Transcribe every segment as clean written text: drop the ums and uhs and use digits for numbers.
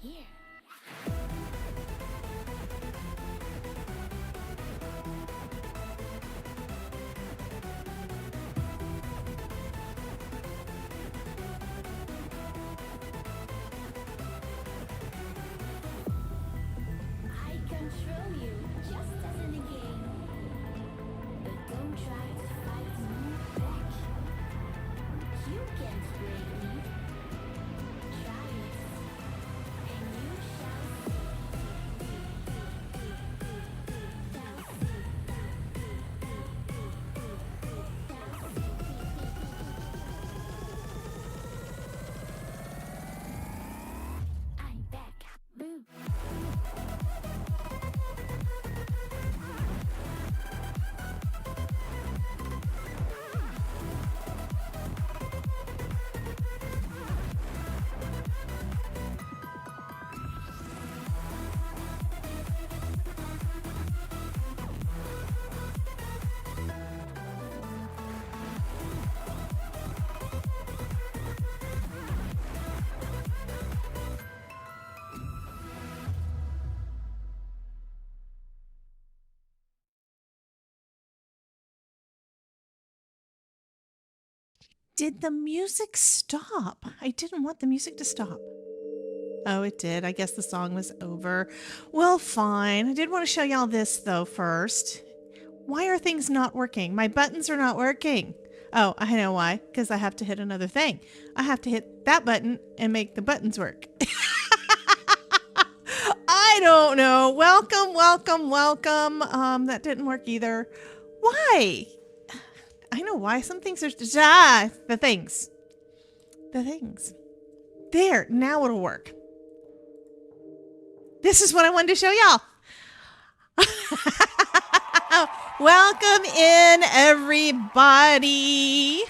here. I control you, just as in a game. But don't try to fight me back. You can't break me. Try it, and you shall see. I'm back. Boo. Did the music stop? I didn't want the music to stop. Oh, it did. I guess the song was over. Well, fine. I did want to show y'all this, though, first. Why are things not working? My buttons are not working. Oh, I know why. Because I have to hit another thing. I have to hit that button and make the buttons work. I don't know. Welcome, welcome, welcome. That didn't work either. Why? I know why. Some things are the things. The things. There, now it'll work. This is what I wanted to show y'all. Welcome in, everybody.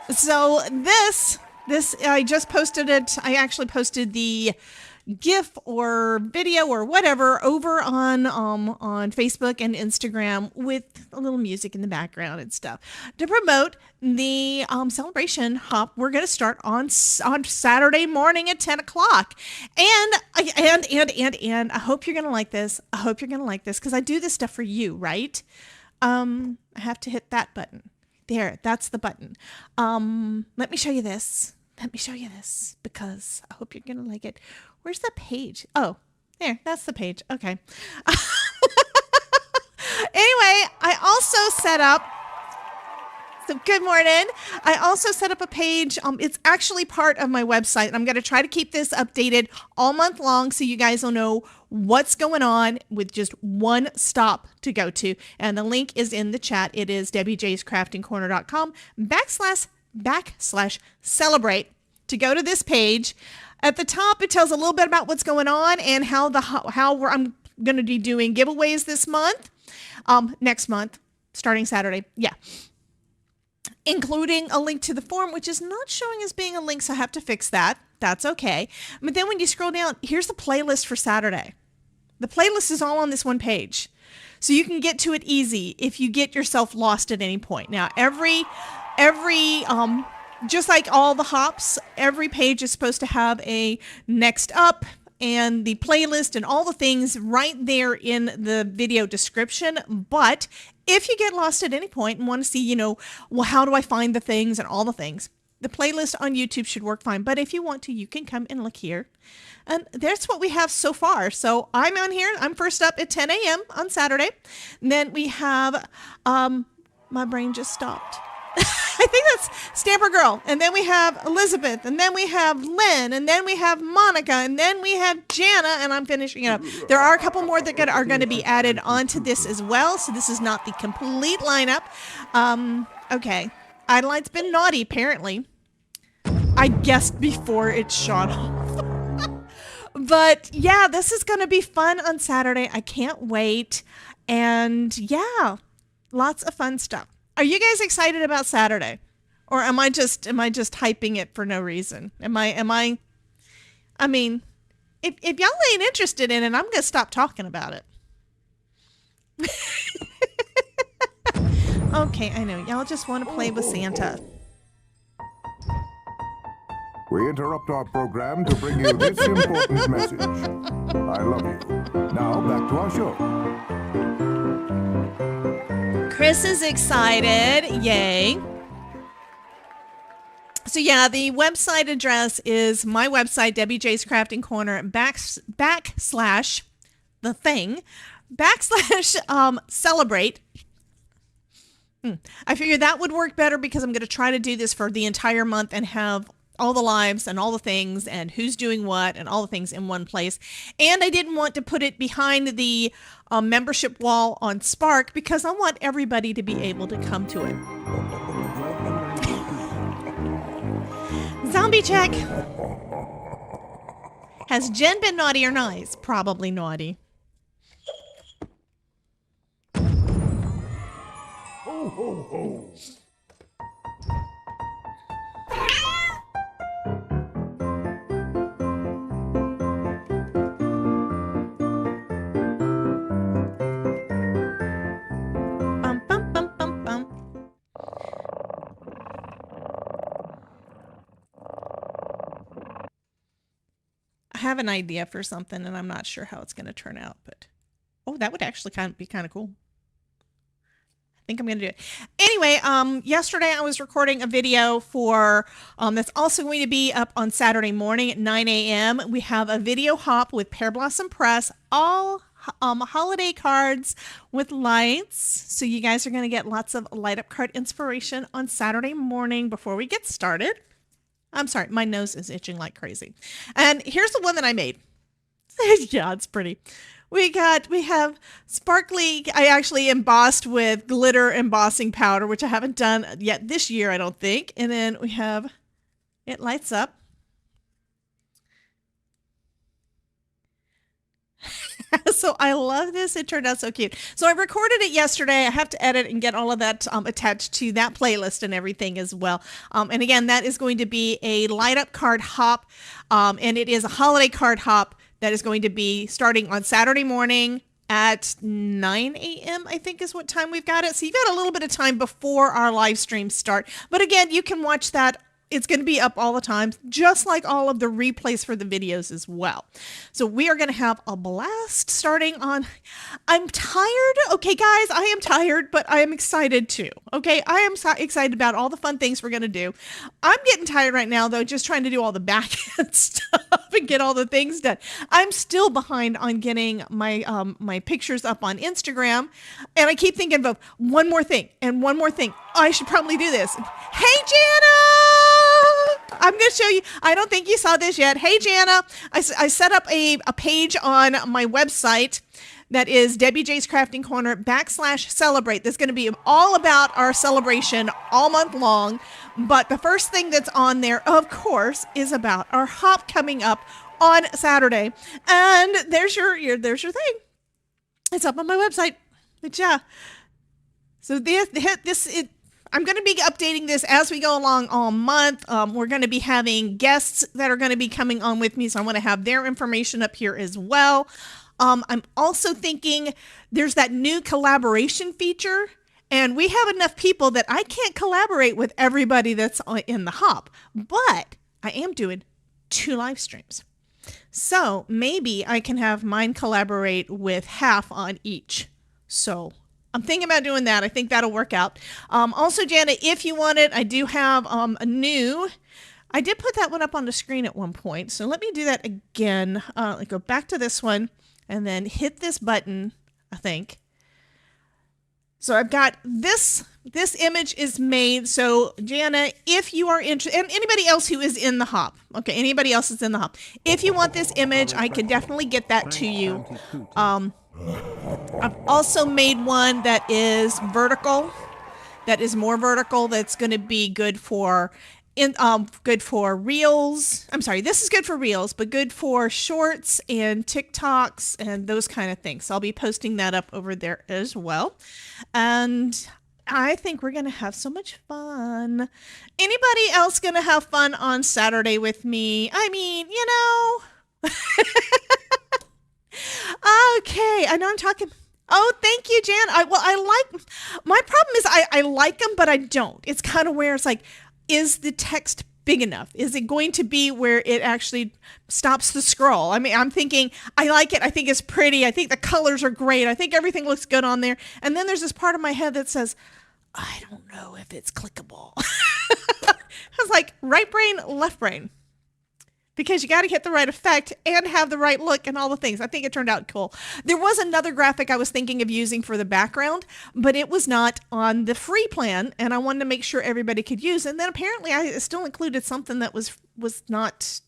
So this I just posted it. I actually posted the GIF or video or whatever over on Facebook and Instagram with a little music in the background and stuff to promote the celebration hop. We're going to start on Saturday morning at 10 o'clock. And I hope you're going to like this. I hope you're going to like this because I do this stuff for you, right? I have to hit that button. There, that's the button. Let me show you this. Let me show you this because I hope you're going to like it. Where's the page? Oh, there, that's the page. Okay. Anyway, I also set up, so good morning. I also set up a page. It's actually part of my website. I'm going to try to keep this updated all month long so you guys will know what's going on with just one stop to go to. And the link is in the chat. It is wjscraftingcorner.com/celebrate to go to this page. At the top, it tells a little bit about what's going on and how I'm going to be doing giveaways this month, next month, starting Saturday. Yeah. Including a link to the form, which is not showing as being a link, so I have to fix that. That's okay. But then when you scroll down, here's the playlist for Saturday. The playlist is all on this one page. So you can get to it easy if you get yourself lost at any point. Now, every just like all the hops, every page is supposed to have a next up and the playlist and all the things right there in the video description. But if you get lost at any point and want to see, well, how do I find the things and all the things, the playlist on YouTube should work fine. But if you want to, you can come and look here. And that's what we have so far. So I'm on here. I'm first up at 10 a.m. on Saturday. And then we have, my brain just stopped. I think that's Stamper Girl. And then we have Elizabeth. And then we have Lynn. And then we have Monica. And then we have Jana. And I'm finishing it up. There are a couple more that are going to be added onto this as well. So this is not the complete lineup. Okay. Adelaide's been naughty, apparently. I guessed before it shot off. But yeah, this is going to be fun on Saturday. I can't wait. And yeah, lots of fun stuff. Are you guys excited about Saturday? Or am I just hyping it for no reason? I mean, if y'all ain't interested in it, I'm going to stop talking about it. Okay, I know. Y'all just want to play with Santa. We interrupt our program to bring you this important message. I love you. Now back to our show. Chris is excited. Yay. So yeah, the website address is my website, Debbie J's Crafting Corner, backslash the thing, backslash celebrate. I figured that would work better because I'm going to try to do this for the entire month and have all the lives and all the things and who's doing what and all the things in one place. And I didn't want to put it behind the membership wall on Spark because I want everybody to be able to come to it. Zombie check. Has Jen been naughty or nice? Probably naughty. Ho, ho, ho. Bum, bum, bum, bum, bum. I have an idea for something and I'm not sure how it's going to turn out, but oh, that would actually be kind of cool. I think I'm going to do it. Anyway, yesterday I was recording a video for that's also going to be up on Saturday morning at 9 a.m. We have a video hop with Pear Blossom Press, all holiday cards with lights. So you guys are going to get lots of light up card inspiration on Saturday morning before we get started. I'm sorry, my nose is itching like crazy. And here's the one that I made. Yeah, it's pretty. We have sparkly, I actually embossed with glitter embossing powder, which I haven't done yet this year, I don't think. And then we have, it lights up. So I love this. It turned out so cute. So I recorded it yesterday. I have to edit and get all of that attached to that playlist and everything as well. And again, that is going to be a light up card hop. And it is a holiday card hop that is going to be starting on Saturday morning at 9 a.m. I think is what time we've got it. So you've got a little bit of time before our live streams start. But again, you can watch that. It's going to be up all the time, just like all of the replays for the videos as well. So we are going to have a blast starting on, I'm tired. Okay, guys, I am tired, but I am excited too. Okay, I am so excited about all the fun things we're going to do. I'm getting tired right now, though, just trying to do all the back end stuff and get all the things done. I'm still behind on getting my my pictures up on Instagram, and I keep thinking of one more thing and one more thing. I should probably do this. Hey, Jana! I'm going to show you. I don't think you saw this yet. Hey, Jana. I set up a page on my website that is Debbie J's Crafting Corner /celebrate. That's going to be all about our celebration all month long. But the first thing that's on there, of course, is about our hop coming up on Saturday. And there's your thing. It's up on my website. But yeah. So I'm going to be updating this as we go along all month. We're going to be having guests that are going to be coming on with me, so I want to have their information up here as well. I'm also thinking there's that new collaboration feature, and we have enough people that I can't collaborate with everybody that's in the hop, but I am doing 2 live streams. So maybe I can have mine collaborate with half on each. So I'm thinking about doing that. I think that'll work out. Also, Jana, if you want it, I do have a new. I did put that one up on the screen at one point. So let me do that again. Go back to this one and then hit this button, I think. So I've got this image is made. So Jana, if you are interested, and anybody else who is in the hop, okay, anybody else is in the hop. If you want this image, I can definitely get that to you. I've also made one that is vertical, that is more vertical. That's going to be good for reels. I'm sorry, this is good for reels, but good for shorts and TikToks and those kind of things. So I'll be posting that up over there as well. And I think we're going to have so much fun. Anybody else going to have fun on Saturday with me? I mean, you know. Okay, I know I'm talking. Oh, thank you, Jan. My problem is I like them, but I don't. It's kind of where it's like, is the text big enough? Is it going to be where it actually stops the scroll? I mean, I'm thinking, I like it. I think it's pretty. I think the colors are great. I think everything looks good on there. And then there's this part of my head that says, I don't know if it's clickable. I was like, right brain, left brain. Because you got to get the right effect and have the right look and all the things. I think it turned out cool. There was another graphic I was thinking of using for the background, but it was not on the free plan, and I wanted to make sure everybody could use it. And then apparently I still included something that was not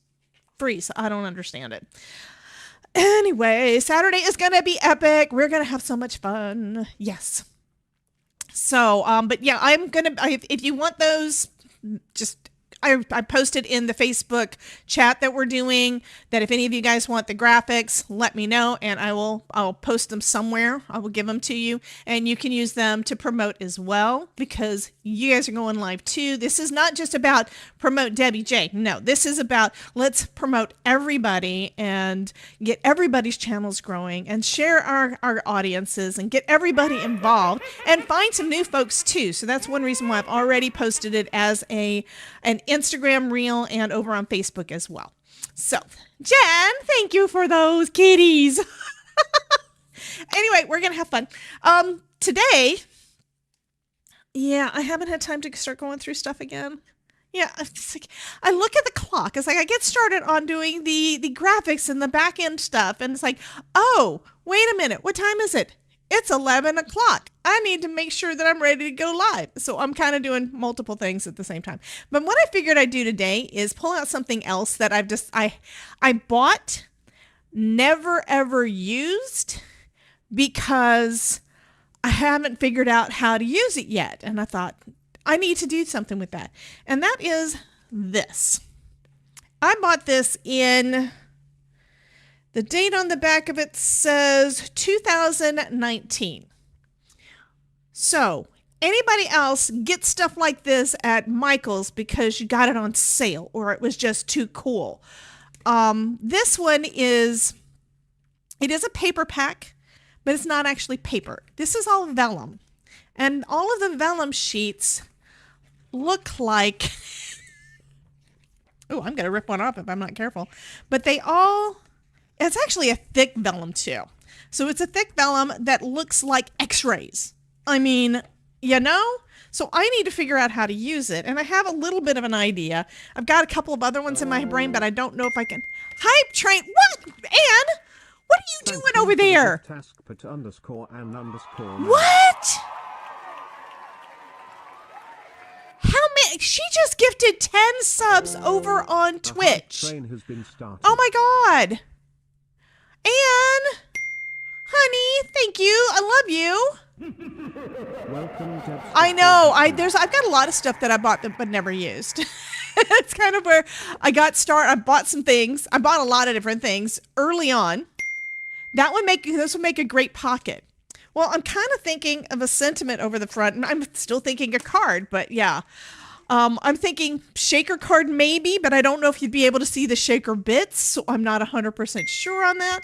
free, so I don't understand it. Anyway, Saturday is going to be epic. We're going to have so much fun. Yes. So, but yeah, if you want those, just... I posted in the Facebook chat that we're doing that if any of you guys want the graphics, let me know and I'll post them somewhere. I will give them to you and you can use them to promote as well because you guys are going live too. This is not just about promote Debbie J. No, this is about let's promote everybody and get everybody's channels growing and share our audiences and get everybody involved and find some new folks too. So that's one reason why I've already posted it as an Instagram reel and over on Facebook as well. So, Jen, thank you for those kitties. Anyway, we're going to have fun. Today, yeah, I haven't had time to start going through stuff again. Yeah, I look at the clock. It's like I get started on doing the graphics and the back end stuff. And it's like, oh, wait a minute. What time is it? It's 11 o'clock. I need to make sure that I'm ready to go live. So I'm kind of doing multiple things at the same time. But what I figured I'd do today is pull out something else that I bought, never ever used because I haven't figured out how to use it yet. And I thought I need to do something with that. And that is this. I bought this in... The date on the back of it says 2019. So anybody else get stuff like this at Michael's because you got it on sale or it was just too cool. This one it is a paper pack, but it's not actually paper. This is all vellum. And all of the vellum sheets look like, oh, I'm going to rip one off if I'm not careful. But it's actually a thick vellum too. So it's a thick vellum that looks like x-rays. I mean, you know? So I need to figure out how to use it. And I have a little bit of an idea. I've got a couple of other ones in my brain, but I don't know if I can. Hype train. What? Ann? What are you doing over there? What? How many? She just gifted 10 subs over on Twitch. Oh my God. Anne, honey, thank you. I love you. Welcome, I know. I've got a lot of stuff that I bought but never used. It's kind of where I got started. I bought some things. I bought a lot of different things early on. This would make a great pocket. Well, I'm kind of thinking of a sentiment over the front, and I'm still thinking a card, but yeah. I'm thinking shaker card maybe, but I don't know if you'd be able to see the shaker bits, so I'm not 100% sure on that.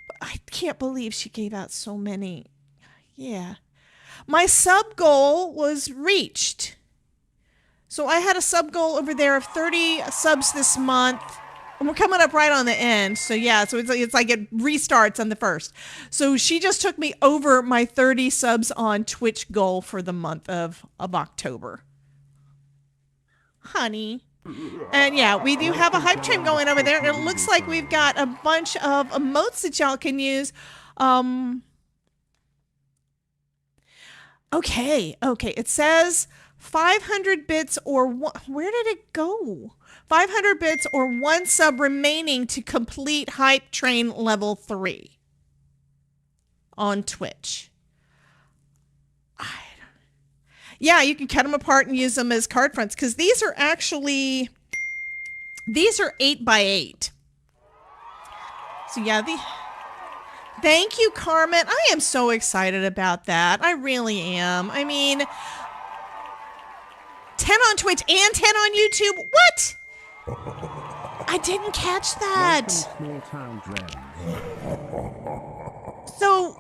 But I can't believe she gave out so many. Yeah. My sub goal was reached. So I had a sub goal over there of 30 subs this month. And we're coming up right on the end. So yeah, so it's like it restarts on the 1st. So she just took me over my 30 subs on Twitch goal for the month of October. Honey. And yeah, we do have a hype train going over there. And it looks like we've got a bunch of emotes that y'all can use. Okay. It says 500 bits or one. Where did it go? 500 bits or 1 sub remaining to complete hype train level 3 on Twitch. Yeah, you can cut them apart and use them as card fronts because these are 8x8. So yeah, thank you, Carmen. I am so excited about that. I really am. I mean, 10 on Twitch and 10 on YouTube. What? I didn't catch that. So,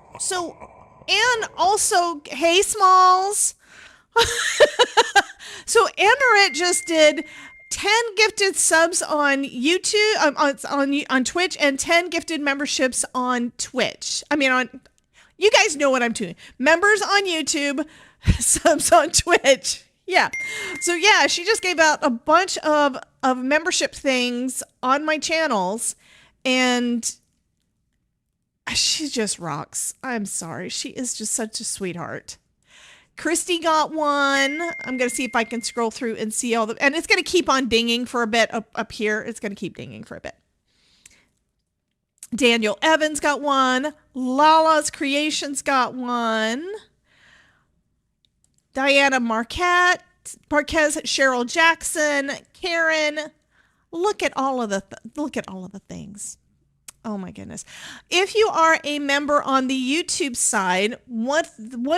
and also, hey, Smalls. So Emmerich just did 10 gifted subs on YouTube, on Twitch, and 10 gifted memberships on Twitch. I mean, you guys know what I'm doing. Members on YouTube, subs on Twitch. Yeah. So yeah, she just gave out a bunch of membership things on my channels, and she just rocks. I'm sorry. She is just such a sweetheart. Christy got one. I'm going to see if I can scroll through and see all the, and it's going to keep on dinging for a bit up here. It's going to keep dinging for a bit. Daniel Evans got one. Lala's Creations got one. Diana Marquez, Cheryl Jackson, Karen. Look at all of the things. Oh my goodness. If you are a member on the YouTube side, one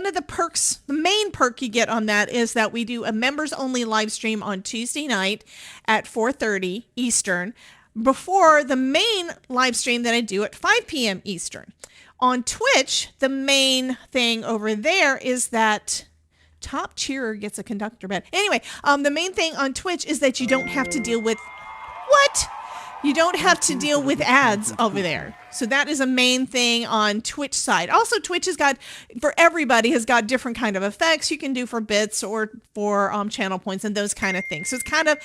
of the perks, the main perk you get on that is that we do a members only live stream on Tuesday night at 4:30 Eastern before the main live stream that I do at 5 p.m. Eastern. On Twitch, the main thing over there is that top cheerer gets a conductor bed. Anyway, the main thing on Twitch is that you don't have to deal with what? You don't have to deal with ads over there. So that is a main thing on Twitch side. Also, Twitch has got, for everybody, has got different kind of effects you can do for bits or for channel points and those kind of things. So it's kind of,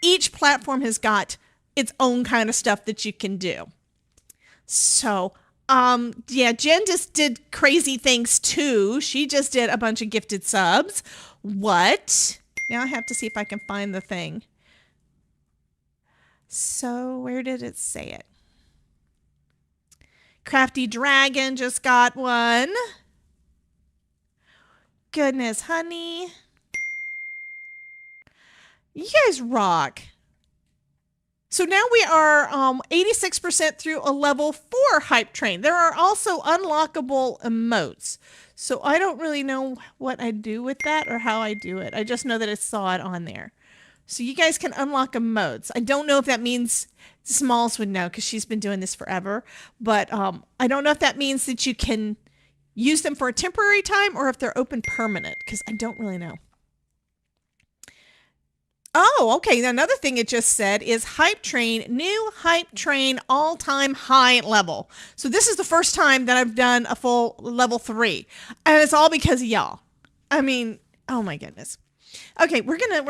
each platform has got its own kind of stuff that you can do. So, yeah, Jen just did crazy things too. She just did a bunch of gifted subs. What? Now I have to see if I can find the thing. So where did it say it? Crafty Dragon just got one. Goodness, honey. You guys rock. So now we are 86% through a level 4 hype train. There are also unlockable emotes. So I don't really know what I do with that or how I do it. I just know that I saw it on there. So you guys can unlock emotes. I don't know if that means, Smalls would know because she's been doing this forever. But I don't know if that means that you can use them for a temporary time or if they're open permanent, because I don't really know. Oh, okay. Another thing it just said is Hype Train, new Hype Train all-time high level. So this is the first time that I've done a full level 3. And it's all because of y'all. I mean, oh my goodness. Okay, we're gonna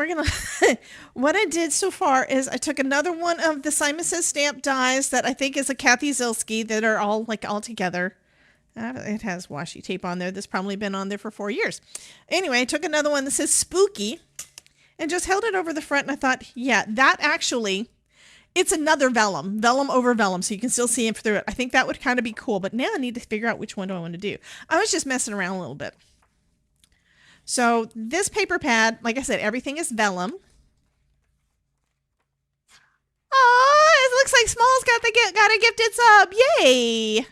what I did so far is I took another one of the Simon Says stamp dies that I think is a Kathy Zilski that are all together. It has washi tape on there that's probably been on there for 4 years. Anyway, I took another one that says Spooky and just held it over the front, and I thought, yeah, that actually, it's another vellum over vellum, so you can still see it through it. I think that would kind of be cool, but now I need to figure out which one do I want to do. I was just messing around a little bit. So this paper pad, like I said, everything is vellum. Oh, it looks like Small's got a gifted sub. Yay!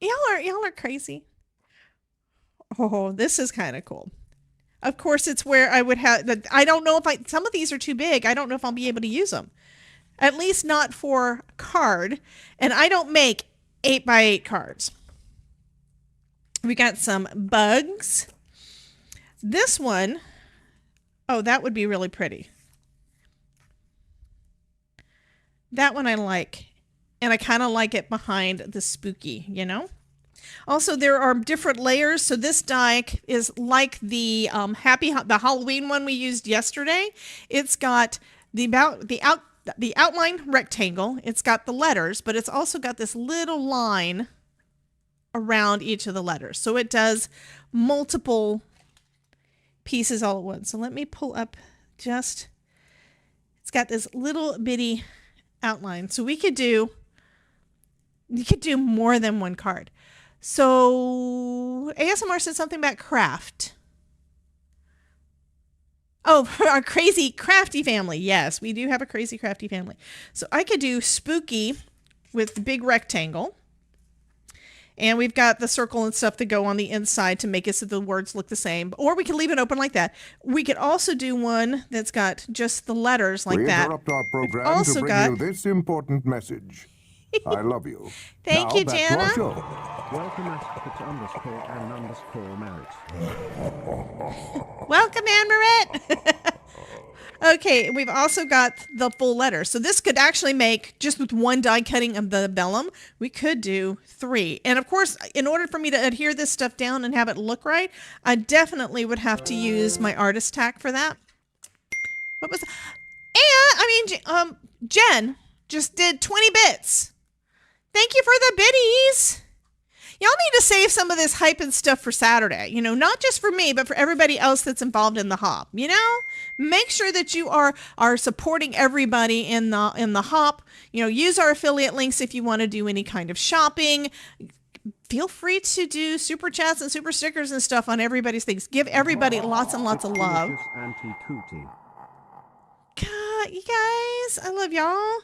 Y'all are crazy. Oh, this is kind of cool. Of course, it's where I would have, I don't know if some of these are too big. I don't know if I'll be able to use them. At least not for card. And I don't make 8x8 cards. We got some bugs. This one, oh, that would be really pretty. That one I like. And I kind of like it behind the spooky, you know? Also, there are different layers. So this die is like the the Halloween one we used yesterday. It's got the outline rectangle. It's got the letters, but it's also got this little line around each of the letters. So it does multiple pieces all at once. So let me pull up it's got this little bitty outline. So you could do more than one card. So ASMR said something about craft. Oh, our crazy crafty family. Yes, we do have a crazy crafty family. So I could do spooky with the big rectangle. And we've got the circle and stuff to go on the inside to make it so the words look the same. Or we can leave it open like that. We could also do one that's got just the letters like that. We interrupt our program to bring you this important message. I love you. Thank Now you, back to Jana. our show. Welcome _and_Marit. Welcome, Anne Marit. Okay, we've also got the full letter. So this could actually make, just with one die cutting of the vellum, we could do 3. And of course, in order for me to adhere this stuff down and have it look right, I definitely would have to use my artist tack for that. What was that? And, Jen just did 20 bits. Thank you for the biddies. Y'all need to save some of this hype and stuff for Saturday. You know, not just for me, but for everybody else that's involved in the hop. You know, make sure that you are supporting everybody in the hop. You know, use our affiliate links if you want to do any kind of shopping. Feel free to do super chats and super stickers and stuff on everybody's things. Give everybody lots and lots of love. God, you guys, I love y'all.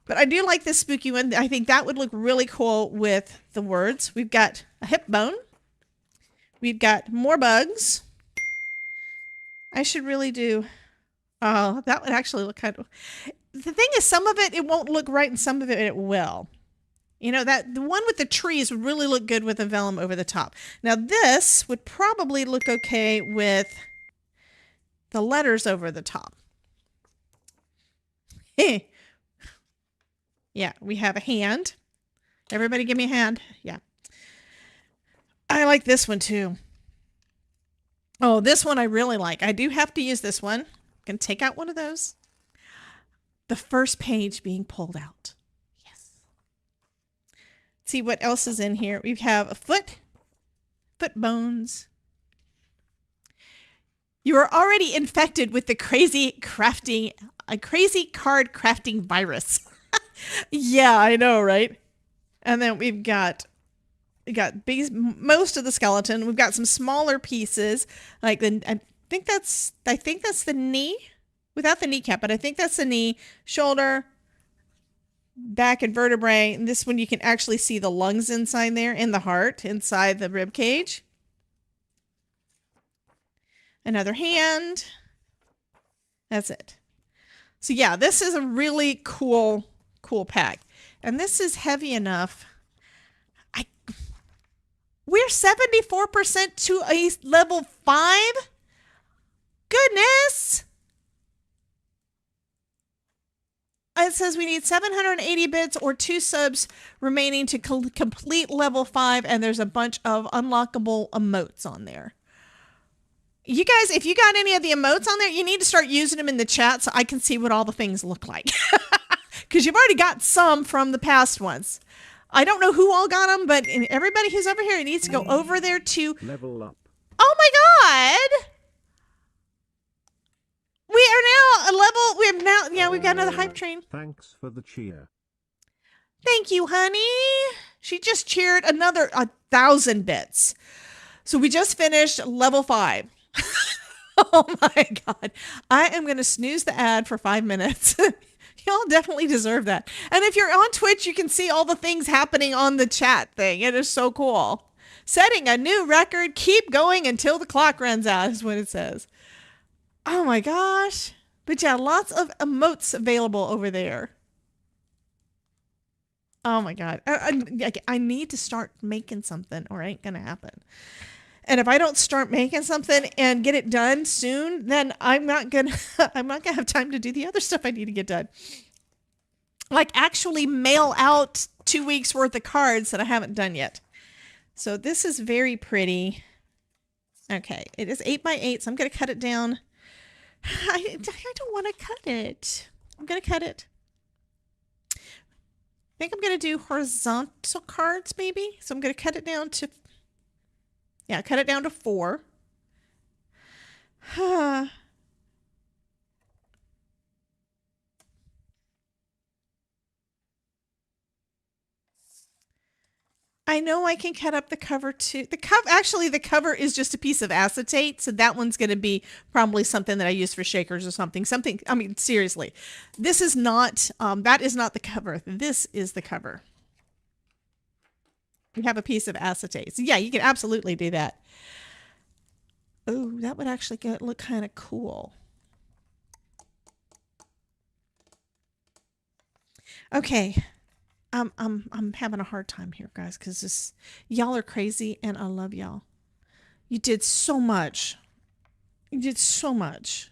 But I do like this spooky one. I think that would look really cool with the words. We've got a hip bone. We've got more bugs. I should really do... Oh, that would actually look kind of... The thing is, some of it won't look right and some of it will. You know, the one with the trees would really look good with a vellum over the top. Now this would probably look okay with the letters over the top. Yeah, we have a hand. Everybody give me a hand. Yeah. I like this one too. Oh, this one I really like. I do have to use this one. I'm going to take out one of those. The first page being pulled out. Yes. See what else is in here. We have a foot bones. You are already infected with the crazy card crafting virus. Yeah, I know, right? And then we got most of the skeleton. We've got some smaller pieces, like I think that's the knee, without the kneecap, but I think that's the knee, shoulder, back, and vertebrae. And this one you can actually see the lungs inside there, and the heart inside the rib cage. Another hand. That's it. So yeah, this is a really cool pack. And this is heavy enough. We're 74% to a level 5? Goodness! It says we need 780 bits or 2 subs remaining to complete level 5, and there's a bunch of unlockable emotes on there. You guys, if you got any of the emotes on there, you need to start using them in the chat so I can see what all the things look like. Because you've already got some from the past ones. I don't know who all got them, but everybody who's over here needs to go over there to level up. Oh my God! We are now a level. We have now. Yeah, we've got another hype train. Thanks for the cheer. Thank you, honey. She just cheered another 1,000 bits. So we just finished level 5. Oh my God! I am going to snooze the ad for 5 minutes. Y'all definitely deserve that. And if you're on Twitch, you can see all the things happening on the chat thing. It is so cool. Setting a new record. Keep going until the clock runs out is what it says. Oh my gosh. But yeah, lots of emotes available over there. Oh my God. I need to start making something or it ain't going to happen. And if I don't start making something and get it done soon, then I'm not gonna have time to do the other stuff I need to get done. Like actually mail out 2 weeks worth of cards that I haven't done yet. So this is very pretty. Okay, it is 8 by 8, so I'm gonna cut it down. I don't want to cut it. I'm gonna cut it. I think I'm gonna do horizontal cards maybe. So I'm gonna cut it down to. Yeah, cut it down to 4. I know I can cut up the cover too. Actually, the cover is just a piece of acetate, so that one's going to be probably something that I use for shakers or something. I mean, seriously, this is not. That is not the cover. This is the cover. We have a piece of acetate, so yeah, you can absolutely do that. Oh, that would actually look kind of cool. Okay. I'm having a hard time here, guys, because this y'all are crazy and I love y'all. You did so much. You did so much.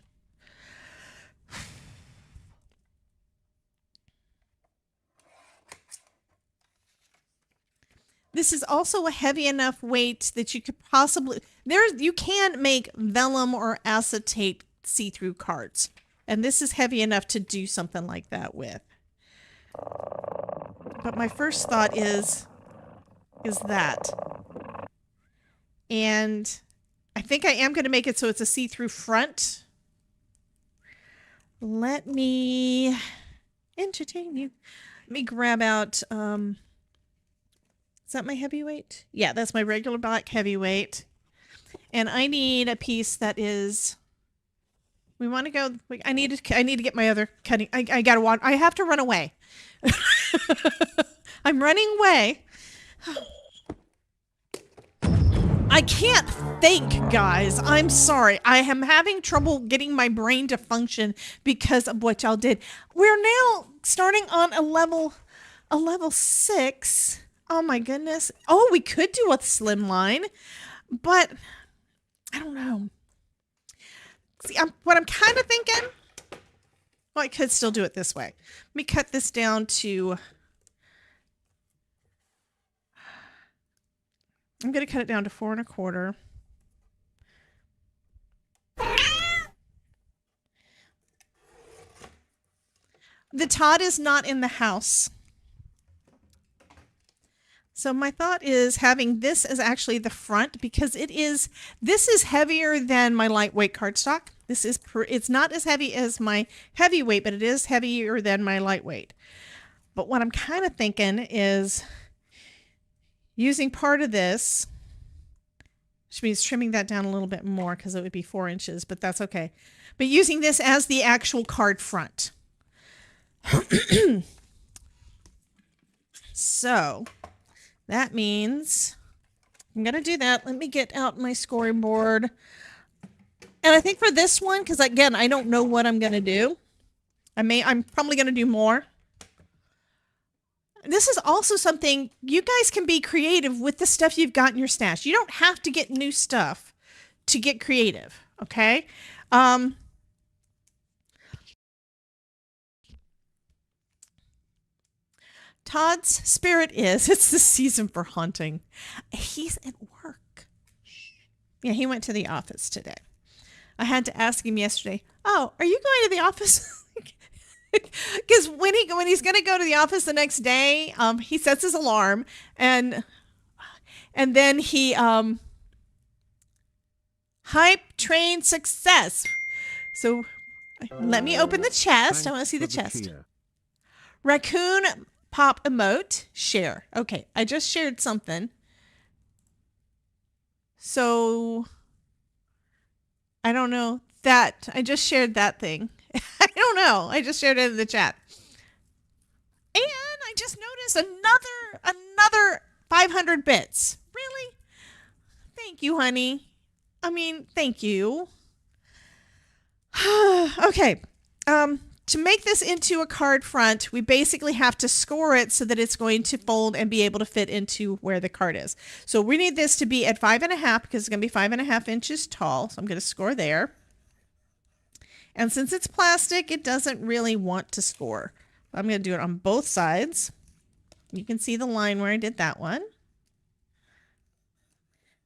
This is also a heavy enough weight that you could possibly you can make vellum or acetate see-through cards. And this is heavy enough to do something like that with. But my first thought is that. And I think I am going to make it so it's a see-through front. Let me entertain you. Let me grab out, is that my heavyweight? Yeah, that's my regular black heavyweight. And I need a piece that is, we want to go, I need to get my other cutting, I gotta walk, I have to run away. I'm running away. I can't think, guys. I'm sorry. I am having trouble getting my brain to function because of what y'all did. We're now starting on a level 6. Oh my goodness. Oh, we could do a slim line, but I don't know. See, what I'm kind of thinking, well, I could still do it this way. Let me cut this down to, I'm going to cut it down to 4 1/4. The Todd is not in the house. So my thought is having this as actually the front because this is heavier than my lightweight cardstock. It's not as heavy as my heavyweight, but it is heavier than my lightweight. But what I'm kind of thinking is using part of this, which means trimming that down a little bit more because it would be 4 inches, but that's okay. But using this as the actual card front. So that means I'm going to do that. Let me get out my scoring board. And I think for this one, because again, I don't know what I'm going to do. I'm probably going to do more. This is also something you guys can be creative with the stuff you've got in your stash. You don't have to get new stuff to get creative. Okay. Todd's spirit is, it's the season for hunting. He's at work. Yeah, he went to the office today. I had to ask him yesterday, oh, are you going to the office? Because when he's going to go to the office the next day, he sets his alarm and then he, hype, train, success. So let me open the chest. I want to see the chest. Raccoon pop emote, share. Okay, I just shared something. So I don't know that I just shared that thing. I don't know. I just shared it in the chat. And I just noticed another 500 bits. Really? Thank you, honey. I mean, thank you. Okay. To make this into a card front, we basically have to score it so that it's going to fold and be able to fit into where the card is. So we need this to be at 5.5 because it's going to be 5.5 inches tall. So I'm going to score there. And since it's plastic, it doesn't really want to score. I'm going to do it on both sides. You can see the line where I did that one.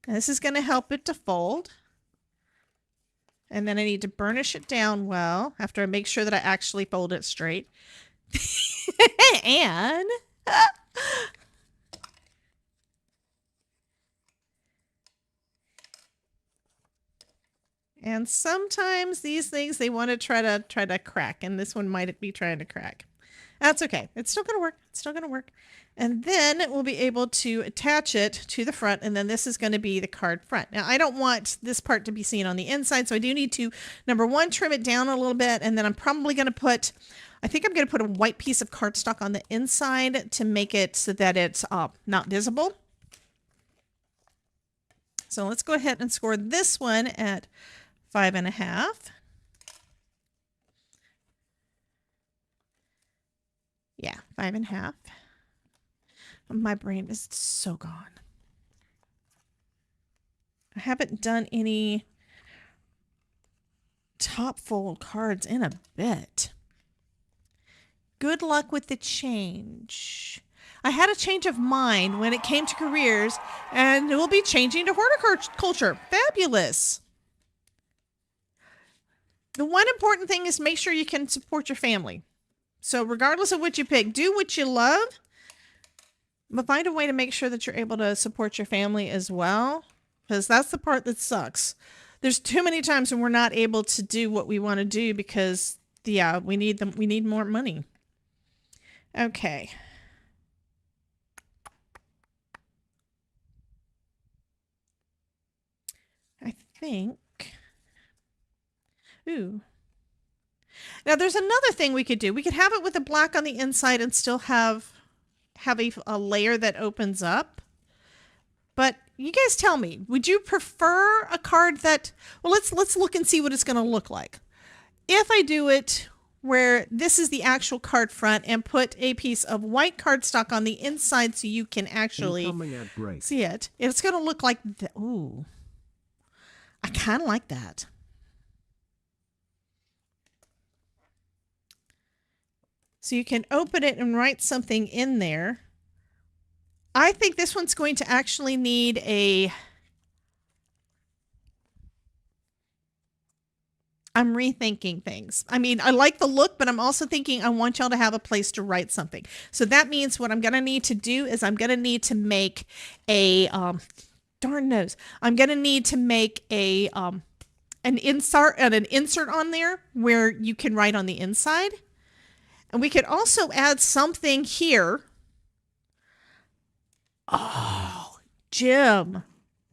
And this is going to help it to fold. And then I need to burnish it down well after I make sure that I actually fold it straight. And sometimes these things, they want to try to crack, and this one might be trying to crack. That's okay. It's still going to work. It's still going to work. And then we'll be able to attach it to the front, and then this is going to be the card front. Now, I don't want this part to be seen on the inside, so I do need to, number one, trim it down a little bit, and then I'm probably going to put, I think I'm going to put a white piece of cardstock on the inside to make it so that it's not visible. So let's go ahead and score this one at 5.5. Yeah, 5.5. My brain is so gone. I haven't done any top fold cards in a bit. Good luck with the change. I had a change of mind when it came to careers, and it will be changing to horticulture. Fabulous. The one important thing is make sure you can support your family. So regardless of what you pick, do what you love, but find a way to make sure that you're able to support your family as well, because that's the part that sucks. There's too many times when we're not able to do what we want to do because, yeah, we need more money. Okay. I think. Ooh. Now there's another thing we could do. We could have it with the black on the inside and still have a layer that opens up. But you guys tell me, would you prefer a card that, well, let's look and see what it's going to look like. If I do it where this is the actual card front and put a piece of white cardstock on the inside so you can actually see it, it's going to look like, ooh, I kind of like that. So you can open it and write something in there. I think this one's going to actually need a... I'm rethinking things. I mean, I like the look, but I'm also thinking I want y'all to have a place to write something. So that means what I'm going to need to do is I'm going to need to make a... darn nose. I'm going to need to make a an insert on there where you can write on the inside. And we could also add something here. Oh, Jim,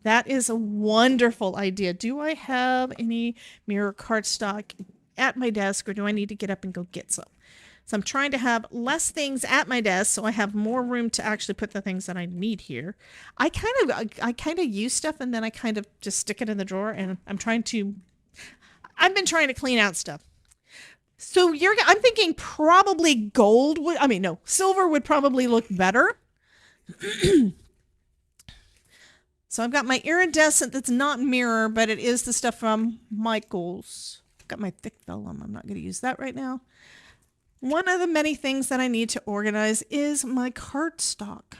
that is a wonderful idea. Do I have any mirror cardstock at my desk, or do I need to get up and go get some? So I'm trying to have less things at my desk so I have more room to actually put the things that I need here. I kind of use stuff and then I kind of just stick it in the drawer, and I've been trying to clean out stuff. So I'm thinking probably gold would, silver would probably look better. So I've got my iridescent that's not mirror, but it is the stuff from Michael's. I've got my thick vellum. I'm not going to use that right now. One of the many things that I need to organize is my cardstock.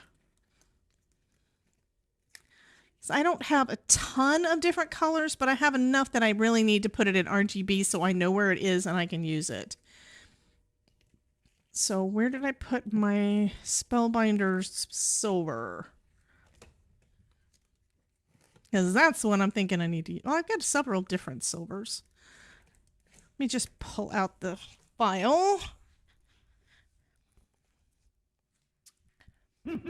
So I don't have a ton of different colors, but I have enough that I really need to put it in RGB so I know where it is and I can use it. So where did I put my Spellbinders silver? Because that's the one I'm thinking I need to use. Well, I've got several different silvers. Let me just pull out the file. It's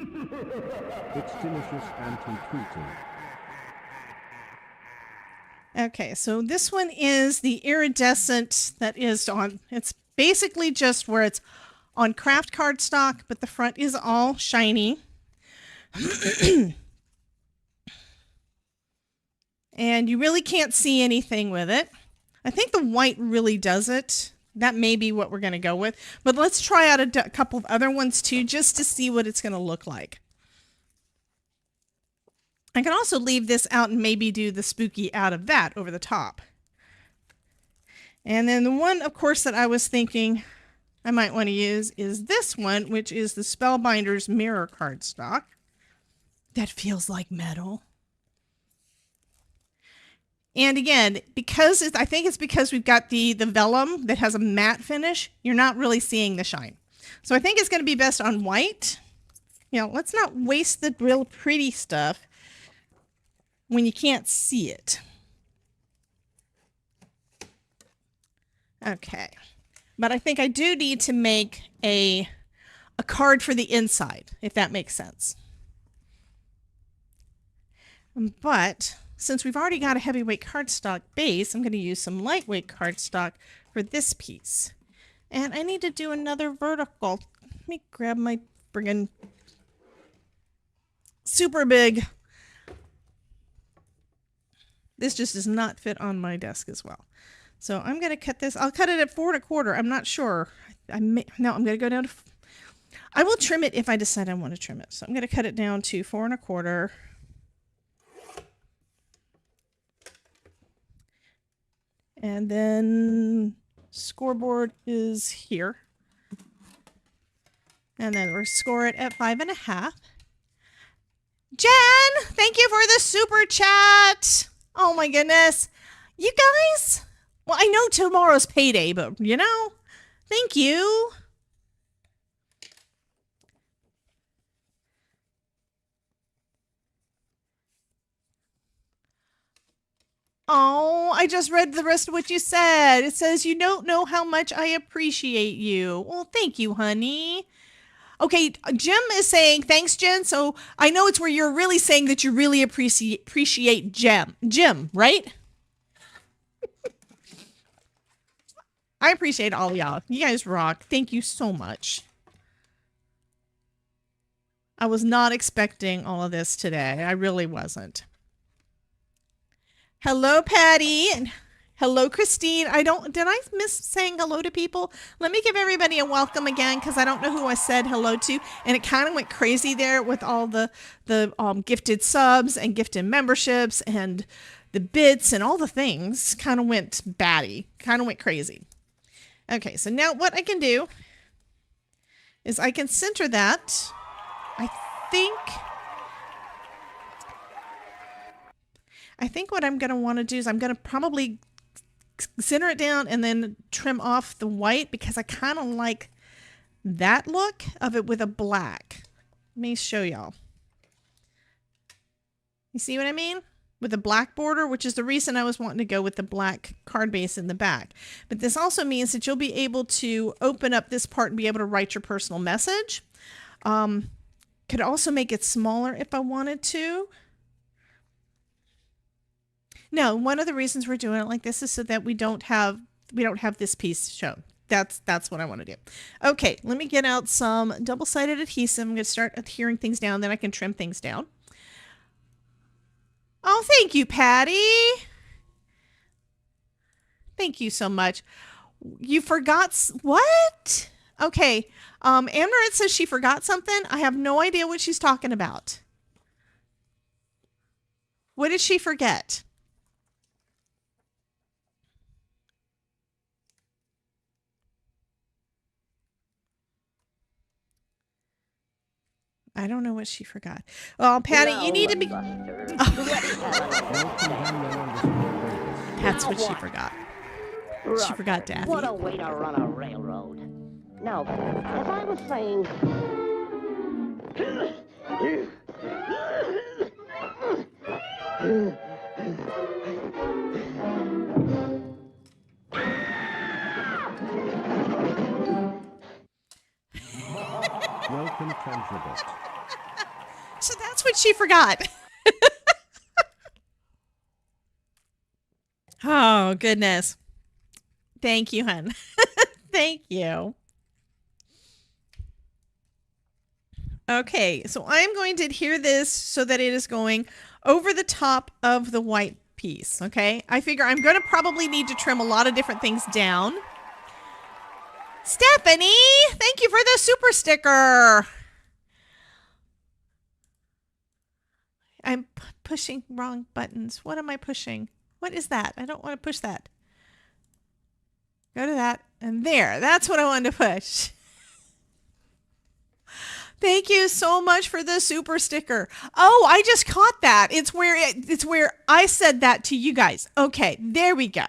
delicious and tweeting. Okay, so this one is the iridescent that is on, it's basically just where it's on craft cardstock, but the front is all shiny. And you really can't see anything with it. I think the white really does it. That may be what we're going to go with. But let's try out a couple of other ones too, just to see what it's going to look like. I can also leave this out and maybe do the spooky out of that over the top. And then the one, of course, that I was thinking I might want to use is this one, which is the Spellbinders mirror cardstock. That feels like metal. And again, because I think it's because we've got the vellum that has a matte finish, you're not really seeing the shine. So I think it's going to be best on white. Let's not waste the real pretty stuff when you can't see it. Okay. But I think I do need to make a card for the inside, if that makes sense. But since we've already got a heavyweight cardstock base, I'm going to use some lightweight cardstock for this piece. And I need to do another vertical. Let me grab my friggin' super big. This just does not fit on my desk as well. So I'm going to cut this. I'll cut it at 4 1/4. I'm not sure. No, I'm going to go down to... I will trim it if I decide I want to trim it. So I'm going to cut it down to 4 1/4. And then scoreboard is here. And then we'll score it at 5 1/2. Jen, thank you for the super chat. Oh my goodness. You guys, well, I know tomorrow's payday, but you know, thank you. Oh, I just read the rest of what you said. It says, you don't know how much I appreciate you. Well, thank you, honey. Okay, Jim is saying, thanks, Jen. So I know it's where you're really saying that you really appreciate Jim, right? I appreciate all y'all. You guys rock. Thank you so much. I was not expecting all of this today. I really wasn't. Hello, Patty. And hello, Christine. Did I miss saying hello to people? Let me give everybody a welcome again, because I don't know who I said hello to. And it kind of went crazy there with all the gifted subs and gifted memberships and the bits and all the things. Kind of went batty. Kind of went crazy. Okay, so now what I can do is I can center that. I think what I'm going to want to do is I'm going to probably center it down and then trim off the white, because I kind of like that look of it with a black. Let me show y'all. You see what I mean? With a black border, which is the reason I was wanting to go with the black card base in the back. But this also means that you'll be able to open up this part and be able to write your personal message. Could also make it smaller if I wanted to. No, one of the reasons we're doing it like this is so that we don't have this piece shown. That's what I want to do. Okay, let me get out some double-sided adhesive. I'm going to start adhering things down, then I can trim things down. Oh, thank you, Patty. Thank you so much. You forgot what? Okay. Amrit says she forgot something. I have no idea what she's talking about. What did she forget? I don't know what she forgot. Well, Patty, you need to be... That's what she forgot. She forgot Daffy. What a way to run a railroad. Now, as I was saying... Welcome, Contribute. So that's what she forgot. Oh, goodness. Thank you, hun. Thank you. Okay, so I'm going to adhere this so that it is going over the top of the white piece, okay? I figure I'm going to probably need to trim a lot of different things down. Stephanie, thank you for the super sticker. I'm pushing wrong buttons. What am I pushing? What is that? I don't want to push that. Go to that. And there. That's what I wanted to push. Thank you so much for the super sticker. Oh, I just caught that. It's where I said that to you guys. Okay, there we go.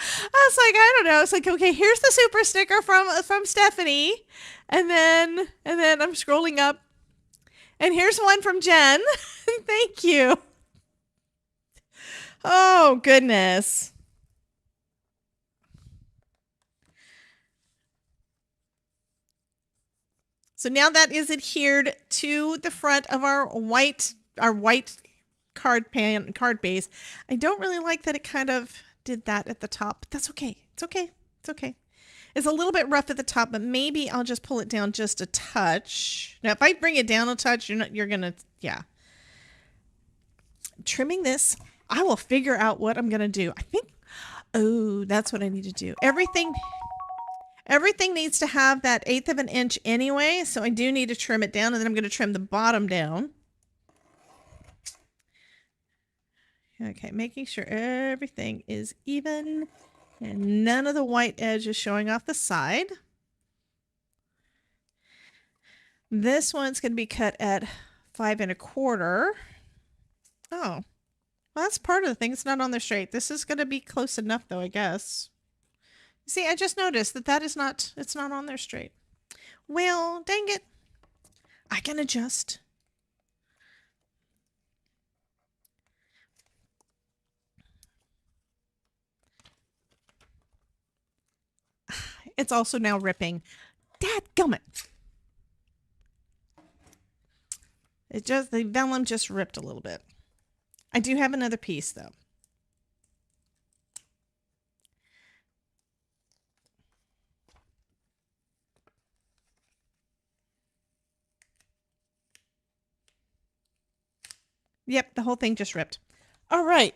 I was like, I don't know. It's like, okay, here's the super sticker from Stephanie. And then I'm scrolling up. And here's one from Jen. Thank you. Oh, goodness. So now that is adhered to the front of our white card base. I don't really like that it kind of did that at the top, but that's okay. It's okay. It's okay. It's a little bit rough at the top, but maybe I'll just pull it down just a touch. Now, if I bring it down a touch, you're gonna, yeah. Trimming this, I will figure out what I'm gonna do. I think, oh, that's what I need to do. Everything Everything needs to have that 1/8 of an inch anyway, so I do need to trim it down, and then I'm going to trim the bottom down. Okay, making sure everything is even and none of the white edge is showing off the side. This one's going to be cut at 5 1/4. Oh, well, that's part of the thing. It's not on there straight. This is going to be close enough, though, I guess. See, I just noticed that is not, it's not on there straight. Well, dang it. I can adjust. It's also now ripping. Dadgummit. It just, the vellum just ripped a little bit. I do have another piece though. Yep, the whole thing just ripped. All right.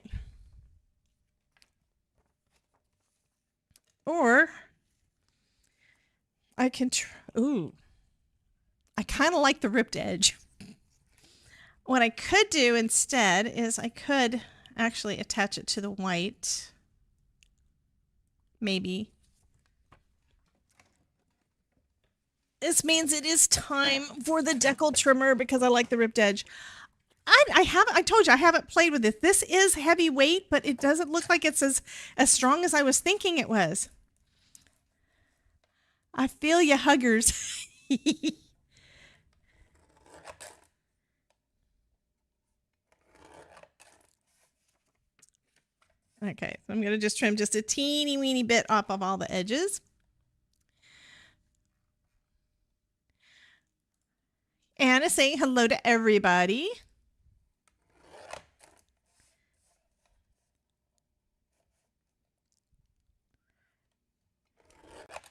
Or I can ooh. I kind of like the ripped edge. What I could do instead is I could actually attach it to the white. Maybe. This means it is time for the decal trimmer because I like the ripped edge. I told you I haven't played with this. This is heavyweight, but it doesn't look like it's as strong as I was thinking it was. I feel you, huggers. Okay, so I'm going to just trim just a teeny weeny bit off of all the edges. Anna saying hello to everybody.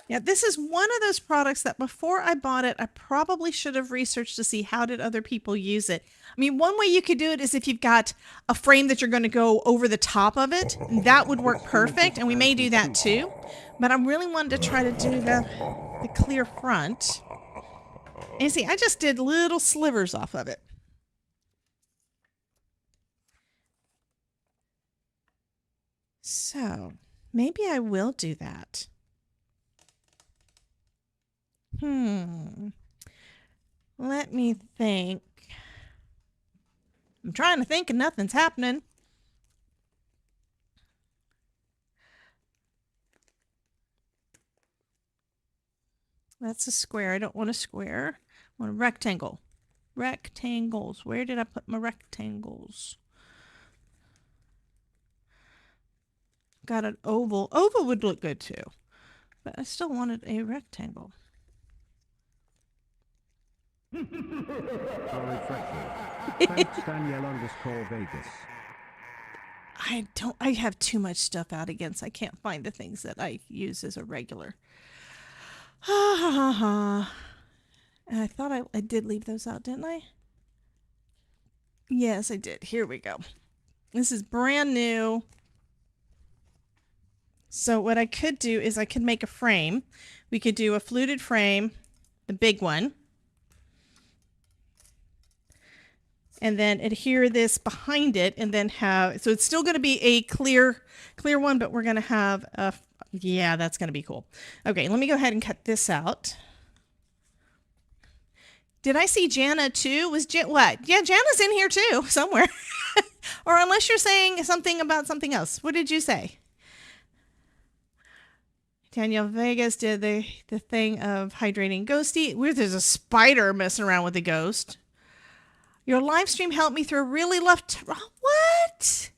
Yeah, this is one of those products that before I bought it, I probably should have researched to see how did other people use it. I mean, one way you could do it is if you've got a frame that you're going to go over the top of it. That would work perfect, and we may do that too. But I really wanted to try to do the clear front. And you see, I just did little slivers off of it. So, maybe I will do that. Let me think. I'm trying to think and nothing's happening. That's a square. I don't want a square. I want a rectangle. Rectangles. Where did I put my rectangles? Got an oval. Oval would look good too. But I still wanted a rectangle. Thanks, Danielle_Vegas. I have too much stuff out against. I can't find the things that I use as a regular. And I thought I did leave those out, didn't I? Yes, I did. Here we go. This is brand new. So what I could do is I could make a frame. We could do a fluted frame, the big one. And then adhere this behind it and then have, so it's still going to be a clear one, but we're going to have a, yeah, that's going to be cool. Okay, let me go ahead and cut this out. Did I see Jana too? Was what? Yeah, Jana's in here too, somewhere. Or unless you're saying something about something else. What did you say? Danielle Vegas did the thing of hydrating ghosty. Where there's a spider messing around with the ghost. Your live stream helped me through a really what?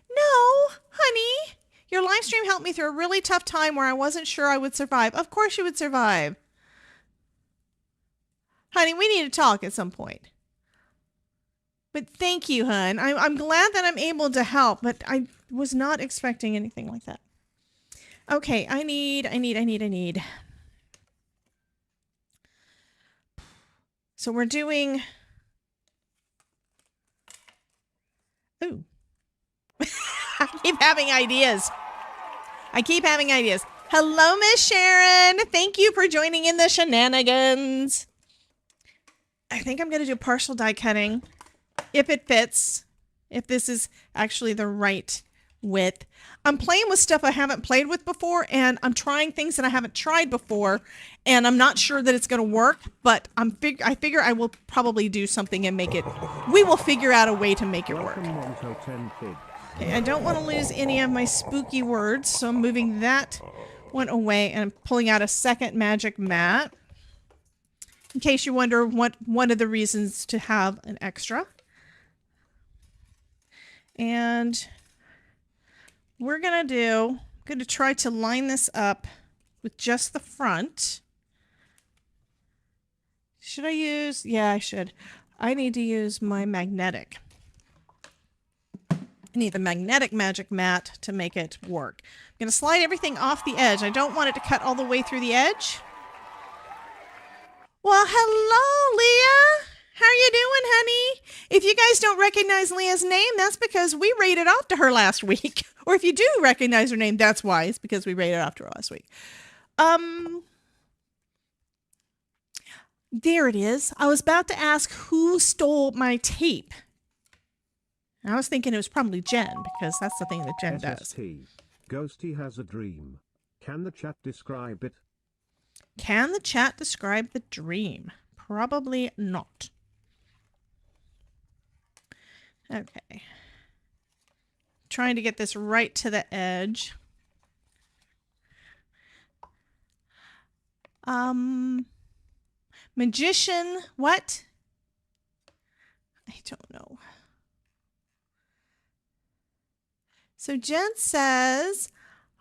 No, honey. Your live stream helped me through a really tough time where I wasn't sure I would survive. Of course you would survive. Honey, we need to talk at some point. But thank you, hun. I'm glad that I'm able to help, but I was not expecting anything like that. Okay, I need. So we're doing... Ooh. I keep having ideas. Hello, Miss Sharon. Thank you for joining in the shenanigans. I think I'm going to do partial die cutting if it fits, if this is actually the right width. I'm playing with stuff I haven't played with before, and I'm trying things that I haven't tried before, and I'm not sure that it's going to work, but I figure I will probably do something and make it. We will figure out a way to make it work. Okay, I don't want to lose any of my spooky words, so I'm moving that one away, and I'm pulling out a second magic mat. In case you wonder what one of the reasons to have an extra. And we're going to try to line this up with just the front. Should I use? Yeah, I should. I need to use my magnetic. I need the magnetic magic mat to make it work. I'm going to slide everything off the edge. I don't want it to cut all the way through the edge. Well, hello, Leah. How are you doing, honey? If you guys don't recognize Leah's name, that's because we rated off to her last week. Or if you do recognize her name, that's why. It's because we rated off to her last week. There it is. I was about to ask who stole my tape. And I was thinking it was probably Jen, because that's the thing that Jen does. Ghosty has a dream. Can the chat describe it? Can the chat describe the dream? Probably not. Okay. Trying to get this right to the edge. Magician, what? I don't know. So Jen says,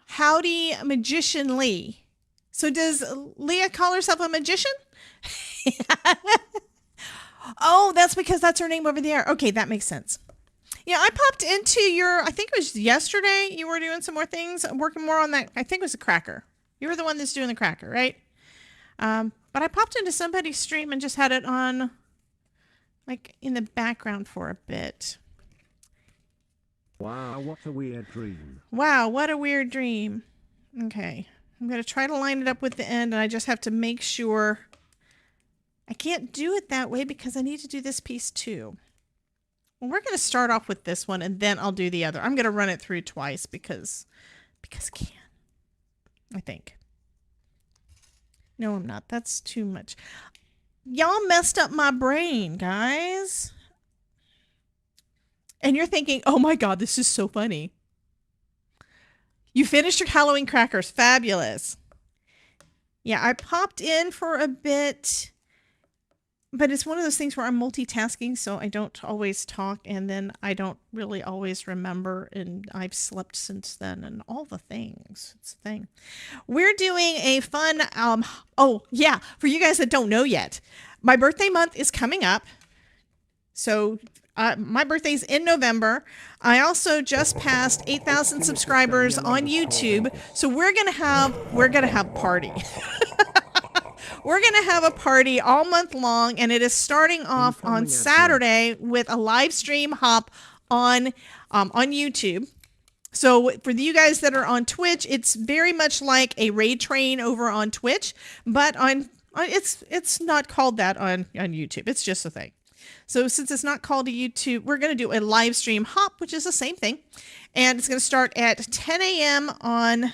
howdy, Magician Lee. So does Leah call herself a magician? Oh, that's because that's her name over there. Okay, that makes sense. Yeah, I popped into your, I think it was yesterday, you were doing some more things, working more on that. I think it was a cracker. You were the one that's doing the cracker, right? But I popped into somebody's stream and just had it on, like, in the background for a bit. Wow, what a weird dream. Wow, what a weird dream. Okay. I'm going to try to line it up with the end, and I just have to make sure. I can't do it that way because I need to do this piece too. Well, we're going to start off with this one, and then I'll do the other. I'm going to run it through twice because I can. I think. No, I'm not. That's too much. Y'all messed up my brain, guys. And you're thinking, oh my God, this is so funny. You finished your Halloween crackers. Fabulous. Yeah, I popped in for a bit, but it's one of those things where I'm multitasking, so I don't always talk, and then I don't really always remember, and I've slept since then, and all the things. It's a thing. We're doing a fun, oh, yeah, for you guys that don't know yet, my birthday month is coming up, so my birthday's in November. I also just passed 8,000 subscribers on YouTube, so we're gonna have party. We're gonna have a party all month long, and it is starting off on Saturday with a live stream hop on YouTube. So for you guys that are on Twitch, it's very much like a raid train over on Twitch, but it's not called that on YouTube. It's just a thing. So since it's not called a YouTube, we're going to do a live stream hop, which is the same thing. And it's going to start at 10 a.m. on,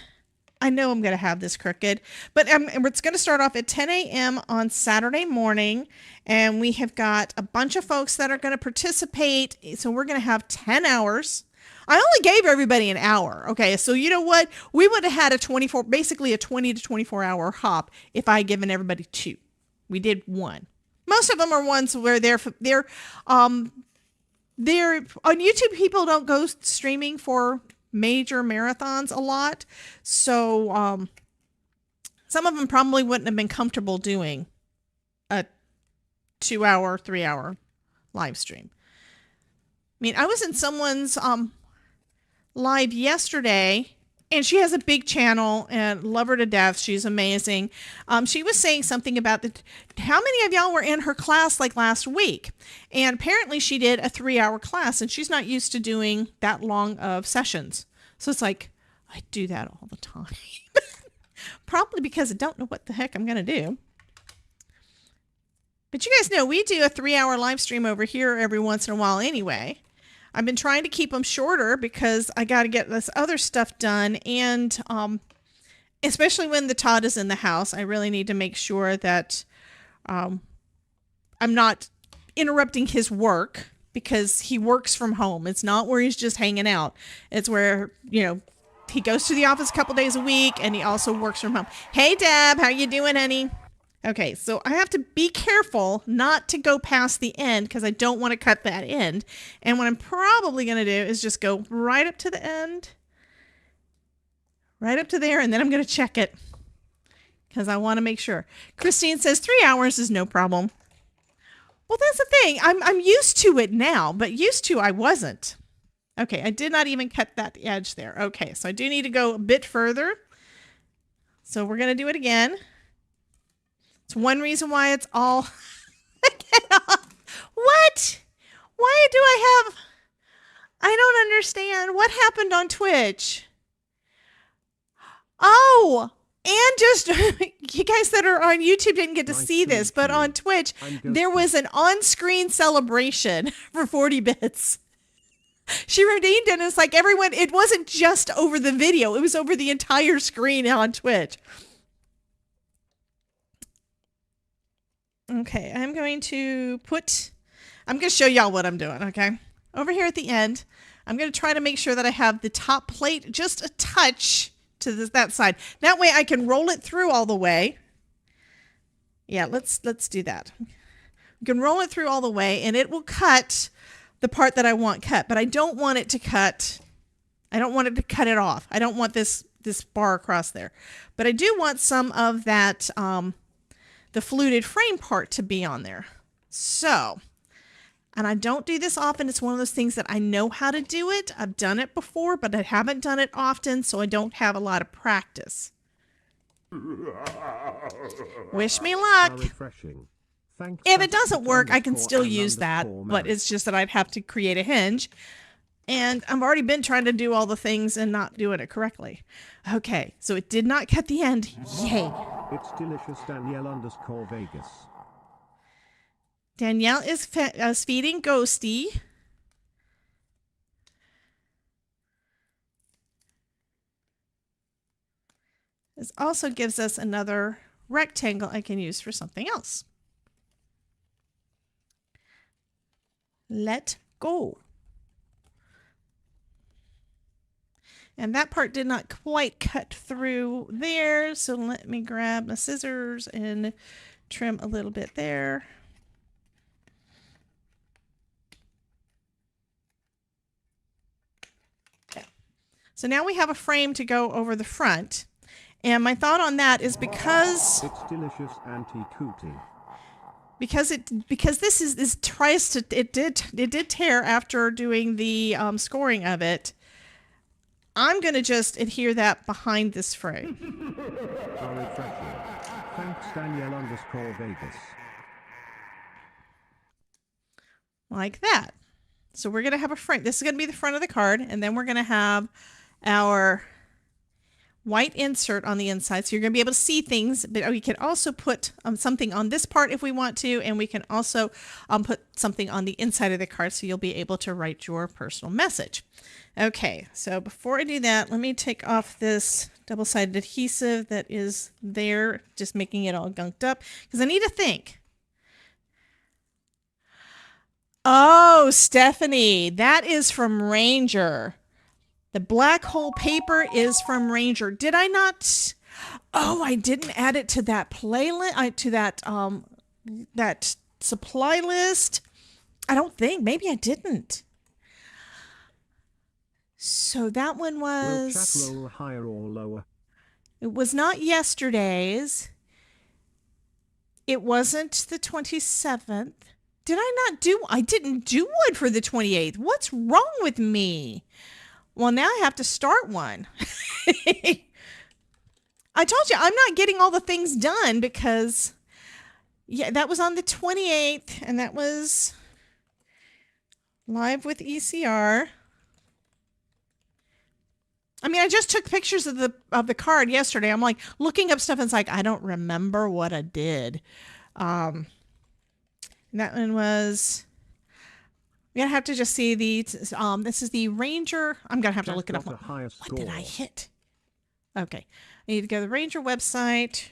I know I'm going to have this crooked, but it's going to start off at 10 a.m. on Saturday morning. And we have got a bunch of folks that are going to participate. So we're going to have 10 hours. I only gave everybody an hour. Okay. So you know what? We would have had basically a 20 to 24 hour hop if I had given everybody 2. We did 1. Most of them are ones where they're on YouTube. People don't go streaming for major marathons a lot. So some of them probably wouldn't have been comfortable doing a 2-hour, 3-hour live stream. I mean, I was in someone's live yesterday, and she has a big channel, and love her to death. She's amazing. She was saying something about how many of y'all were in her class like last week? And apparently she did a 3-hour class, and she's not used to doing that long of sessions. So it's like, I do that all the time. Probably because I don't know what the heck I'm going to do. But you guys know we do a 3-hour live stream over here every once in a while anyway. I've been trying to keep them shorter because I got to get this other stuff done. And especially when the Todd is in the house, I really need to make sure that I'm not interrupting his work because he works from home. It's not where he's just hanging out. It's where, you know, he goes to the office a couple days a week and he also works from home. Hey, Deb, how you doing, honey? Okay, so I have to be careful not to go past the end because I don't want to cut that end. And what I'm probably going to do is just go right up to the end, right up to there, and then I'm going to check it because I want to make sure. Christine says 3 hours is no problem. Well, that's the thing. I'm used to it now, but used to I wasn't. Okay, I did not even cut that edge there. Okay, so I do need to go a bit further. So we're going to do it again. It's one reason why it's all... What? Why do I have... I don't understand. What happened on Twitch? Oh, and just... you guys that are on YouTube didn't get to see this, but on Twitch, there was an on-screen celebration for 40 bits. She redeemed it, and it's like everyone... It wasn't just over the video. It was over the entire screen on Twitch. Okay, I'm going to show y'all what I'm doing, okay? Over here at the end, I'm going to try to make sure that I have the top plate just a touch to that side. That way I can roll it through all the way. Yeah, let's do that. We can roll it through all the way, and it will cut the part that I want cut, but I don't want it to cut. I don't want it to cut it off. I don't want this bar across there. But I do want some of that... the fluted frame part to be on there. So, and I don't do this often. It's one of those things that I know how to do it. I've done it before, but I haven't done it often, so I don't have a lot of practice. Wish me luck. If it doesn't work, I can still use that, but it's just that I'd have to create a hinge. And I've already been trying to do all the things and not doing it correctly. Okay, so it did not cut the end. Yay. It's delicious, Danielle_Vegas. Danielle is feeding Ghosty. This also gives us another rectangle I can use for something else. Let go. And that part did not quite cut through there, so let me grab my scissors and trim a little bit there. Okay. So now we have a frame to go over the front. And my thought on that is because it's delicious, Auntie Cootie. Because it did tear after doing the scoring of it. I'm going to just adhere that behind this frame. Thanks, Danielle_Vegas. Like that. So we're going to have a frame. This is going to be the front of the card, and then we're going to have our white insert on the inside. So you're going to be able to see things, but we can also put something on this part if we want to, and we can also put something on the inside of the card so you'll be able to write your personal message. Okay, so before I do that, let me take off this double-sided adhesive that is there, just making it all gunked up, because I need to think. Oh, Stephanie, that is from Ranger. The black hole paper is from Ranger. Did I not? Oh, I didn't add it to that playlist, to that supply list. I don't think. Maybe I didn't. So that one was... Will chat roll higher or lower? It was not yesterday's. It wasn't the 27th. Did I not do... I didn't do one for the 28th. What's wrong with me? Well, now I have to start one. I told you, I'm not getting all the things done because... Yeah, that was on the 28th, and that was live with ECR. I mean, I just took pictures of the card yesterday. I'm like looking up stuff and it's like, I don't remember what I did. That one was, I'm gonna have to just see the, this is the Ranger. I'm gonna have to Chat look it up. got a higher What did I score. hit? Okay. I need to go to the Ranger website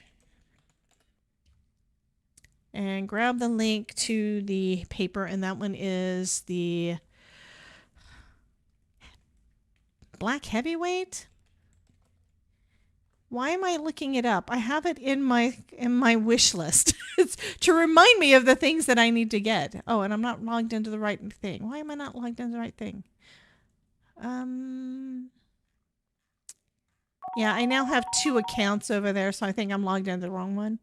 and grab the link to the paper, and that one is the Black Heavyweight. Why am I looking it up? I have it in my wish list. It's to remind me of the things that I need to get. Oh, and I'm not logged into the right thing. Why am I not logged into the right thing? Yeah, I now have 2 accounts over there, so I think I'm logged into the wrong one.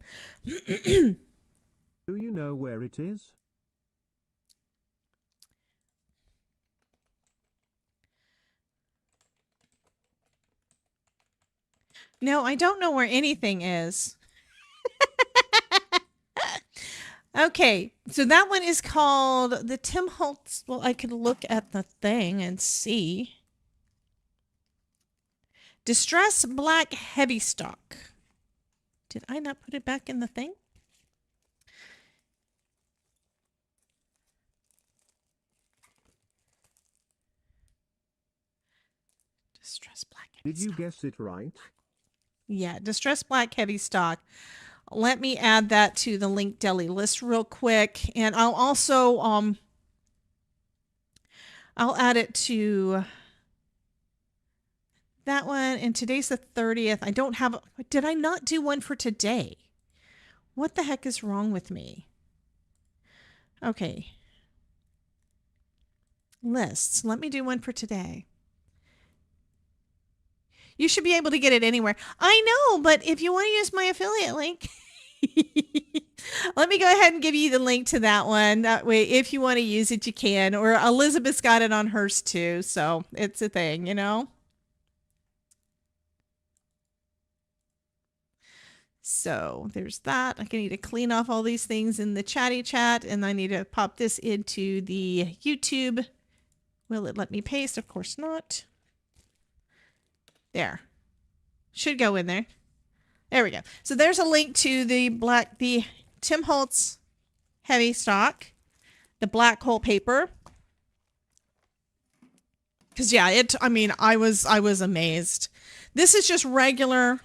Do you know where it is? No, I don't know where anything is. Okay, so that one is called the Tim Holtz. Well, I could look at the thing and see. Distress Black Heavy Stock. Did I not put it back in the thing? Distress Black Heavy Did you Stock. guess it right? Yeah, Distress Black Heavy Stock. Let me add that to the Link Deli list real quick. And I'll also, I'll add it to that one. And today's the 30th. I don't have, did I not do one for today? What the heck is wrong with me? Okay. Lists. Let me do one for today. You should be able to get it anywhere. I know, but if you want to use my affiliate link, let me go ahead and give you the link to that one. That way, if you want to use it, you can. Or Elizabeth's got it on hers too. So it's a thing, you know? So there's that. I need to clean off all these things in the chatty chat, and I need to pop this into the YouTube. Will it let me paste? Of course not. There. Should go in there. There we go. So there's a link to the Tim Holtz Heavy Stock, the black hole paper. Cause yeah, I mean, I was amazed. This is just regular.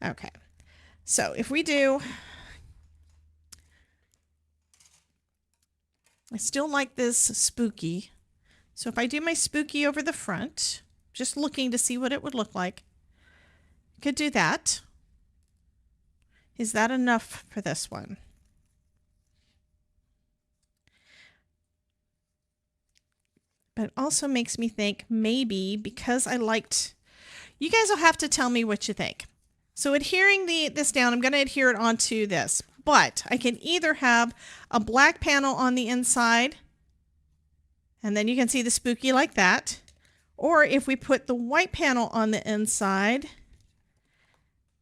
Okay. So if we do, I still like this spooky. So if I do my spooky over the front, just looking to see what it would look like, could do that. Is that enough for this one? But it also makes me think maybe because I liked, you guys will have to tell me what you think. So adhering this down, I'm going to adhere it onto this, but I can either have a black panel on the inside, and then you can see the spooky like that. Or if we put the white panel on the inside,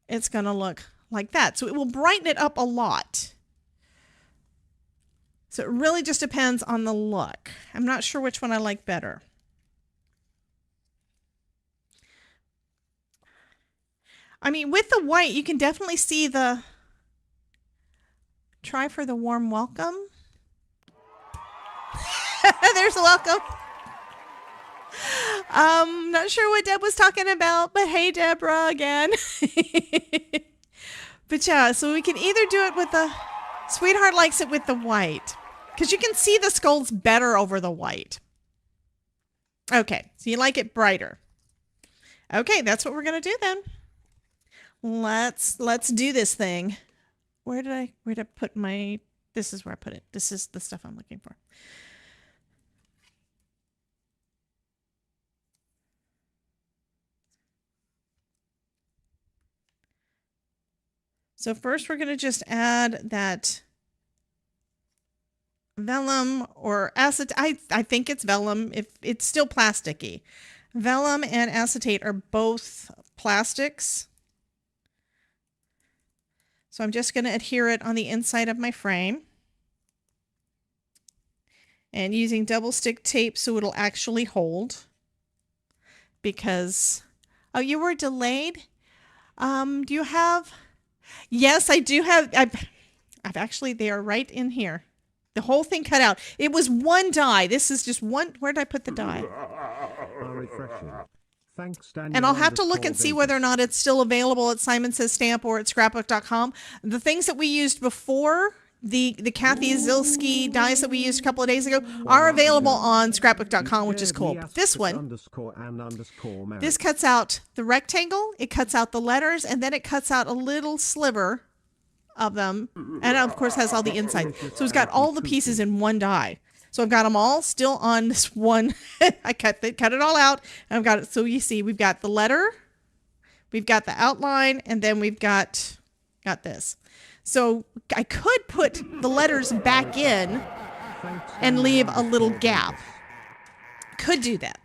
it's going to look like that. So it will brighten it up a lot. So it really just depends on the look. I'm not sure which one I like better. I mean, with the white, you can definitely see the, try for the warm welcome. There's a welcome. Not sure what Deb was talking about, but hey, Deborah again. But yeah, so we can either do it with the, Sweetheart likes it with the white because you can see the skulls better over the white. Okay, so you like it brighter. Okay, that's what we're gonna do then. Let's do this thing. Where did I put my, this is where I put it. This is the stuff I'm looking for. So first we're going to just add that vellum or acetate. I think it's vellum. If it's still plasticky. Vellum and acetate are both plastics. So I'm just going to adhere it on the inside of my frame. And using double stick tape so it'll actually hold. because, oh, you were delayed. Do you have? Yes, I do have. I've actually, they are right in here. The whole thing cut out. It was one die. This is just one. Where did I put the die? Refreshing. Thanks, Daniel. And I'll have to look and see whether or not it's still available at Simon Says Stamp or at scrapbook.com. The things that we used before, the Kathy Zilski dies that we used a couple of days ago, are available on scrapbook.com, which is cool. But this one, this cuts out the rectangle, it cuts out the letters, and then it cuts out a little sliver of them, and of course has all the inside. So it's got all the pieces in one die. So I've got them all still on this one. I cut it all out, and I've got it. So you see, we've got the letter, we've got the outline, and then we've got this. So I could put the letters back in and leave a little gap. Could do that.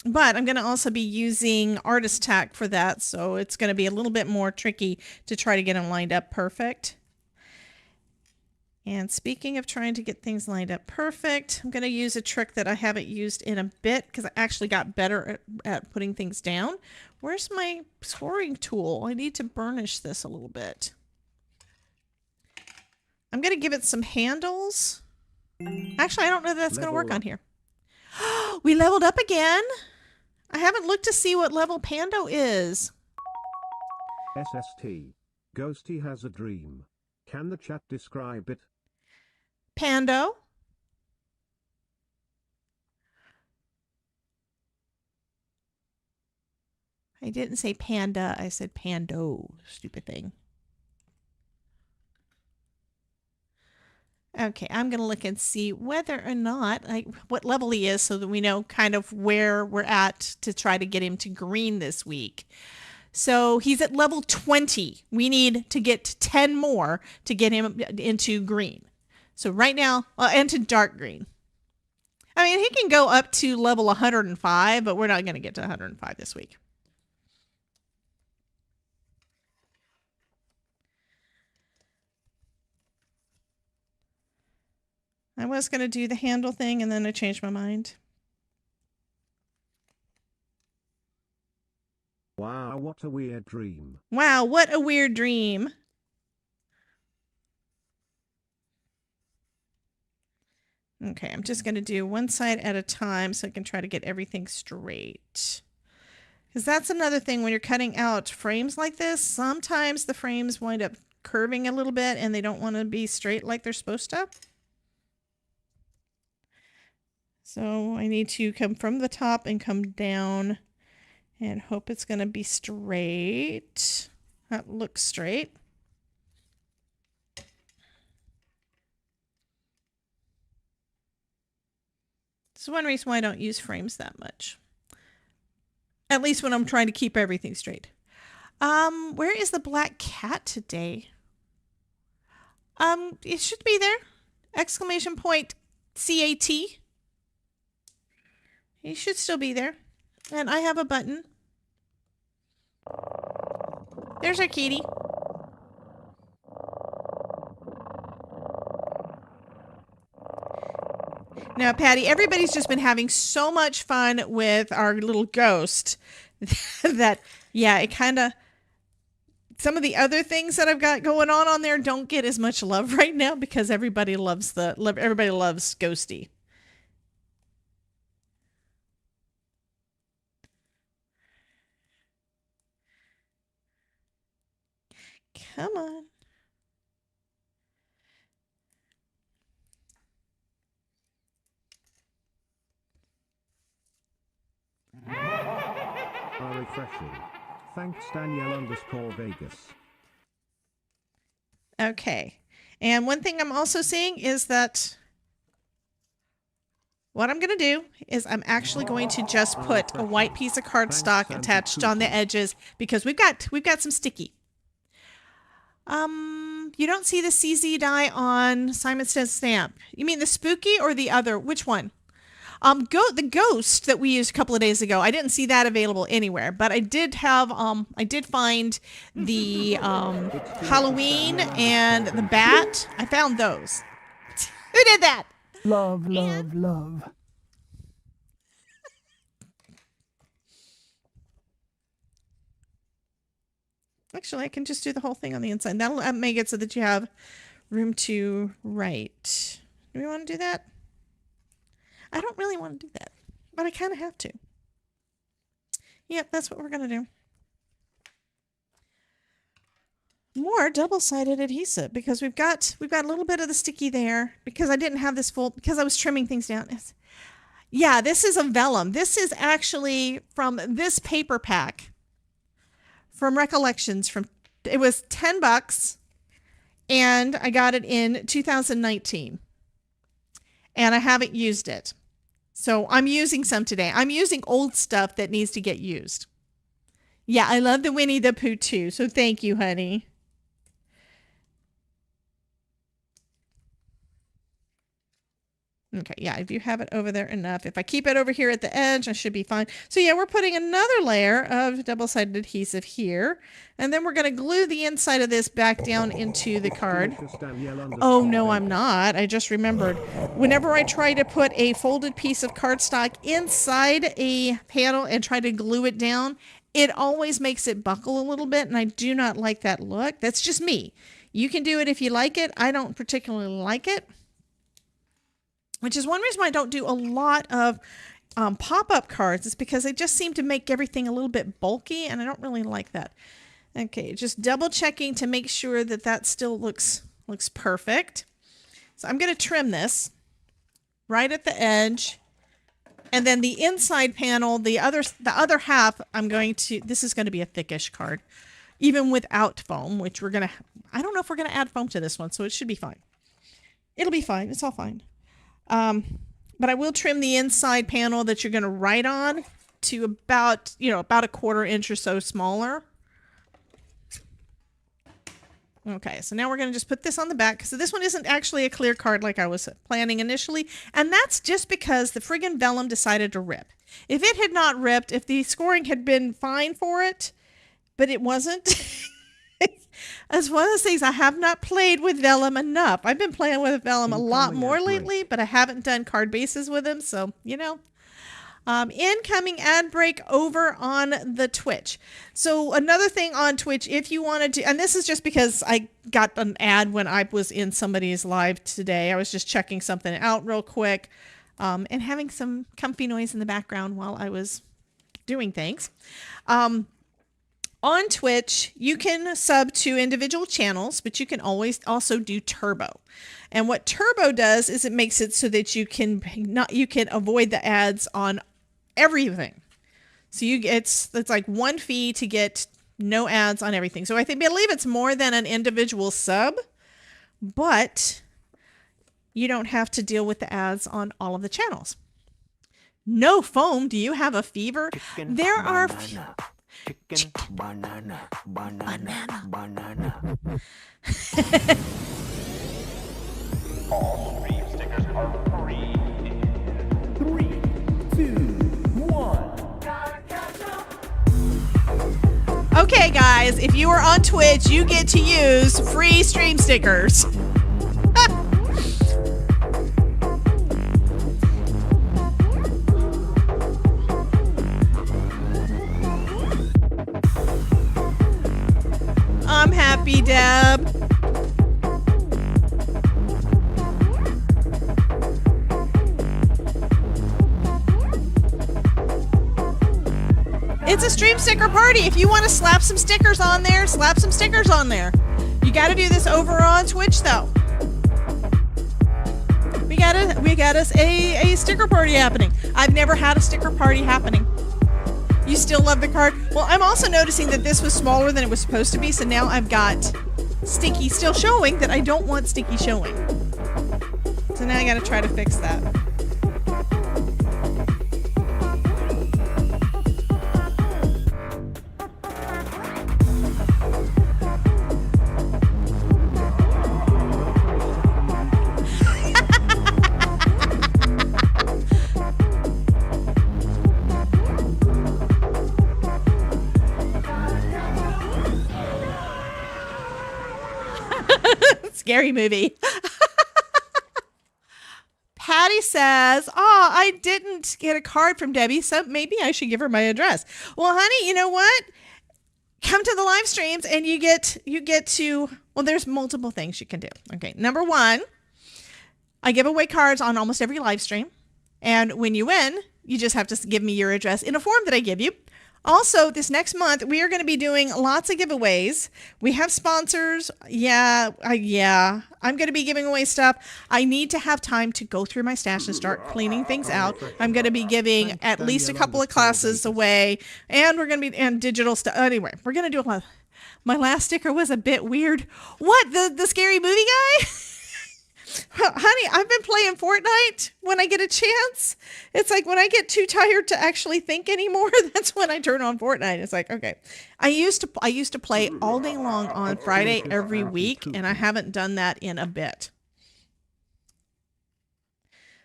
But I'm going to also be using Artist Tack for that, so it's going to be a little bit more tricky to try to get them lined up perfect. And speaking of trying to get things lined up perfect, I'm going to use a trick that I haven't used in a bit because I actually got better at putting things down. Where's my scoring tool? I need to burnish this a little bit. I'm going to give it some handles. Actually, I don't know that that's going to work on here. We leveled up again. I haven't looked to see what level Pando is. SST. Ghosty has a dream. Can the chat describe it? Pando. I didn't say panda. I said Pando. Stupid thing. Okay, I'm going to look and see whether or not, what level he is so that we know kind of where we're at to try to get him to green this week. So he's at level 20. We need to get 10 more to get him into green. So right now, and to dark green. I mean, he can go up to level 105, but we're not going to get to 105 this week. I was going to do the handle thing, and then I changed my mind. Wow, what a weird dream. Wow, what a weird dream. Okay, I'm just going to do one side at a time so I can try to get everything straight. Because that's another thing when you're cutting out frames like this. Sometimes the frames wind up curving a little bit, and they don't want to be straight like they're supposed to. So I need to come from the top and come down and hope it's going to be straight. That looks straight. This is one reason why I don't use frames that much. At least when I'm trying to keep everything straight. Where is the black cat today? It should be there. Exclamation point CAT. He should still be there. And I have a button. There's our kitty. Now, Patty, everybody's just been having so much fun with our little ghost that, yeah, it kind of... Some of the other things that I've got going on there don't get as much love right now because everybody loves Ghosty. Come on. Refreshing. Thanks, Danielle_Vegas. Okay. And one thing I'm also seeing is that what I'm going to do is I'm actually going to just put a white piece of cardstock attached on the edges because we've got some sticky. You don't see the CZ die on Simon Says Stamp. You mean the spooky or the other? Which one? The ghost that we used a couple of days ago. I didn't see that available anywhere, but I did have, I did find the, Halloween and the bat. I found those. Who did that? Love, love, love. Actually, I can just do the whole thing on the inside. That'll make it so that you have room to write. Do we want to do that? I don't really want to do that, but I kind of have to. Yep, that's what we're going to do. More double-sided adhesive because we've got a little bit of the sticky there because I didn't have this full because I was trimming things down. Yeah, this is a vellum. This is actually from this paper pack from Recollections. It was $10 and I got it in 2019 and I haven't used it. So I'm using some today. I'm using old stuff that needs to get used. Yeah, I love the Winnie the Pooh too. So thank you, honey. Okay, yeah, I do have it over there enough. If I keep it over here at the edge, I should be fine. So yeah, we're putting another layer of double-sided adhesive here. And then we're going to glue the inside of this back down into the card. Oh, no, I'm not. I just remembered. Whenever I try to put a folded piece of cardstock inside a panel and try to glue it down, it always makes it buckle a little bit, and I do not like that look. That's just me. You can do it if you like it. I don't particularly like it. Which is one reason why I don't do a lot of pop-up cards is because they just seem to make everything a little bit bulky, and I don't really like that. Okay, just double checking to make sure that that still looks perfect. So I'm going to trim this right at the edge, and then the inside panel, the other half, this is going to be a thickish card, even without foam, which I don't know if we're going to add foam to this one, so it should be fine. It'll be fine. It's all fine. But I will trim the inside panel that you're going to write on to about a 1/4 inch or so smaller. Okay, so now we're going to just put this on the back. So this one isn't actually a clear card like I was planning initially. And that's just because the friggin' vellum decided to rip. If it had not ripped, if the scoring had been fine for it, but it wasn't. As one of those things, I have not played with vellum enough. I've been playing with vellum a lot more lately, but I haven't done card bases with them. So, incoming ad break over on the Twitch. So another thing on Twitch, if you wanted to, and this is just because I got an ad when I was in somebody's live today. I was just checking something out real quick and having some comfy noise in the background while I was doing things. On Twitch, you can sub to individual channels, but you can always also do turbo. And what turbo does is it makes it so that you can avoid the ads on everything. So it's like one fee to get no ads on everything. So I believe it's more than an individual sub, but you don't have to deal with the ads on all of the channels. No foam. Do you have a fever? There are Chicken, banana. All stream stickers are free. 3, 2, 1. Okay, guys, if you are on Twitch, you get to use free stream stickers. I'm happy, Deb. It's a stream sticker party. If you want to slap some stickers on there, slap some stickers on there. You got to do this over on Twitch, though. We got us a sticker party happening. I've never had a sticker party happening. You still love the card? Well, I'm also noticing that this was smaller than it was supposed to be, so now I've got sticky still showing that I don't want sticky showing. So now I got to try to fix that. Scary movie. Patty says, I didn't get a card from Debbie, so maybe I should give her my address. Well, honey, you know what? come to the live streams and you get to, well, there's multiple things you can do. Okay. Number one, I give away cards on almost every live stream. And when you win, you just have to give me your address in a form that I give you. Also, this next month, we are going to be doing lots of giveaways. We have sponsors. Yeah. I'm going to be giving away stuff. I need to have time to go through my stash and start cleaning things out. I'm going to be giving at least a couple of classes away, and we're going to be, and digital stuff. Anyway, we're going to do a lot. My last sticker was a bit weird. What? The scary movie guy? Honey, I've been playing Fortnite when I get a chance. It's like when I get too tired to actually think anymore, that's when I turn on Fortnite. It's like, okay. I used to play all day long on Friday every week, and I haven't done that in a bit.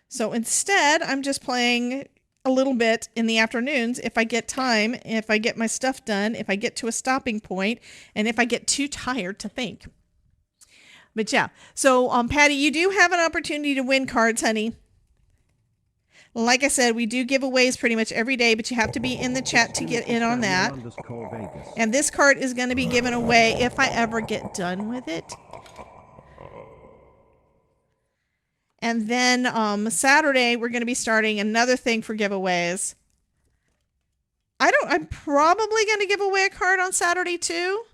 So instead, I'm just playing a little bit in the afternoons if I get time, if I get my stuff done, if I get to a stopping point, and if I get too tired to think. But yeah, so Patty, you do have an opportunity to win cards, honey. Like I said, we do giveaways pretty much every day, but you have to be in the chat to get in on that. And this card is going to be given away if I ever get done with it. And then Saturday, we're going to be starting another thing for giveaways. I'm probably going to give away a card on Saturday too.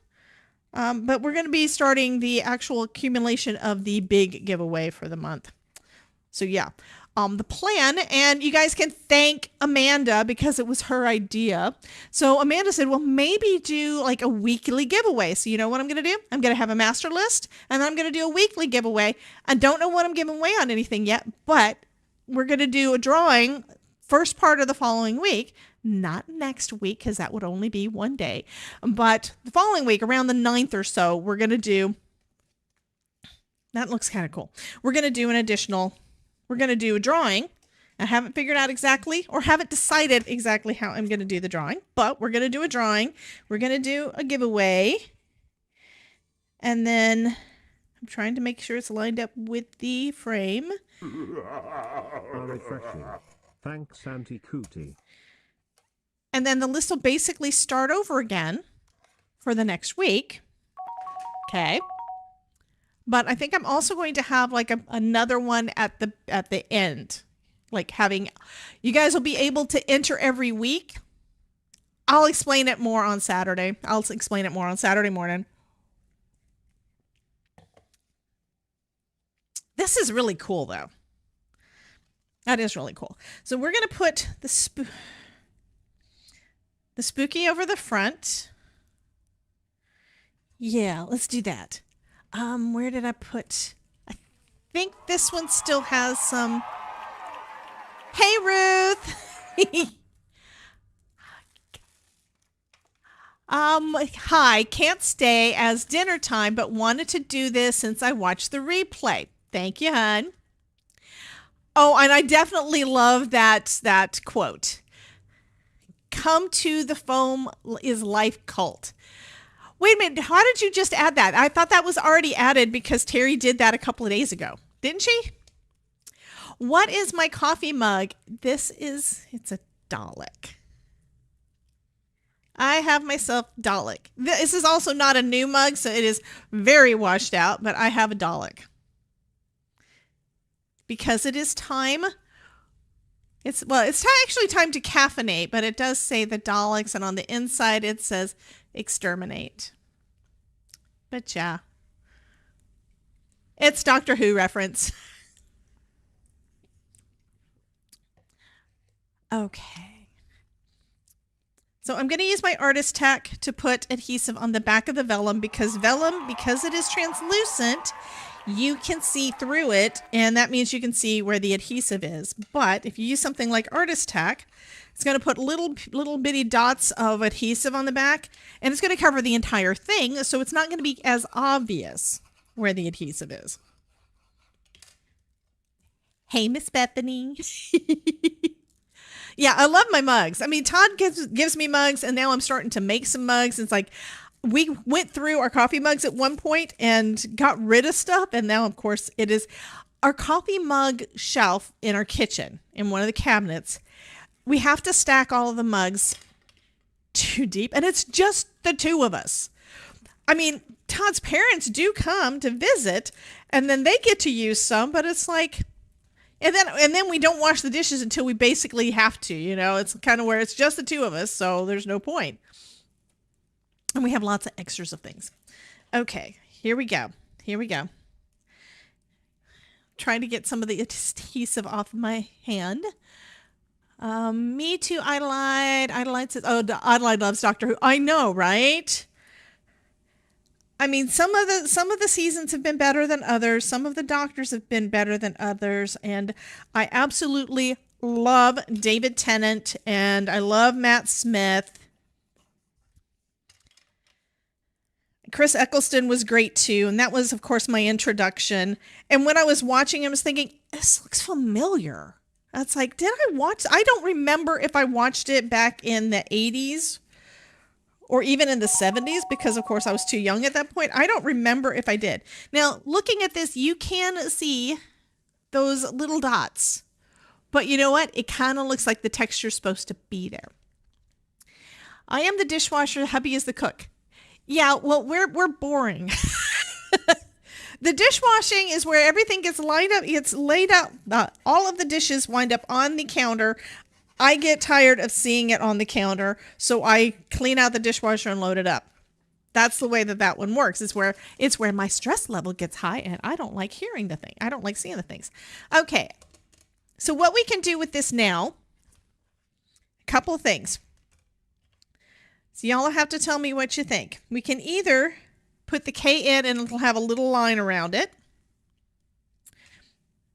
But we're going to be starting the actual accumulation of the big giveaway for the month. So yeah, the plan, and you guys can thank Amanda because it was her idea. So Amanda said, well, maybe do like a weekly giveaway. So you know what I'm going to do? I'm going to have a master list, and then I'm going to do a weekly giveaway. I don't know what I'm giving away on anything yet, but we're going to do a drawing first part of the following week. Not next week, because that would only be one day. But the following week, around the 9th or so, we're going to do... That looks kind of cool. We're going to do we're going to do a drawing. I haven't figured out exactly, or haven't decided exactly how I'm going to do the drawing. But we're going to do a drawing. We're going to do a giveaway. And then I'm trying to make sure it's lined up with the frame. Refreshing. Thanks, Auntie Cootie. And then the list will basically start over again for the next week. Okay. But I think I'm also going to have like another one at the end. Like having, you guys will be able to enter every week. I'll explain it more on Saturday. I'll explain it more on Saturday morning. This is really cool though. That is really cool. So we're going to put the spooky over the front. Yeah, let's do that. Where did I put? I think this one still has some. Hey, Ruth. Hi, can't stay as dinner time, but wanted to do this since I watched the replay. Thank you, hon. Oh, and I definitely love that quote. Come to the foam is life cult. Wait a minute. How did you just add that? I thought that was already added because Terry did that a couple of days ago. Didn't she? What is my coffee mug? It's a Dalek. I have myself Dalek. This is also not a new mug, so it is very washed out, but I have a Dalek. Because it is time. It's actually time to caffeinate, but it does say the Daleks, and on the inside it says exterminate. But yeah. It's Doctor Who reference. Okay. So I'm going to use my artist tack to put adhesive on the back of the vellum because it is translucent, you can see through it, and that means you can see where the adhesive is. But if you use something like artist tack, it's going to put little bitty dots of adhesive on the back, and it's going to cover the entire thing, so it's not going to be as obvious where the adhesive is. Hey, Miss Bethany. Yeah, I love my mugs. I mean, Todd gives me mugs, and now I'm starting to make some mugs. It's like we went through our coffee mugs at one point and got rid of stuff, and now, of course, it is our coffee mug shelf in our kitchen in one of the cabinets. We have to stack all of the mugs too deep, and it's just the two of us. I mean, Todd's parents do come to visit, and then they get to use some, but it's like, and then we don't wash the dishes until we basically have to, you know. It's kind of where it's just the two of us, so there's no point. And we have lots of extras of things. Okay, here we go. Here we go. Trying to get some of the adhesive off my hand. Me too, Adelaide. Adelaide says, oh, Adelaide loves Doctor Who. I know, right? I mean, some of the seasons have been better than others. Some of the doctors have been better than others. And I absolutely love David Tennant and I love Matt Smith. Chris Eccleston was great too. And that was, of course, my introduction. And when I was watching, I was thinking, this looks familiar. That's like, did I watch? I don't remember if I watched it back in the 80s or even in the 70s, because of course I was too young at that point. I don't remember if I did. Now, looking at this, you can see those little dots, but you know what? It kind of looks like the texture's supposed to be there. I am the dishwasher. Hubby is the cook. Yeah, well, we're boring. The dishwashing is where everything gets lined up. It's laid out. All of the dishes wind up on the counter. I get tired of seeing it on the counter, so I clean out the dishwasher and load it up. That's the way that one works. It's where my stress level gets high, and I don't like hearing the thing. I don't like seeing the things. Okay, so what we can do with this now, a couple of things. So y'all have to tell me what you think. We can either put the K in and it'll have a little line around it.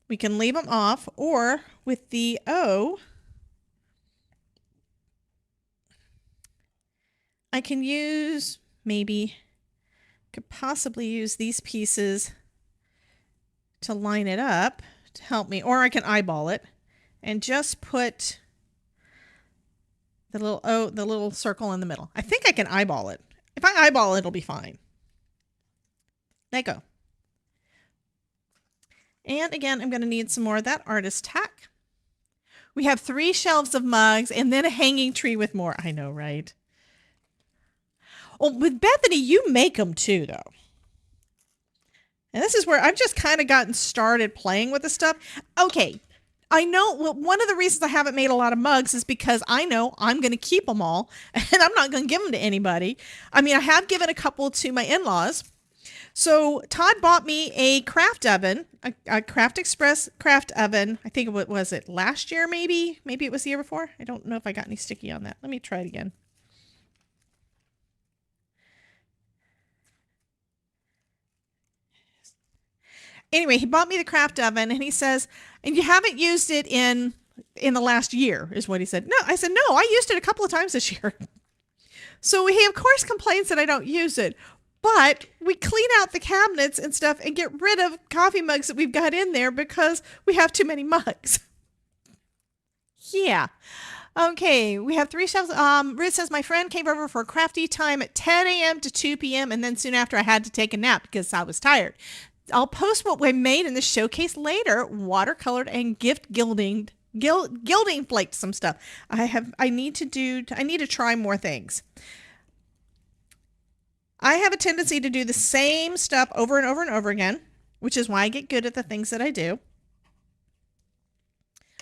We can leave them off, or with the O, I can use, could possibly use these pieces to line it up to help me, or I can eyeball it and just put the little O, the little circle in the middle. I think I can eyeball it. If I eyeball it, it'll be fine. There you go. And again, I'm going to need some more of that artist tack. We have 3 shelves of mugs and then a hanging tree with more. I know, right? Oh, with Bethany, you make them too, though. And this is where I've just kind of gotten started playing with the stuff. Okay, I know, well, one of the reasons I haven't made a lot of mugs is because I know I'm going to keep them all and I'm not going to give them to anybody. I mean, I have given a couple to my in-laws. So Todd bought me a craft oven, a Craft Express craft oven. I think, what was it, last year maybe? Maybe it was the year before. I don't know if I got any sticky on that. Let me try it again. Anyway, he bought me the craft oven and he says, and you haven't used it in the last year, is what he said. No, I said, no, I used it a couple of times this year. So he, of course, complains that I don't use it. But we clean out the cabinets and stuff and get rid of coffee mugs that we've got in there because we have too many mugs. Yeah. Okay, we have 3 shelves. Ruth says, my friend came over for crafty time at 10 a.m. to 2 p.m. And then soon after I had to take a nap because I was tired. I'll post what we made in the showcase later. Watercolored and gift gilding flaked some stuff. I need to try more things. I have a tendency to do the same stuff over and over and over again, which is why I get good at the things that I do.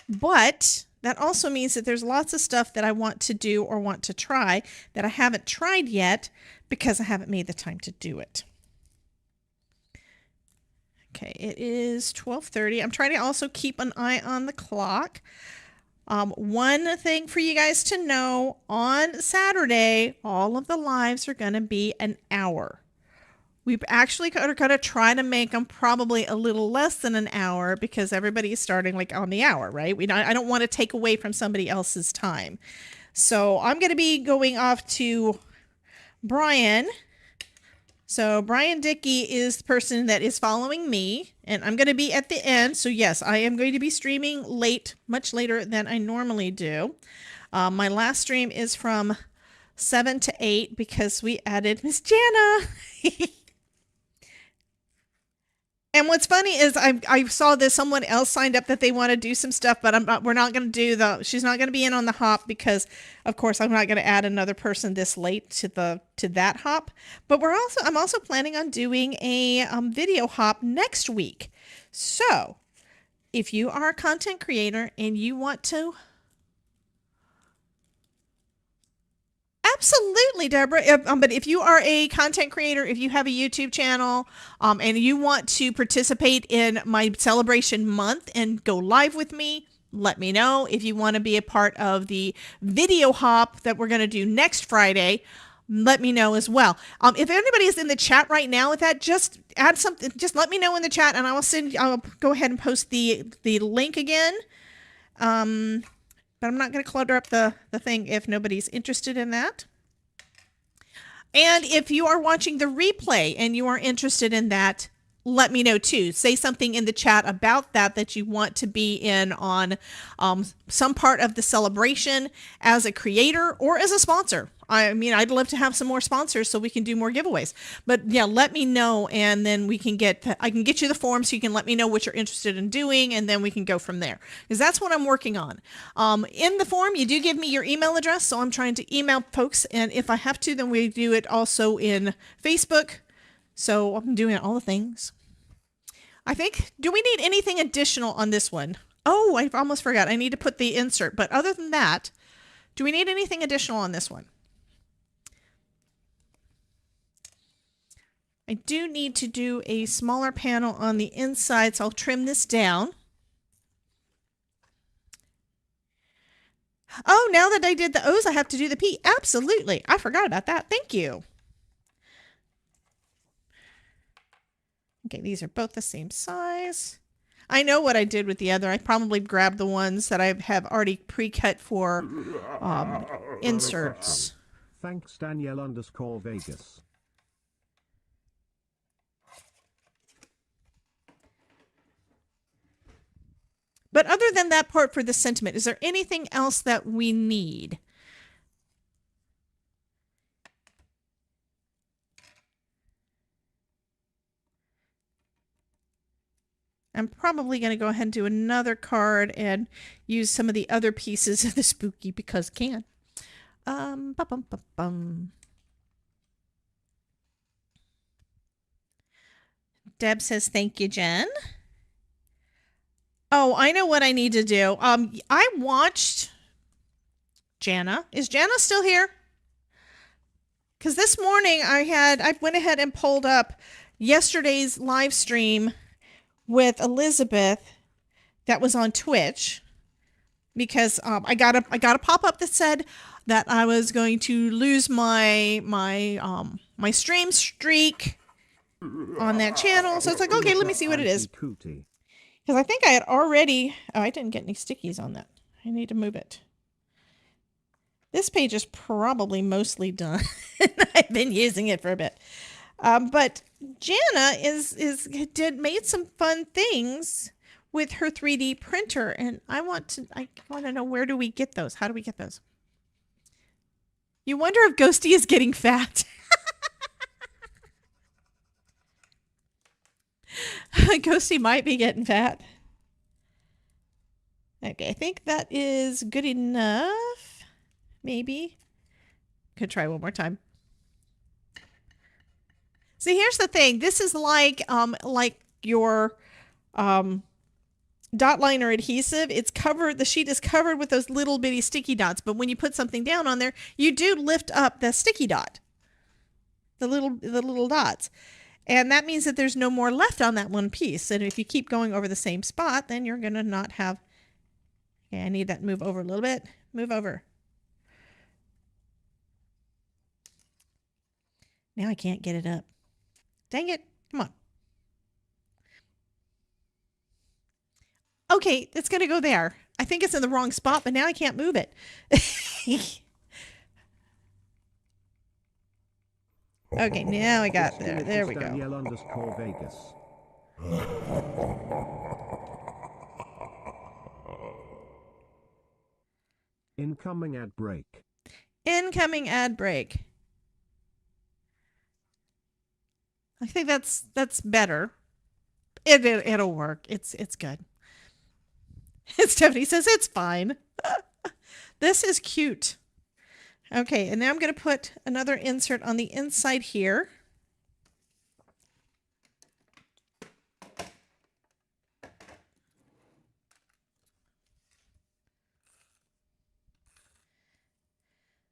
But that also means that there's lots of stuff that I want to do or want to try that I haven't tried yet because I haven't made the time to do it. Okay, it is 12:30. I'm trying to also keep an eye on the clock. One thing for you guys to know, on Saturday, all of the lives are going to be an hour. We actually are going to try to make them probably a little less than an hour because everybody is starting like on the hour, right? I don't want to take away from somebody else's time. So I'm going to be going off to Brian. So Brian Dickey is the person that is following me, and I'm going to be at the end. So yes, I am going to be streaming late, much later than I normally do. My last stream is from 7 to 8 because we added Miss Jana. And what's funny is I saw this, someone else signed up that they want to do some stuff, but we're not going to do she's not going to be in on the hop because of course I'm not going to add another person this late to that hop. But I'm also planning on doing a video hop next week. So if you are a content creator and you want to, absolutely, Deborah. But if you are a content creator, if you have a YouTube channel, and you want to participate in my celebration month and go live with me, let me know. If you want to be a part of the video hop that we're going to do next Friday, let me know as well. If anybody is in the chat right now with that, just add something. Just let me know in the chat, and I'll go ahead and post the link again. But I'm not going to clutter up the thing if nobody's interested in that. And if you are watching the replay and you are interested in that, let me know too. Say something in the chat about that you want to be in on some part of the celebration as a creator or as a sponsor. I mean, I'd love to have some more sponsors so we can do more giveaways. But yeah, let me know, and then I can get you the form so you can let me know what you're interested in doing, and then we can go from there. Because that's what I'm working on. In the form, you do give me your email address, so I'm trying to email folks, and if I have to, then we do it also in Facebook. So I'm doing all the things. I think, do we need anything additional on this one? Oh, I almost forgot. I need to put the insert. But other than that, do we need anything additional on this one? I do need to do a smaller panel on the inside, so I'll trim this down. Oh, now that I did the O's, I have to do the P. Absolutely. I forgot about that. Thank you. Okay, these are both the same size. I know what I did with the other. I probably grabbed the ones that I have already pre-cut for inserts. Thanks, Danielle_Vegas. But other than that part for the sentiment, is there anything else that we need? I'm probably going to go ahead and do another card and use some of the other pieces of the spooky because I can. Deb says, thank you, Jen. Oh, I know what I need to do. I watched Jana. Is Jana still here? Because this morning I went ahead and pulled up yesterday's live stream with Elizabeth that was on Twitch because I got a pop-up that said that I was going to lose my stream streak on that channel. So it's like, okay, let me see what it is. Because I think I had already... Oh, I didn't get any stickies on that. I need to move it. This page is probably mostly done. I've been using it for a bit. But Jana made some fun things with her 3D printer, and I want to know, where do we get those? How do we get those? You wonder if Ghosty is getting fat. Ghosty might be getting fat. Okay, I think that is good enough. Maybe. Could try one more time. See, here's the thing. This is like your dot liner adhesive. It's covered. The sheet is covered with those little bitty sticky dots. But when you put something down on there, you do lift up the sticky dot, the little dots. And that means that there's no more left on that one piece. And if you keep going over the same spot, then you're going to not have... Okay, I need that to move over a little bit. Move over. Now I can't get it up. Dang it. Come on. Okay, it's going to go there. I think it's in the wrong spot, but now I can't move it. Okay, now I got there. There we go. Danielle_Vegas. Incoming ad break. Incoming ad break. I think that's better. It'll work. It's good. Stephanie says it's fine. This is cute. Okay, and now I'm going to put another insert on the inside here.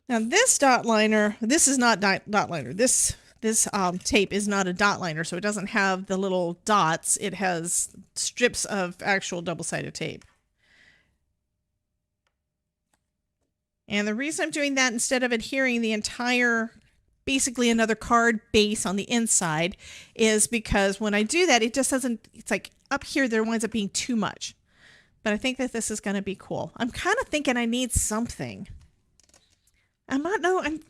Now this dot liner, this is not dot liner. This tape is not a dot liner, so it doesn't have the little dots. It has strips of actual double-sided tape. And the reason I'm doing that instead of adhering the entire, basically another card base on the inside, is because when I do that, it just doesn't, it's like up here there winds up being too much. But I think that this is going to be cool. I'm kind of thinking I need something. I'm going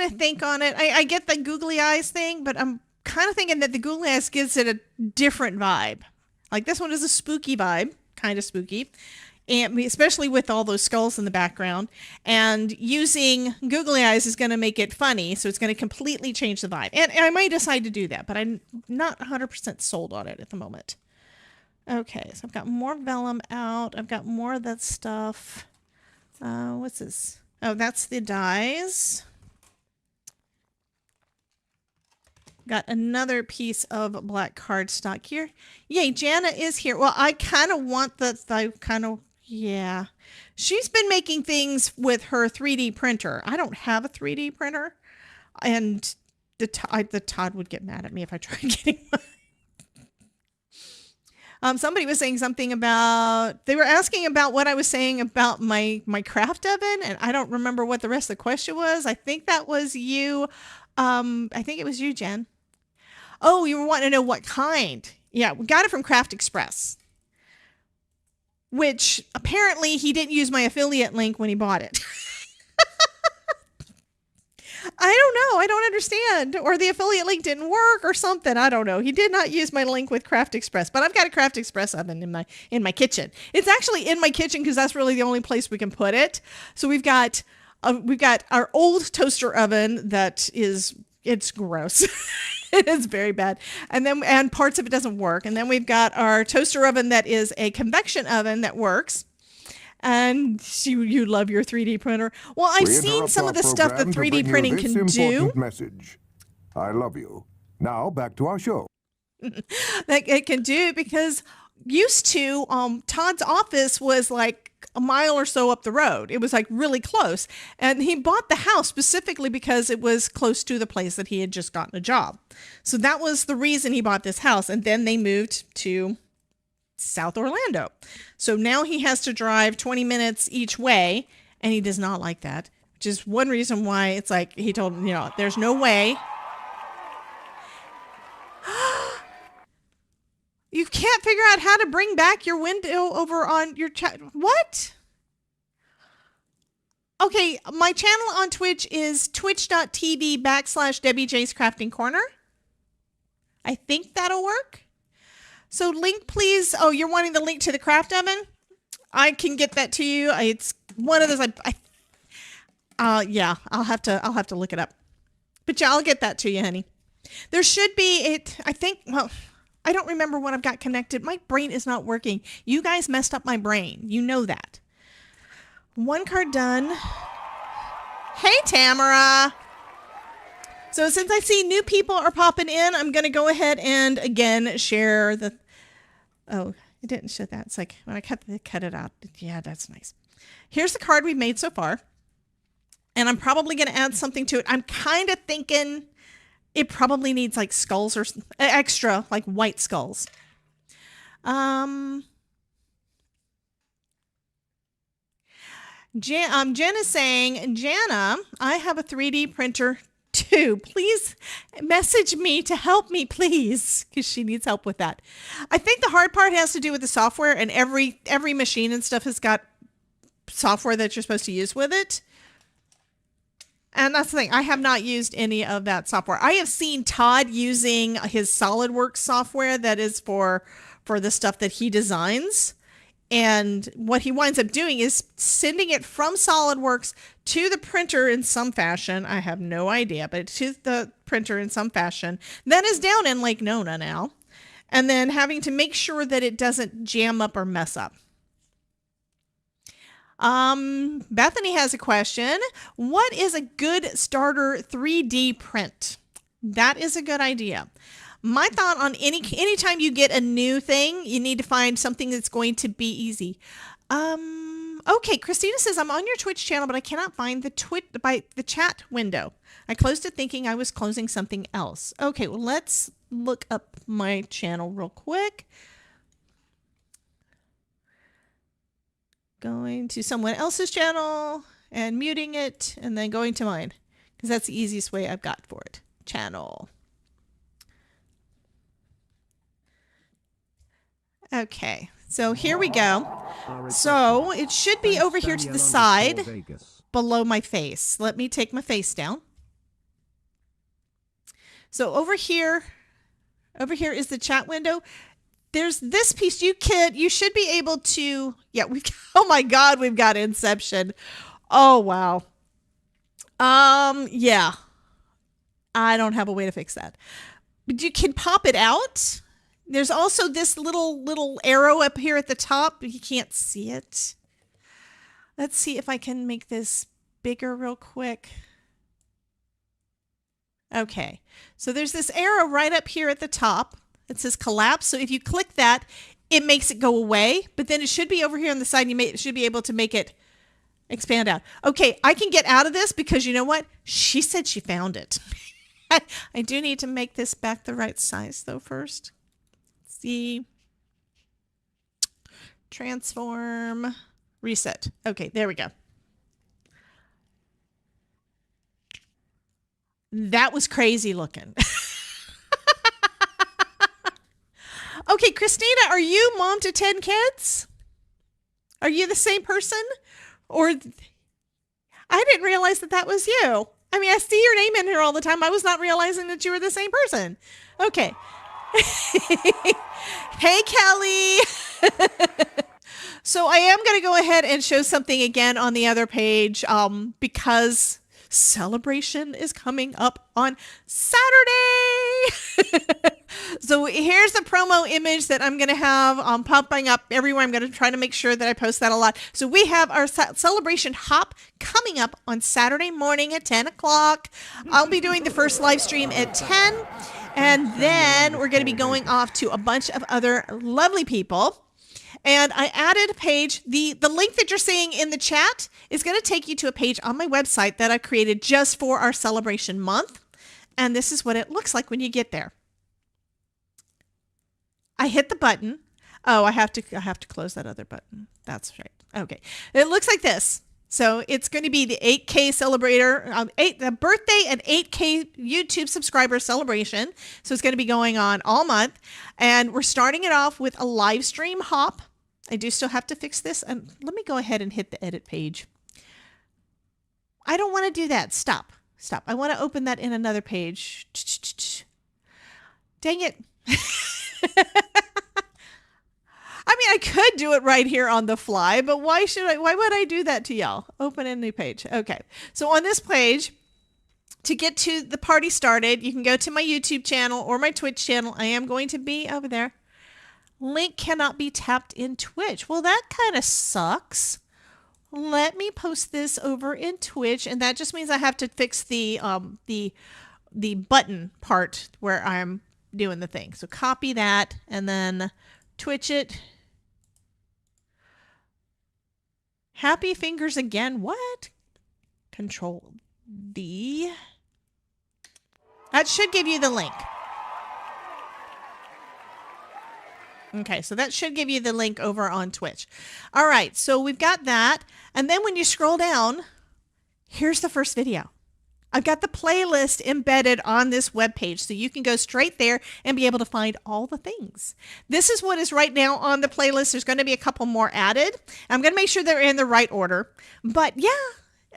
to think on it. I get the googly eyes thing, but I'm kind of thinking that the googly eyes gives it a different vibe. Like this one is a spooky vibe, kind of spooky, and especially with all those skulls in the background. And using googly eyes is going to make it funny, so it's going to completely change the vibe. And I might decide to do that, but I'm not 100% sold on it at the moment. Okay, so I've got more vellum out. I've got more of that stuff. What's this? Oh, that's the dies. Got another piece of black cardstock here. Yay, Jana is here. Well, I kind of want yeah. She's been making things with her 3D printer. I don't have a 3D printer. And the Todd would get mad at me if I tried getting one. Somebody was saying something about, they were asking about what I was saying about my craft oven, and I don't remember what the rest of the question was. I think that was you. I think it was you, Jen. Oh, you were wanting to know what kind. Yeah, we got it from Craft Express, which apparently he didn't use my affiliate link when he bought it. I don't know. I don't understand. Or the affiliate link didn't work or something. I don't know. He did not use my link with Craft Express, but I've got a Craft Express oven in my kitchen. It's actually in my kitchen because that's really the only place we can put it. So we've got our old toaster oven it's gross. It is very bad. And parts of it doesn't work. And then we've got our toaster oven that is a convection oven that works. And you love your 3D printer. Well, I've seen some of the stuff that 3D printing can do. Message. I love you. Now back to our show. That it can do, because used to Todd's office was like a mile or so up the road. It was like really close. And he bought the house specifically because it was close to the place that he had just gotten a job. So that was the reason he bought this house. And then they moved to South Orlando. So now he has to drive 20 minutes each way, and he does not like that, which is one reason why it's like he told him, there's no way. You can't figure out how to bring back your window over on your chat. What? Okay, my channel on Twitch is twitch.tv/Debbie J's Crafting Corner. I think that'll work. So link, please. Oh, you're wanting the link to the craft oven? I can get that to you. It's one of those. Yeah, I'll have to look it up. But yeah, I'll get that to you, honey. There should be it. I think. Well, I don't remember what I've got connected. My brain is not working. You guys messed up my brain. You know that. One card done. Hey, Tamara. So since I see new people are popping in, I'm going to go ahead and again share the. Oh, it didn't show that. It's like when I cut it out. Yeah, that's nice. Here's the card we've made so far. And I'm probably going to add something to it. I'm kind of thinking it probably needs like skulls or extra, like white skulls. Jen is saying, Jana, I have a 3D printer too. Please message me to help me, please, because she needs help with that. I think the hard part has to do with the software, and every machine and stuff has got software that you're supposed to use with it. And that's the thing. I have not used any of that software. I have seen Todd using his SolidWorks software that is for the stuff that he designs. And what he winds up doing is sending it from SolidWorks to the printer in some fashion. I have no idea, but to the printer in some fashion. That is down in Lake Nona now. And then having to make sure that it doesn't jam up or mess up. Bethany has a question. What is a good starter 3D print? That is a good idea. My thought on anytime you get a new thing, you need to find something that's going to be easy. Okay, Christina says, I'm on your Twitch channel, but I cannot find the chat window. I closed it thinking I was closing something else. Okay, well, let's look up my channel real quick. Going to someone else's channel and muting it, and then going to mine, because that's the easiest way I've got for it. Channel. Okay, so here we go. So it should be over here to the side below my face. Let me take my face down. So over here is the chat window. There's this piece. You should be able to, yeah, oh my God, we've got Inception. Oh, wow. Yeah, I don't have a way to fix that, but you can pop it out. There's also this little arrow up here at the top. You can't see it. Let's see if I can make this bigger real quick. Okay, so there's this arrow right up here at the top. It says collapse. So if you click that, it makes it go away. But then it should be over here on the side. You should be able to make it expand out. Okay, I can get out of this because you know what? She said she found it. I do need to make this back the right size though first. See, transform, reset. Okay, there we go. That was crazy looking. Okay, Christina, are you mom to 10 kids? Are you the same person? Or I didn't realize that was you. I mean, I see your name in here all the time. I was not realizing that you were the same person. Okay. Hey, Kelly. So I am going to go ahead and show something again on the other page because Celebration is coming up on Saturday. So here's the promo image that I'm going to have popping up everywhere. I'm going to try to make sure that I post that a lot. So we have our Celebration Hop coming up on Saturday morning at 10 o'clock. I'll be doing the first live stream at 10. And then we're going to be going off to a bunch of other lovely people. And I added a page. The link that you're seeing in the chat is going to take you to a page on my website that I created just for our celebration month. And this is what it looks like when you get there. I hit the button. Oh, I have to close that other button. That's right. Okay. It looks like this. So it's going to be the 8K celebrator, the birthday and 8K YouTube subscriber celebration. So it's going to be going on all month. And we're starting it off with a live stream hop. I do still have to fix this. And let me go ahead and hit the edit page. I don't want to do that. Stop. I want to open that in another page. Dang it. I mean, I could do it right here on the fly, but why would I do that to y'all? Open a new page. Okay. So on this page, to get to the party started, you can go to my YouTube channel or my Twitch channel. I am going to be over there. Link cannot be tapped in Twitch. Well, that kind of sucks. Let me post this over in Twitch, and that just means I have to fix the button part where I'm doing the thing. So copy that and then Twitch it. Happy fingers again. What? Control D. That should give you the link. Okay, so that should give you the link over on Twitch. All right, so we've got that. And then when you scroll down, here's the first video. I've got the playlist embedded on this webpage, so you can go straight there and be able to find all the things. This is what is right now on the playlist. There's going to be a couple more added. I'm going to make sure they're in the right order. But yeah,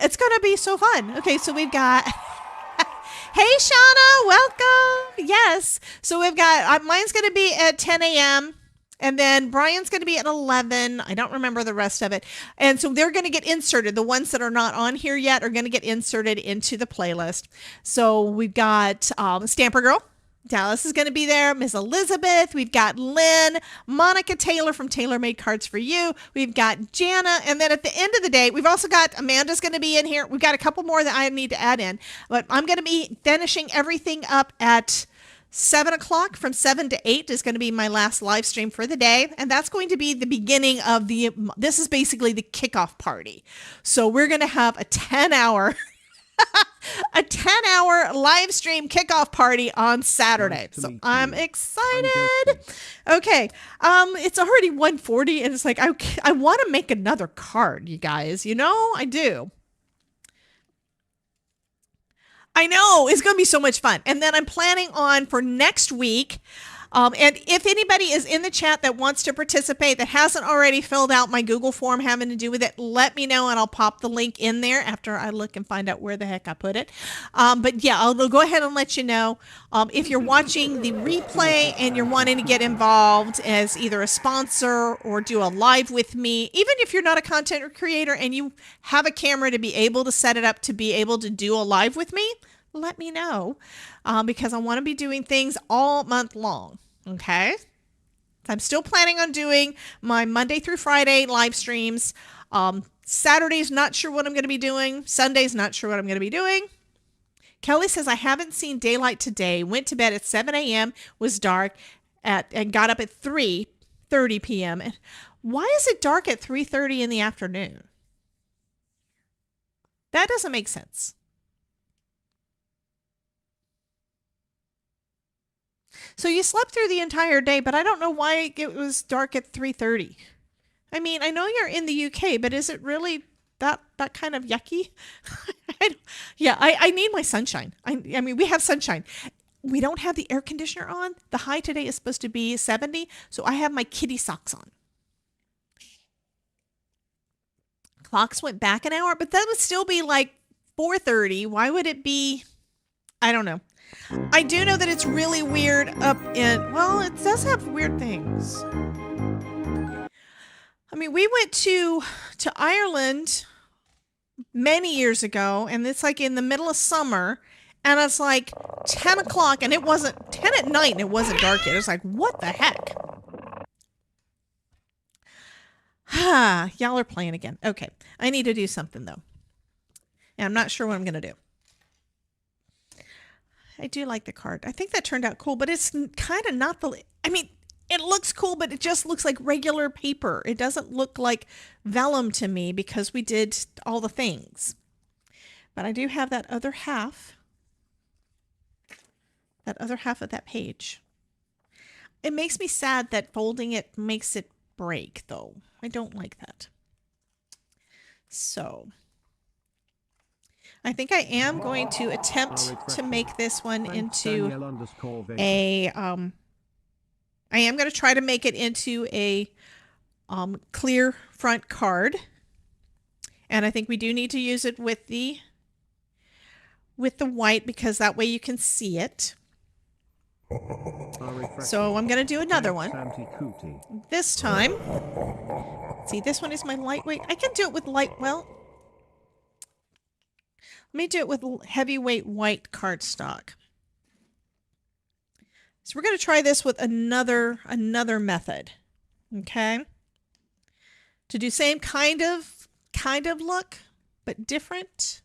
it's going to be so fun. Okay, so we've got... Hey, Shauna, welcome. Yes. So we've got... mine's going to be at 10 a.m. And then Brian's going to be at 11. I don't remember the rest of it. And so they're going to get inserted. The ones that are not on here yet are going to get inserted into the playlist. So we've got Stamper Girl. Dallas is going to be there. Miss Elizabeth. We've got Lynn. Monica Taylor from Taylor Made Cards for You. We've got Jana. And then at the end of the day, we've also got Amanda's going to be in here. We've got a couple more that I need to add in. But I'm going to be finishing everything up at 7 o'clock. From 7 to 8 is going to be my last live stream for the day. And that's going to be the beginning of this is basically the kickoff party. So we're going to have a 10-hour a 10-hour live stream kickoff party on Saturday. Nice to So meet I'm you. excited. Okay. It's already 1:40 and it's like, I want to make another card, you guys. You know, I do. I know it's going to be so much fun. And then I'm planning on for next week. And if anybody is in the chat that wants to participate that hasn't already filled out my Google form having to do with it, let me know and I'll pop the link in there after I look and find out where the heck I put it. But yeah, I'll go ahead and let you know. If you're watching the replay and you're wanting to get involved as either a sponsor or do a live with me, even if you're not a content creator and you have a camera to be able to set it up to be able to do a live with me, let me know because I want to be doing things all month long. Okay. I'm still planning on doing my Monday through Friday live streams. Saturday's not sure what I'm going to be doing. Sunday's not sure what I'm going to be doing. Kelly says, I haven't seen daylight today. Went to bed at 7 a.m. was dark and got up at 3:30 p.m. Why is it dark at 3:30 in the afternoon? That doesn't make sense. So you slept through the entire day, but I don't know why it was dark at 3:30. I mean, I know you're in the UK, but is it really that kind of yucky? I need my sunshine. I mean, we have sunshine. We don't have the air conditioner on. The high today is supposed to be 70, so I have my kitty socks on. Clocks went back an hour, but that would still be like 4:30. Why would it be? I don't know. I do know that it's really weird up in, well, it does have weird things. I mean, we went to Ireland many years ago, and it's like in the middle of summer, and it's like 10 o'clock, and it wasn't 10 at night, and it wasn't dark yet. It's like, what the heck? Y'all are playing again. Okay, I need to do something, though. And I'm not sure what I'm going to do. I do like the card. I think that turned out cool, but it's kind of not the... I mean, it looks cool, but it just looks like regular paper. It doesn't look like vellum to me because we did all the things. But I do have that other half. That other half of that page. It makes me sad that folding it makes it break, though. I don't like that. So... I think I am going to attempt to make this one into a, I am going to try to make it into a clear front card. And I think we do need to use it with the white because that way you can see it. So I'm going to do another one. This time, see, this one is my lightweight. I can do it with well, let me do it with heavyweight white cardstock. So we're going to try this with another method. Okay? To do same kind of look, but different.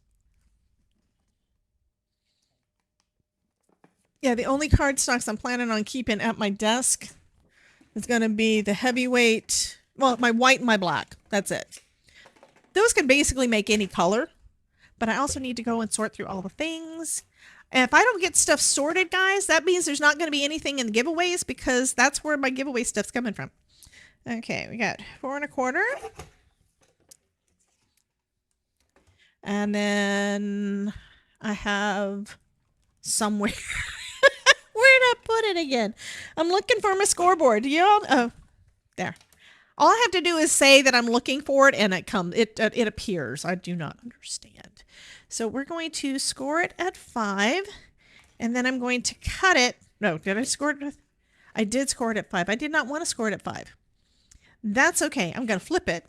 Yeah, the only cardstocks I'm planning on keeping at my desk is going to be the heavyweight, well, my white and my black. That's it. Those can basically make any color. But I also need to go and sort through all the things. And if I don't get stuff sorted, guys, that means there's not going to be anything in the giveaways because that's where my giveaway stuff's coming from. Okay, we got 4 1/4. And then I have somewhere. Where did I put it again? I'm looking for my scoreboard. Y'all, oh, there. All I have to do is say that I'm looking for it and it appears. I do not understand. So we're going to score it at 5 and then I'm going to cut it. No, did I score it? I did score it at 5. I did not want to score it at 5. That's okay. I'm going to flip it.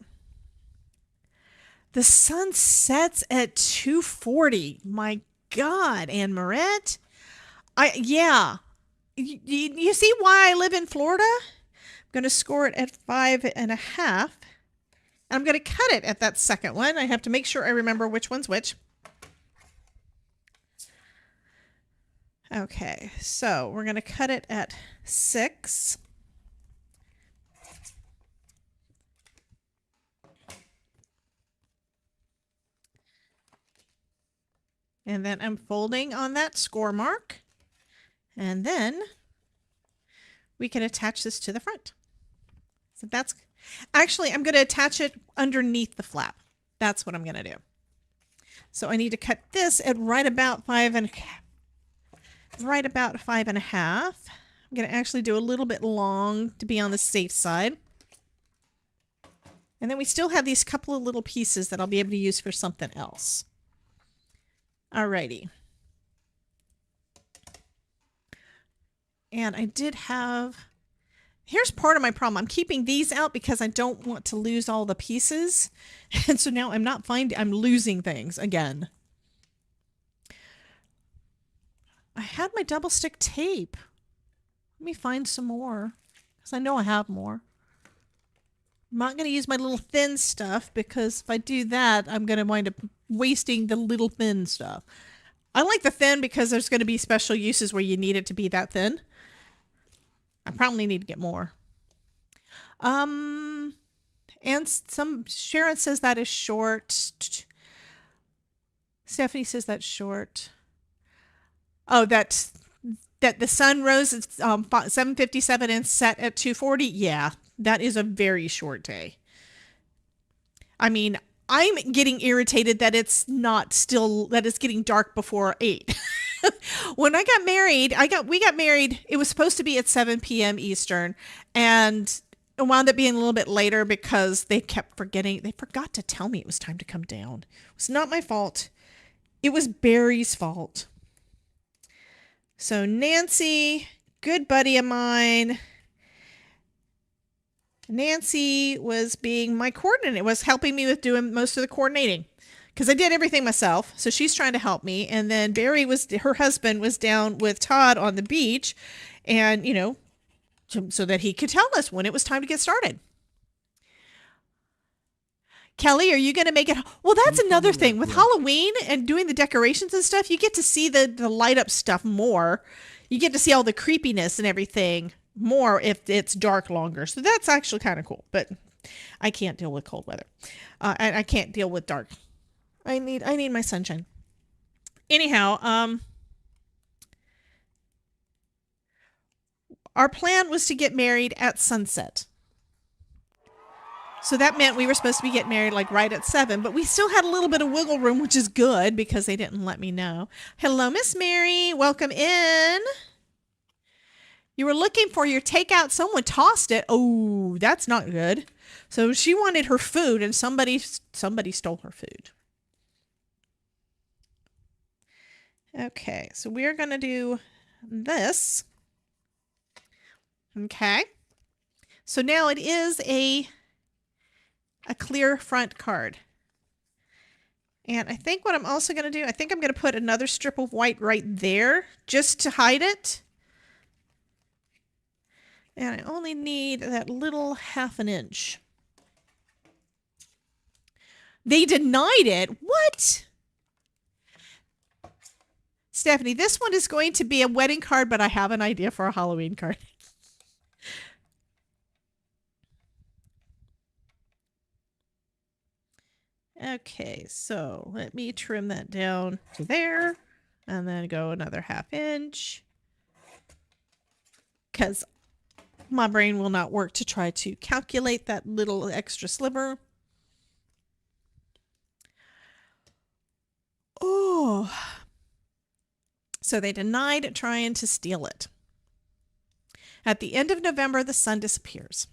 The sun sets at 2:40. My God, Anne Moret. Yeah. You see why I live in Florida? I'm going to score it at 5.5. I'm going to cut it at that second one. I have to make sure I remember which one's which. Okay, so we're going to cut it at 6. And then I'm folding on that score mark. And then we can attach this to the front. So that's actually, I'm going to attach it underneath the flap. That's what I'm going to do. So I need to cut this at right about 5.5. I'm going to actually do a little bit long to be on the safe side. And then we still have these couple of little pieces that I'll be able to use for something else. Alrighty. And I did have, here's part of my problem. I'm keeping these out because I don't want to lose all the pieces. And so now I'm losing things again. I had my double stick tape. Let me find some more because I know I have more. I'm not going to use my little thin stuff because if I do that, I'm going to wind up wasting the little thin stuff. I like the thin because there's going to be special uses where you need it to be that thin. I probably need to get more. And Sharon says that is short. Stephanie says that's short. Oh, that the sun rose at 7:57 and set at 2:40. Yeah, that is a very short day. I mean, I'm getting irritated that it's getting dark before 8. When I got married, we got married, it was supposed to be at 7 p.m. Eastern, and it wound up being a little bit later because they forgot to tell me it was time to come down. It was not my fault. It was Barry's fault. So Nancy, good buddy of mine, Nancy was being my coordinator, was helping me with doing most of the coordinating because I did everything myself. So she's trying to help me. And then Barry her husband was down with Todd on the beach and, so that he could tell us when it was time to get started. Kelly, are you going to make it? Well, that's another thing with Halloween and doing the decorations and stuff. You get to see the light up stuff more. You get to see all the creepiness and everything more if it's dark longer. So that's actually kind of cool, but I can't deal with cold weather. And I can't deal with dark. I need my sunshine. Anyhow, our plan was to get married at sunset. So that meant we were supposed to be getting married like right at 7, but we still had a little bit of wiggle room, which is good because they didn't let me know. Hello, Miss Mary. Welcome in. You were looking for your takeout. Someone tossed it. Oh, that's not good. So she wanted her food and somebody stole her food. Okay, so we're going to do this. Okay. So now it is a clear front card. And I think what I'm also going to do, I think I'm going to put another strip of white right there just to hide it. And I only need that little 1/2 inch. They denied it. What? Stephanie, this one is going to be a wedding card, but I have an idea for a Halloween card. Okay, so let me trim that down to there and then go another 1/2 inch because my brain will not work to try to calculate that little extra sliver. Oh, so they denied trying to steal it. At the end of November, the sun disappears.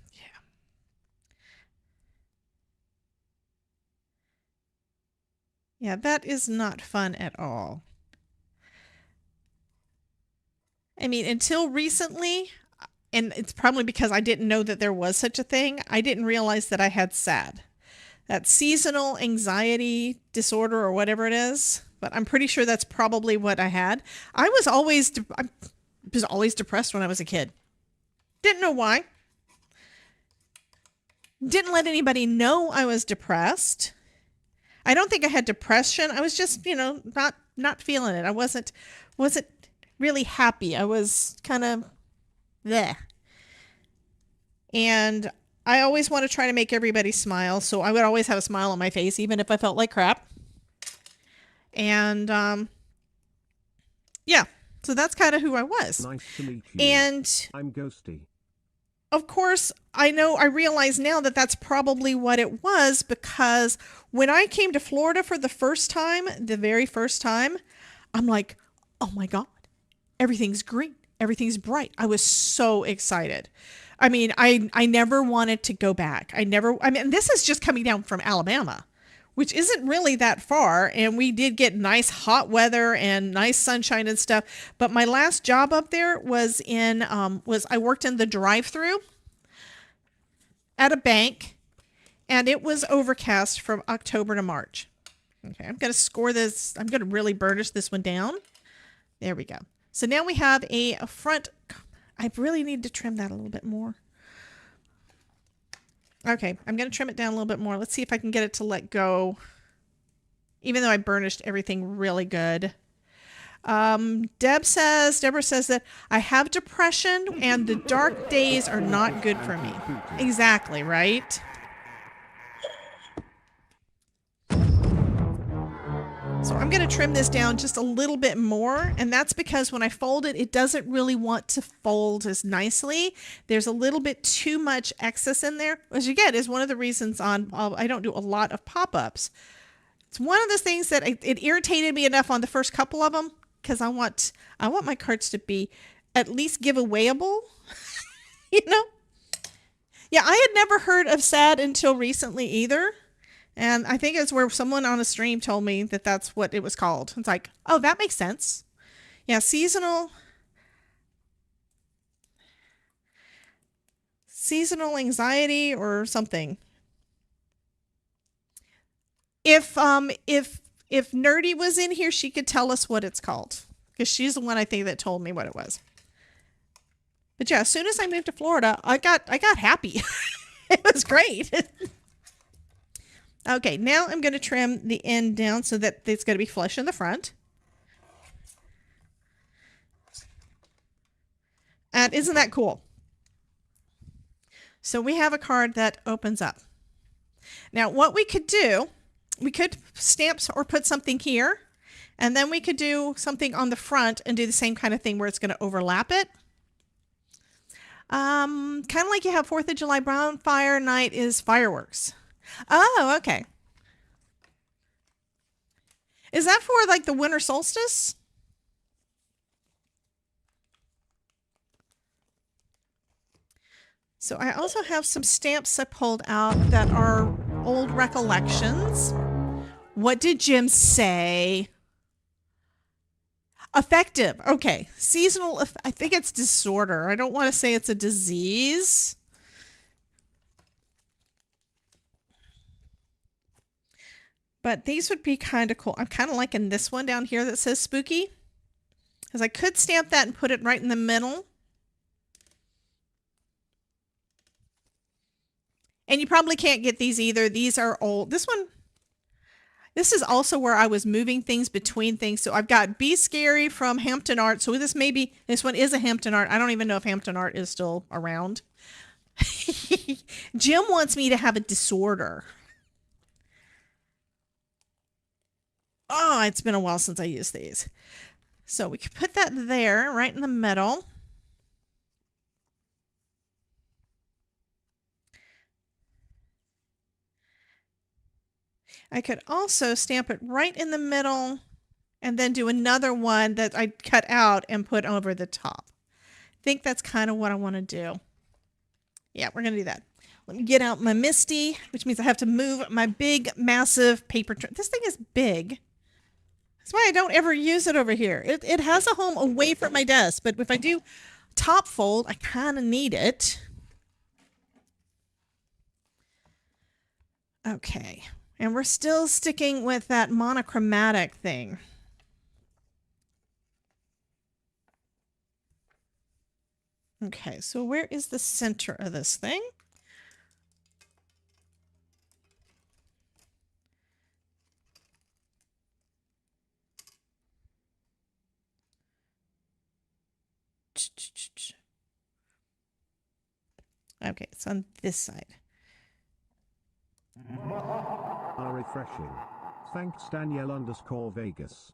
Yeah, that is not fun at all. I mean, until recently, and it's probably because I didn't know that there was such a thing. I didn't realize that I had SAD. That seasonal anxiety disorder or whatever it is. But I'm pretty sure that's probably what I had. I was always depressed when I was a kid. Didn't know why. Didn't let anybody know I was depressed. I don't think I had depression. I was just, not feeling it. I wasn't really happy. I was kind of there. And I always want to try to make everybody smile. So I would always have a smile on my face, even if I felt like crap. And, yeah. So that's kind of who I was. Nice to meet you. And I'm Ghosty. of course, I realize now that that's probably what it was, because when I came to Florida for the first time, the very first time, I'm like, oh my God, everything's green. Everything's bright. I was so excited. I mean, I never wanted to go back. This is just coming down from Alabama, which isn't really that far. And we did get nice hot weather and nice sunshine and stuff. But my last job up there was I worked in the drive-through at a bank, and it was overcast from October to March. Okay, I'm going to score this. I'm going to really burnish this one down. There we go. So now we have a front. I really need to trim that a little bit more. Okay, I'm going to trim it down a little bit more. Let's see if I can get it to let go, even though I burnished everything really good. Deborah says that I have depression and the dark days are not good for me. Exactly, right? So I'm going to trim this down just a little bit more, and that's because when I fold it, it doesn't really want to fold as nicely. There's a little bit too much excess in there, which again is one of the reasons I don't do a lot of pop-ups. It's one of the things that it irritated me enough on the first couple of them, because I want my cards to be at least giveawayable, Yeah, I had never heard of SAD until recently either. And I think it's where someone on a stream told me that that's what it was called. It's like, oh, that makes sense. Yeah, seasonal anxiety or something. If Nerdy was in here, she could tell us what it's called, because she's the one I think that told me what it was. But yeah, as soon as I moved to Florida, I got happy. It was great. Okay, now I'm going to trim the end down so that it's going to be flush in the front. And isn't that cool? So we have a card that opens up. Now, what we could do, we could stamp or put something here, and then we could do something on the front and do the same kind of thing where it's going to overlap it. Kind of like you have 4th of July bonfire night is fireworks. Oh, okay. Is that for like the winter solstice? So I also have some stamps I pulled out that are old recollections. What did Jim say? Affective. Okay. Seasonal. I think it's disorder. I don't want to say it's a disease. But these would be kind of cool. I'm kind of liking this one down here that says spooky, because I could stamp that and put it right in the middle. And you probably can't get these either. These are old. This is also where I was moving things between things. So I've got Be Scary from Hampton Art. So this one is a Hampton Art. I don't even know if Hampton Art is still around. Jim wants me to have a disorder. Oh, it's been a while since I used these. So we could put that there, right in the middle. I could also stamp it right in the middle and then do another one that I cut out and put over the top. I think that's kind of what I want to do. Yeah, we're going to do that. Let me get out my Misty, which means I have to move my big, massive paper trim. This thing is big. That's why I don't ever use it over here. It has a home away from my desk, but if I do top fold. I kind of need it. Okay. And we're still sticking with that monochromatic thing. Okay, so where is the center of this thing? Okay, it's on this side. Are refreshing. Thanks Danielle_Vegas.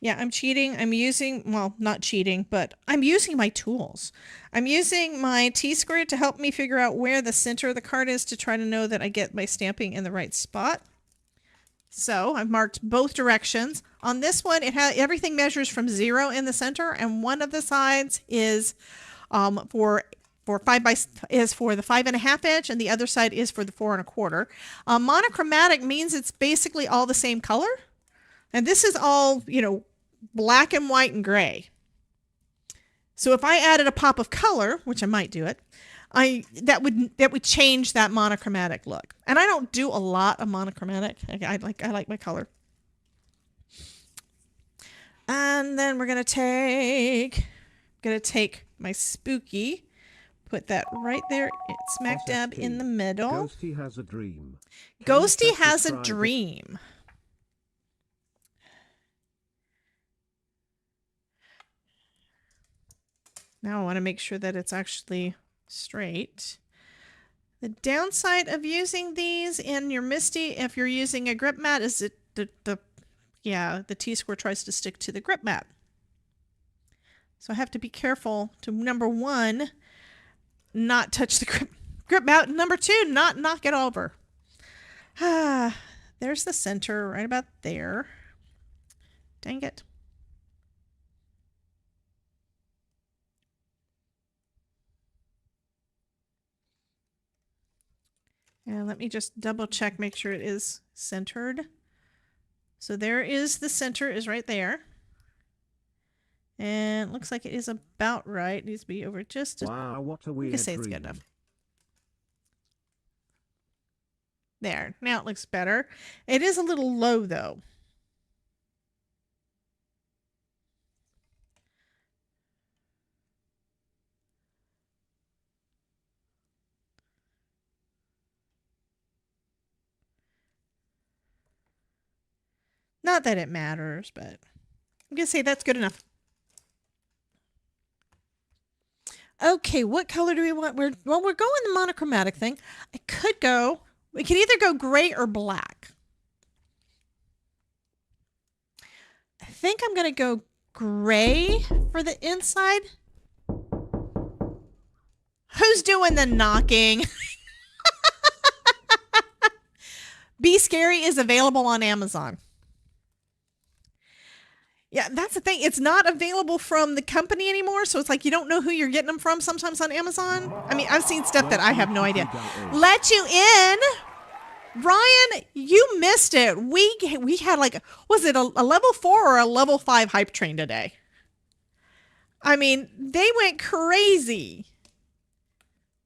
Yeah, I'm cheating. I'm using, well, not cheating, but I'm using my tools. I'm using my T-square to help me figure out where the center of the card is to try to know that I get my stamping in the right spot. So I've marked both directions. On this one, it has everything measures from 0 in the center, and one of the sides is for the 5.5 inch, and the other side is for the 4 1/4. Monochromatic means it's basically all the same color, and this is all, you know, black and white and gray. So if I added a pop of color, which I might do it, that would change that monochromatic look. And I don't do a lot of monochromatic. I like my color. And then we're gonna take my spooky, put that right there, smack dab in the middle. Ghosty has a dream. Ghosty has a dream. Now I want to make sure that it's actually straight. The downside of using these in your Misty, if you're using a grip mat, is that the T-square tries to stick to the grip mat. So I have to be careful to, number one, not touch the grip mat, and number two, not knock it over. There's the center right about there. Dang it. And let me just double check, make sure it is centered. So there is the center is right there. And it looks like it is about right. It needs to be over just a, wow, what a weird I can say dream. it's good enough. There. Now it looks better. It is a little low though. Not that it matters, but I'm going to say that's good enough. Okay, what color do we want? We're going the monochromatic thing. We could either go gray or black. I think I'm going to go gray for the inside. Who's doing the knocking? Be Scary is available on Amazon. Yeah, that's the thing. It's not available from the company anymore, so it's like you don't know who you're getting them from sometimes on Amazon. I mean, I've seen stuff that I have no idea. Let you in. Ryan, you missed it. We had like, was it a level 4 or a level 5 hype train today? I mean, they went crazy.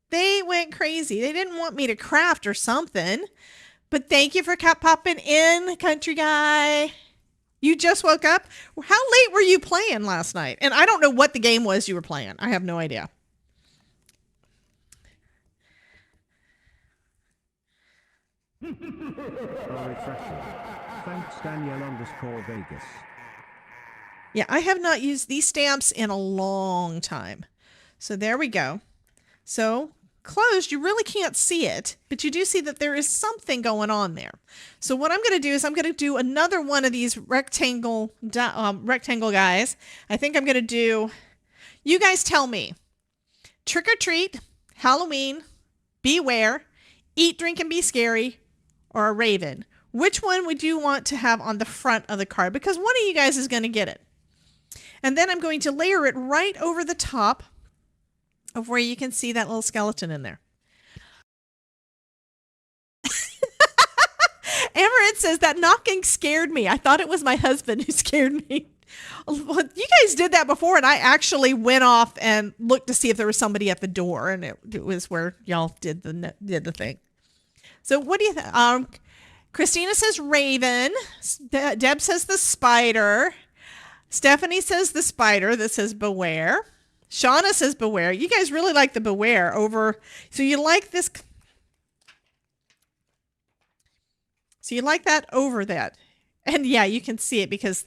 They went crazy. They didn't want me to craft or something. But thank you for popping in, country guy. You just woke up? How late were you playing last night? And I don't know what the game was you were playing. I have no idea. Refreshing. Thanks Danielle_Vegas. Yeah, I have not used these stamps in a long time. So there we go. So closed, you really can't see it, but you do see that there is something going on there. So what I'm going to do is I'm going to do another one of these rectangle guys. I think I'm going to do, you guys tell me, Trick or Treat, Halloween, Beware, Eat, Drink, and Be Scary, or a Raven. Which one would you want to have on the front of the card? Because one of you guys is going to get it. And then I'm going to layer it right over the top of where you can see that little skeleton in there. Everett says that knocking scared me. I thought it was my husband who scared me. Well, you guys did that before, and I actually went off and looked to see if there was somebody at the door, and it was where y'all did the thing. So what do you think? Christina says Raven. Deb says the spider. Stephanie says the spider that says beware. Shauna says beware. You guys really like the beware over. So you like this. So you like that over that. And yeah, you can see it because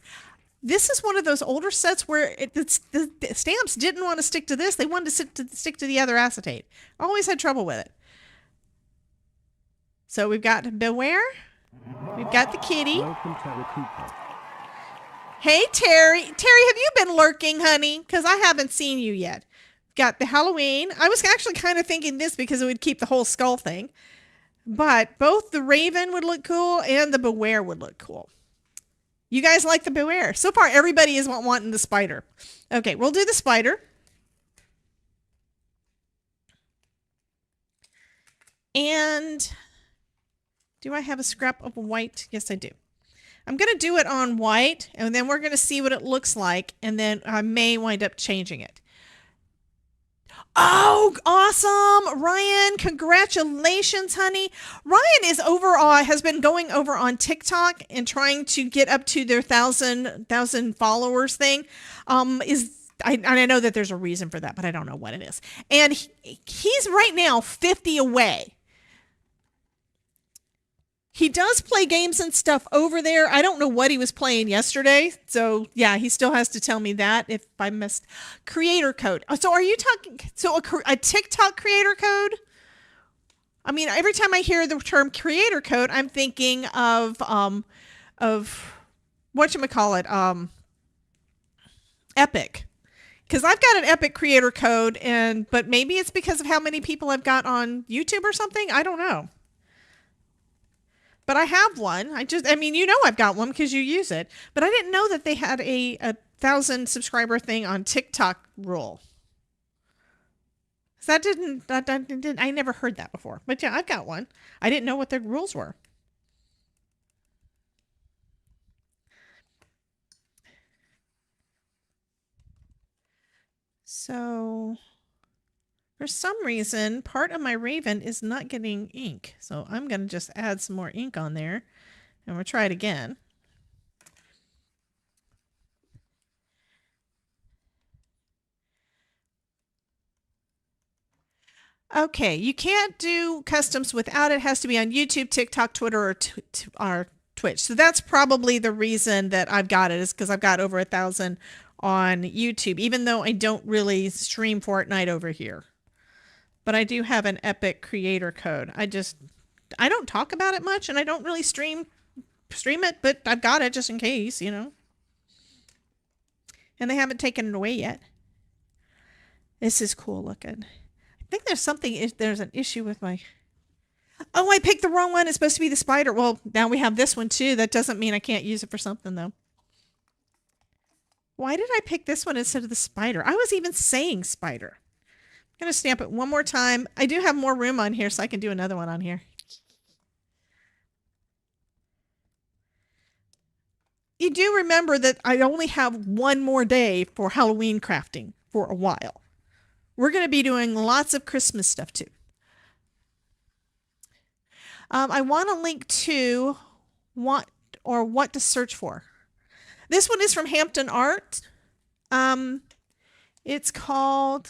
this is one of those older sets where the stamps didn't want to stick to this. They wanted to stick to the other acetate. Always had trouble with it. So we've got beware. We've got the kitty. Welcome, Terry Cooper. Hey, Terry. Terry, have you been lurking, honey? Because I haven't seen you yet. Got the Halloween. I was actually kind of thinking this because it would keep the whole skull thing. But both the Raven would look cool and the Beware would look cool. You guys like the Beware. So far, everybody is wanting the spider. Okay, we'll do the spider. And do I have a scrap of white? Yes, I do. I'm going to do it on white, and then we're going to see what it looks like, and then I may wind up changing it. Oh, awesome. Ryan, congratulations, honey. Ryan is has been going over on TikTok and trying to get up to their 1,000 followers thing. I know that there's a reason for that, but I don't know what it is. And he's right now 50 away. He does play games and stuff over there. I don't know what he was playing yesterday. So yeah, he still has to tell me that if I missed. Creator code. So are you talking, so a TikTok creator code? I mean, every time I hear the term creator code, I'm thinking of whatchamacallit, Epic. Because I've got an Epic creator code, but maybe it's because of how many people I've got on YouTube or something. I don't know. But I have one. I've got one because you use it. But I didn't know that they had a 1,000 subscriber thing on TikTok rule. So I never heard that before. But yeah, I've got one. I didn't know what the rules were. So for some reason, part of my Raven is not getting ink. So I'm going to just add some more ink on there. And we'll try it again. Okay, you can't do customs without it. It has to be on YouTube, TikTok, Twitter, or Twitch. So that's probably the reason that I've got it, is because I've got over 1,000 on YouTube, even though I don't really stream Fortnite over here. But I do have an Epic creator code. I don't talk about it much, and I don't really stream it, but I've got it just in case, you know. And they haven't taken it away yet. This is cool looking. I think there's an issue with my... Oh, I picked the wrong one. It's supposed to be the spider. Well, now we have this one too. That doesn't mean I can't use it for something though. Why did I pick this one instead of the spider? I was even saying spider. I'm going to stamp it one more time. I do have more room on here, so I can do another one on here. You do remember that I only have one more day for Halloween crafting for a while. We're going to be doing lots of Christmas stuff too. I want to link to what to search for. This one is from Hampton Art. It's called...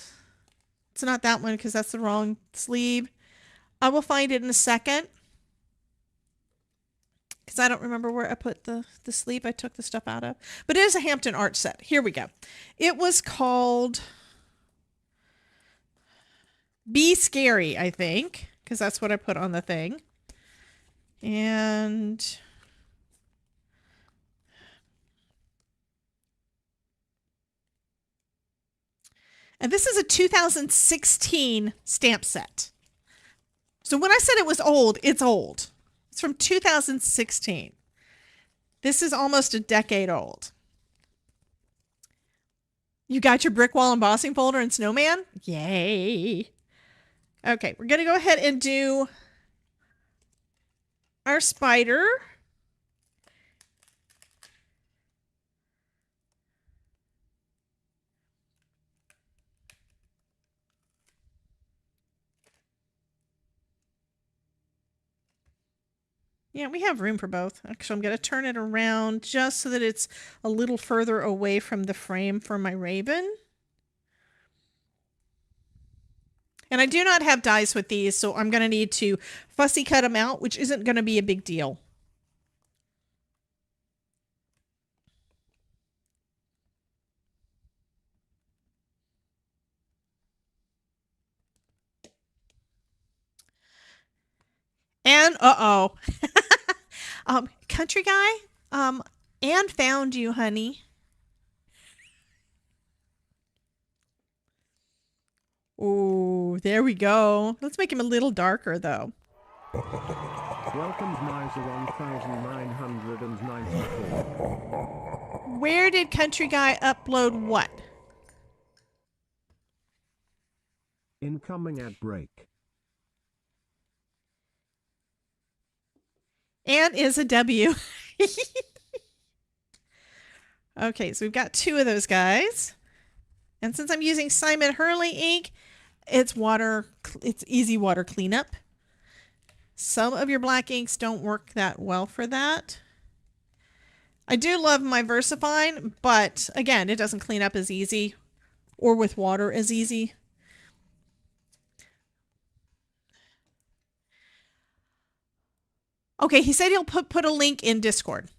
It's not that one because that's the wrong sleeve. I will find it in a second. Because I don't remember where I put the sleeve I took the stuff out of. But it is a Hampton Art set. Here we go. It was called Be Scary, I think. Because that's what I put on the thing. And... And this is a 2016 stamp set. So when I said it was old, it's old. It's from 2016. This is almost a decade old. You got your brick wall embossing folder and snowman? Yay. Okay, we're going to go ahead and do our spider. Yeah, we have room for both. Actually, I'm going to turn it around just so that it's a little further away from the frame for my raven. And I do not have dies with these, so I'm going to need to fussy cut them out, which isn't going to be a big deal. And country guy, Anne found you, honey. Oh, there we go. Let's make him a little darker, though. Welcome Miser 1994. Where did country guy upload what? Incoming ad break. Anne is a W. Okay, so we've got 2 of those guys. And since I'm using Simon Hurley ink, it's easy water cleanup. Some of your black inks don't work that well for that. I do love my VersaFine, but again, it doesn't clean up as easy or with water as easy. Okay, he said he'll put a link in Discord.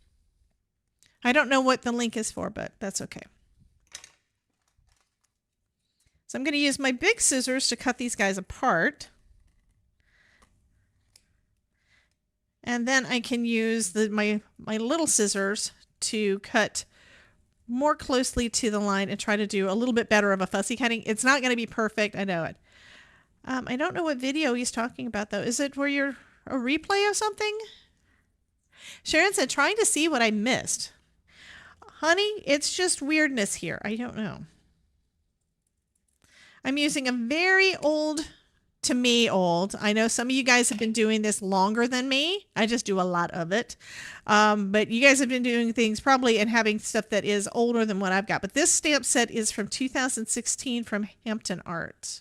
I don't know what the link is for, but that's okay. So I'm going to use my big scissors to cut these guys apart. And then I can use my little scissors to cut more closely to the line and try to do a little bit better of a fussy cutting. It's not going to be perfect. I know it. I don't know what video he's talking about, though. Is it where you're a replay of something? Sharon said, trying to see what I missed. Honey, it's just weirdness here. I don't know. I'm using a very old, to me old. I know some of you guys have been doing this longer than me. I just do a lot of it. But you guys have been doing things probably and having stuff that is older than what I've got. But this stamp set is from 2016 from Hampton Art.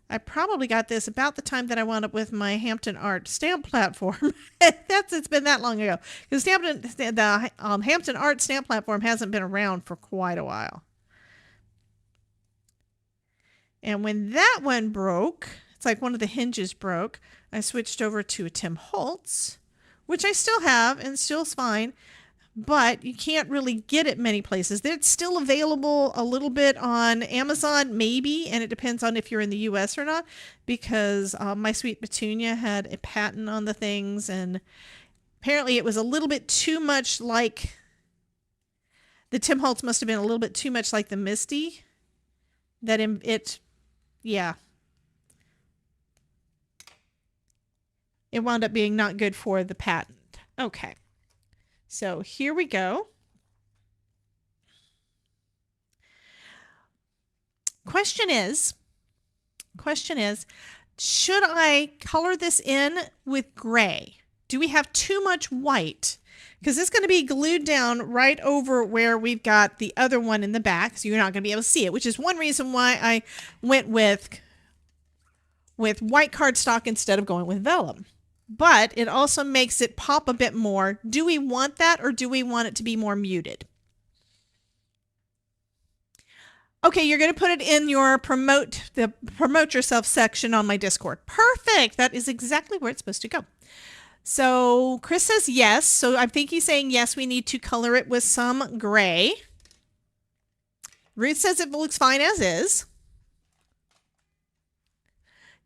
I probably got this about the time that I wound up with my Hampton Art stamp platform. It's been that long ago. Because the Hampton Art stamp platform hasn't been around for quite a while. And when that one broke, it's like one of the hinges broke, I switched over to a Tim Holtz, which I still have and still's fine. But you can't really get it many places. It's still available a little bit on Amazon, maybe, and it depends on if you're in the US or not, because My Sweet Petunia had a patent on the things, and apparently it was a little bit too much like, the Tim Holtz must have been a little bit too much like the Misty, that yeah. It wound up being not good for the patent. Okay. So here we go. Question is, should I color this in with gray? Do we have too much white? Because it's going to be glued down right over where we've got the other one in the back, so you're not going to be able to see it, which is one reason why I went with white cardstock instead of going with vellum. But it also makes it pop a bit more. Do we want that, or do we want it to be more muted? Okay, you're going to put it in your promote yourself section on my Discord. Perfect. That is exactly where it's supposed to go. So Chris says yes. So I think he's saying yes, we need to color it with some gray. Ruth says it looks fine as is.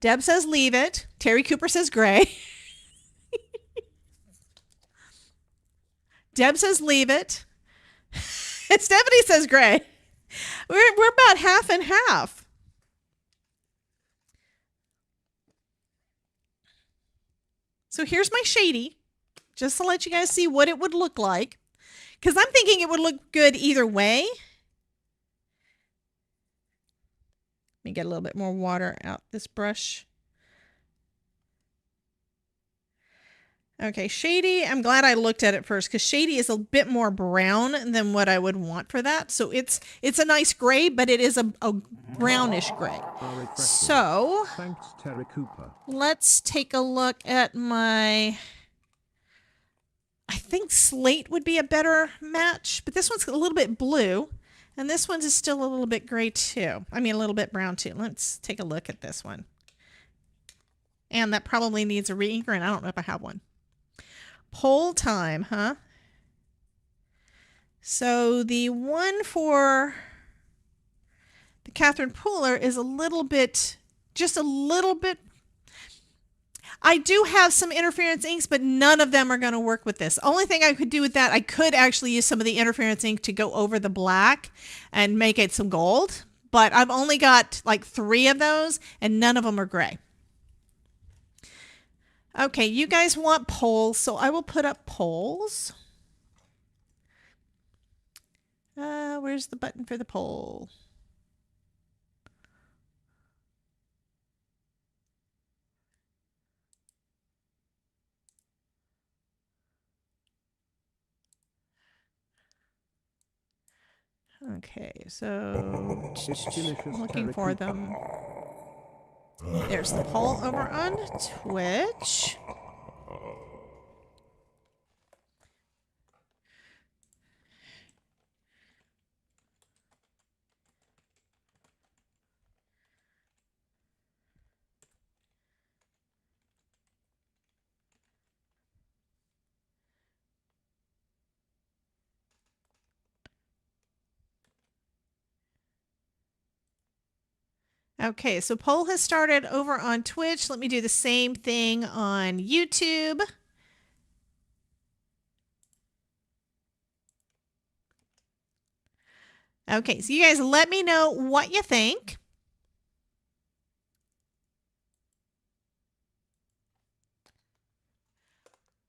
Deb says leave it. Terry Cooper says gray. Deb says leave it. And Stephanie says gray. We're about half and half. So here's my shady, just to let you guys see what it would look like. Because I'm thinking it would look good either way. Let me get a little bit more water out this brush. Okay, shady, I'm glad I looked at it first, because shady is a bit more brown than what I would want for that. So it's a nice gray, but it is a brownish gray. So Thanks, Terry Cooper. let's take a look at my I think slate would be a better match, but this one's a little bit blue, and this one's is still a little bit gray too. I mean, a little bit brown too. Let's take a look at this one. And that probably needs a re-inker, and I don't know if I have one. Poll time, huh? So the one for the Catherine Pooler is a little bit, just a little bit. I do have some interference inks, but none of them are going to work with this. Only thing I could do with that, I could actually use some of the interference ink to go over the black and make it some gold. But I've only got like 3 of those, and none of them are gray. Okay, you guys want polls, so I will put up polls. Where's the button for the poll? Okay, so looking for them. There's the poll over on Twitch. Okay, so poll has started over on Twitch. Let me do the same thing on YouTube. Okay, so you guys let me know what you think.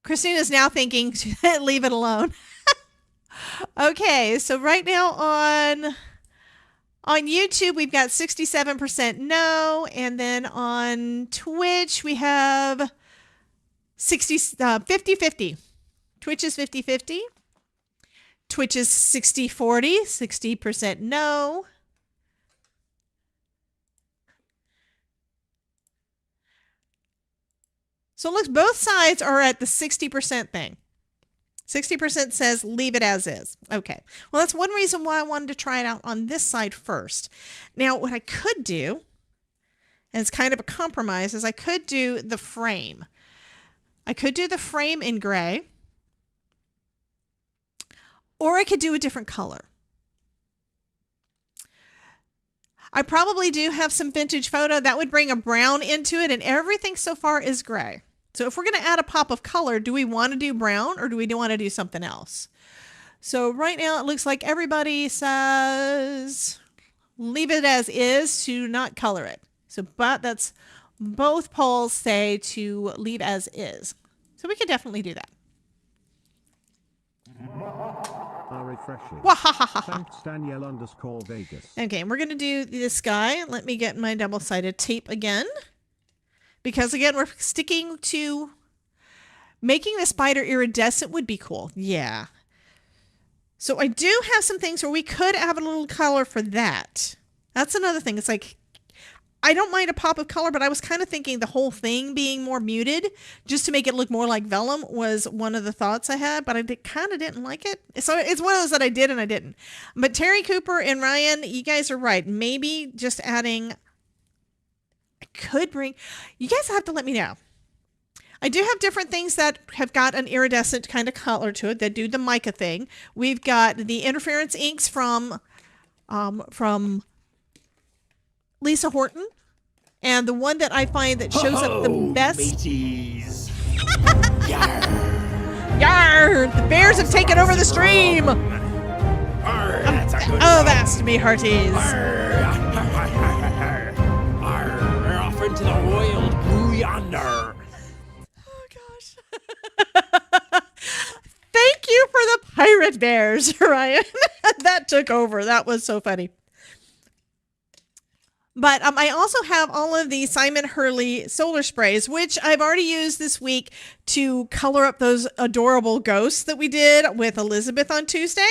Christina's now thinking, leave it alone. Okay, so right now on YouTube, we've got 67% no, and then on Twitch, we have 50-50. Twitch is 50-50. Twitch is 60-40, 60% no. So it looks both sides are at the 60% thing. 60% says leave it as is. Okay. Well, that's one reason why I wanted to try it out on this side first. Now, what I could do, and it's kind of a compromise, is I could do the frame. I could do the frame in gray, or I could do a different color. I probably do have some vintage photo that would bring a brown into it, and everything so far is gray. So if we're going to add a pop of color, do we want to do brown or do we want to do something else? So right now it looks like everybody says leave it as is to not color it. So, but that's both polls say to leave as is. So we could definitely do that. Refreshing. Wahahaha. Thanks, Danielle_Vegas. Okay, we're going to do this guy. Let me get my double-sided tape again. Because again, we're sticking to making the spider iridescent would be cool. Yeah. So I do have some things where we could have a little color for that. That's another thing. It's like, I don't mind a pop of color, but I was kind of thinking the whole thing being more muted just to make it look more like vellum was one of the thoughts I had, but I kind of didn't like it. So it's one of those that I did and I didn't. But Terry Cooper and Ryan, you guys are right. Maybe just adding, I could bring, you guys have to let me know. I do have different things that have got an iridescent kind of color to it that do the mica thing. We've got the interference inks from Lisa Horton. And the one that I find that shows up the best. Mateys. Yarr! The bears have taken over the stream! Arr, that's a good Avast me, hearties! Arr, off into the royal blue yonder. Oh, gosh. Thank you for the pirate bears, Ryan. That took over. That was so funny. But I also have all of the Simon Hurley solar sprays, which I've already used this week to color up those adorable ghosts that we did with Elizabeth on Tuesday.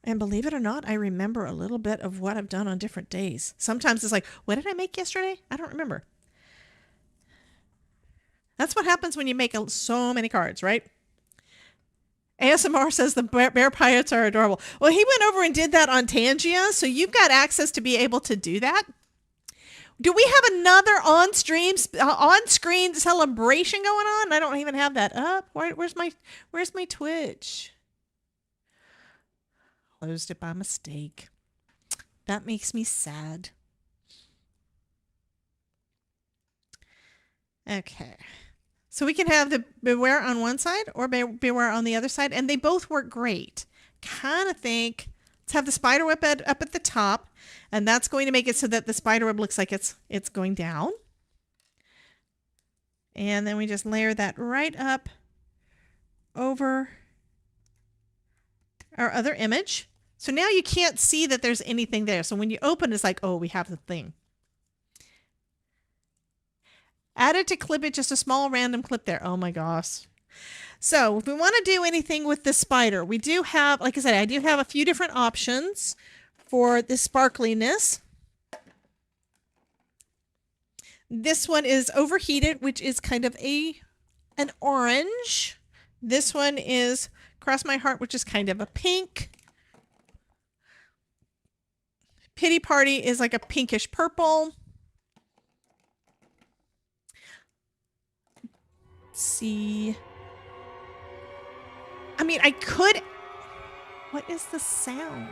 And believe it or not, I remember a little bit of what I've done on different days. Sometimes it's like, what did I make yesterday? I don't remember. That's what happens when you make so many cards, right? ASMR says the bear pirates are adorable. Well, he went over and did that on Tangia, so you've got access to be able to do that. Do we have another on-screen celebration going on? I don't even have that up. Where's my Twitch? Closed it by mistake. That makes me sad. Okay. So we can have the beware on one side or beware on the other side, and they both work great. Kind of think, let's have the spider web up at the top, and that's going to make it so that the spider web looks like it's going down. And then we just layer that right up over our other image. So now you can't see that there's anything there. So when you open, it's like, oh, we have the thing. Added to clip it, just a small random clip there. Oh my gosh. So if we want to do anything with the spider, we do have, like I said, I do have a few different options for the sparkliness. This one is overheated, which is kind of an orange. This one is Cross My Heart, which is kind of a pink. Pity Party is like a pinkish purple. Let's see. I mean, I could. What is the sound?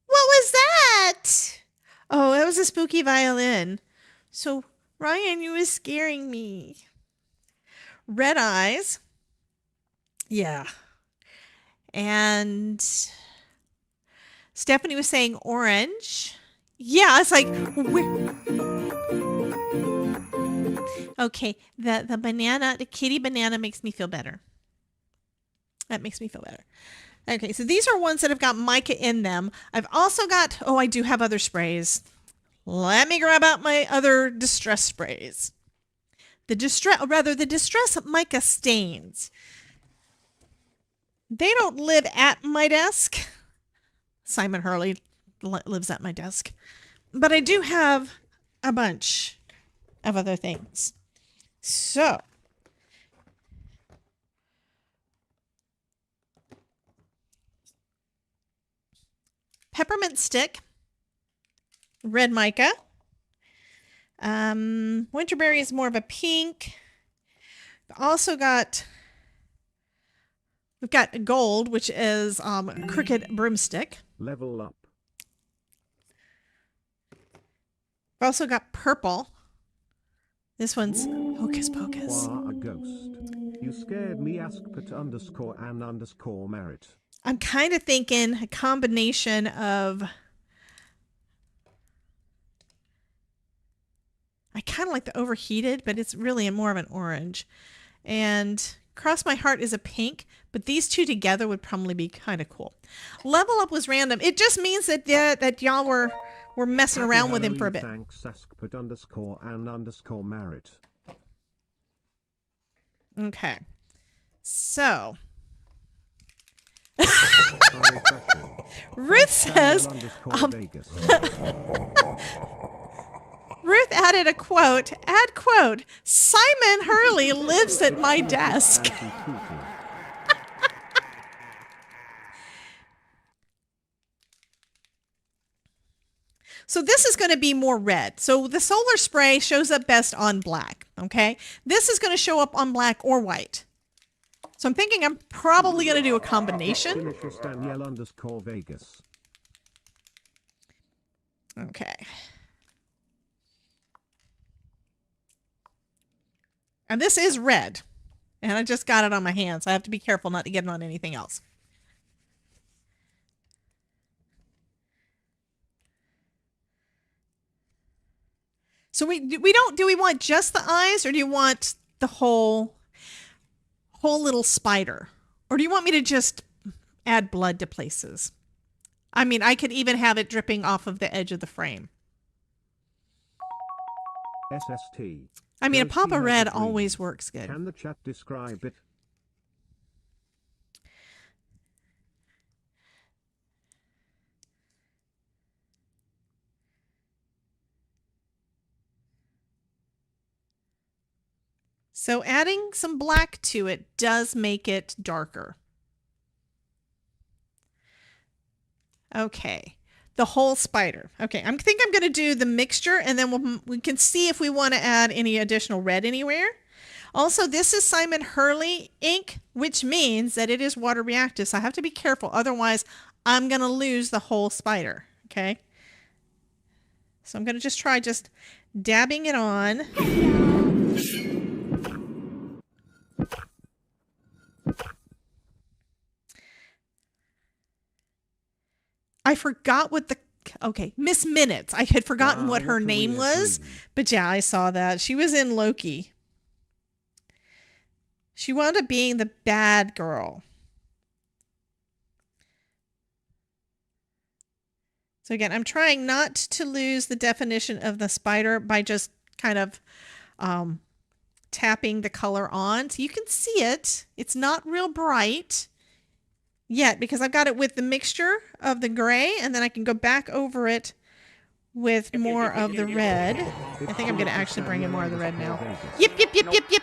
What was that? Oh, it was a spooky violin. So, Ryan, you were scaring me. Red eyes. Yeah. And Stephanie was saying orange. Yeah, it's like, okay, the banana, the kitty banana makes me feel better. That makes me feel better. Okay, so these are ones that have got mica in them. I've also got, oh, I do have other sprays. Let me grab out my other distress sprays. The distress mica stains. They don't live at my desk. Simon Hurley lives at my desk. But I do have a bunch of other things. So, peppermint stick, red mica. Winterberry is more of a pink. Also got, we've got gold, which is crooked broomstick. Level up. We've also got purple. This one's Hocus Pocus. Wah, a ghost. You scared me. _an_merit. I'm kind of thinking a combination of, I kind of like the overheated, but it's really more of an orange. And Cross My Heart is a pink, but these two together would probably be kind of cool. Level Up was random. It just means that that y'all were messing around with him for a bit. Thanks, _an_merit. Okay. So. Ruth says, Ruth added a quote, Simon Hurley lives at my desk. So this is going to be more red. So the solar spray shows up best on black, okay? This is going to show up on black or white. So I'm thinking I'm probably going to do a combination. Vegas. Okay. And this is red. And I just got it on my hands. So I have to be careful not to get it on anything else. So do we want just the eyes, or do you want the whole little spider? Or do you want me to just add blood to places? I mean, I could even have it dripping off of the edge of the frame. SST. I mean, a Kirsty pop of has red dream. always works good. Can the chat describe it? So adding some black to it does make it darker. Okay, the whole spider. Okay, I think I'm going to do the mixture, and then we can see if we want to add any additional red anywhere. Also, this is Simon Hurley ink, which means that it is water reactive, so I have to be careful. Otherwise, I'm going to lose the whole spider. Okay, so I'm going to just try dabbing it on. I forgot what Miss Minutes. I had forgotten what her name was, but yeah, I saw that. She was in Loki. She wound up being the bad girl. So again, I'm trying not to lose the definition of the spider by just kind of tapping the color on. So you can see it. It's not real bright yet because I've got it with the mixture of the gray, and then I can go back over it with more of the red. I think I'm going to actually bring in more of the red now. Yip, yip, yip, yip, yip.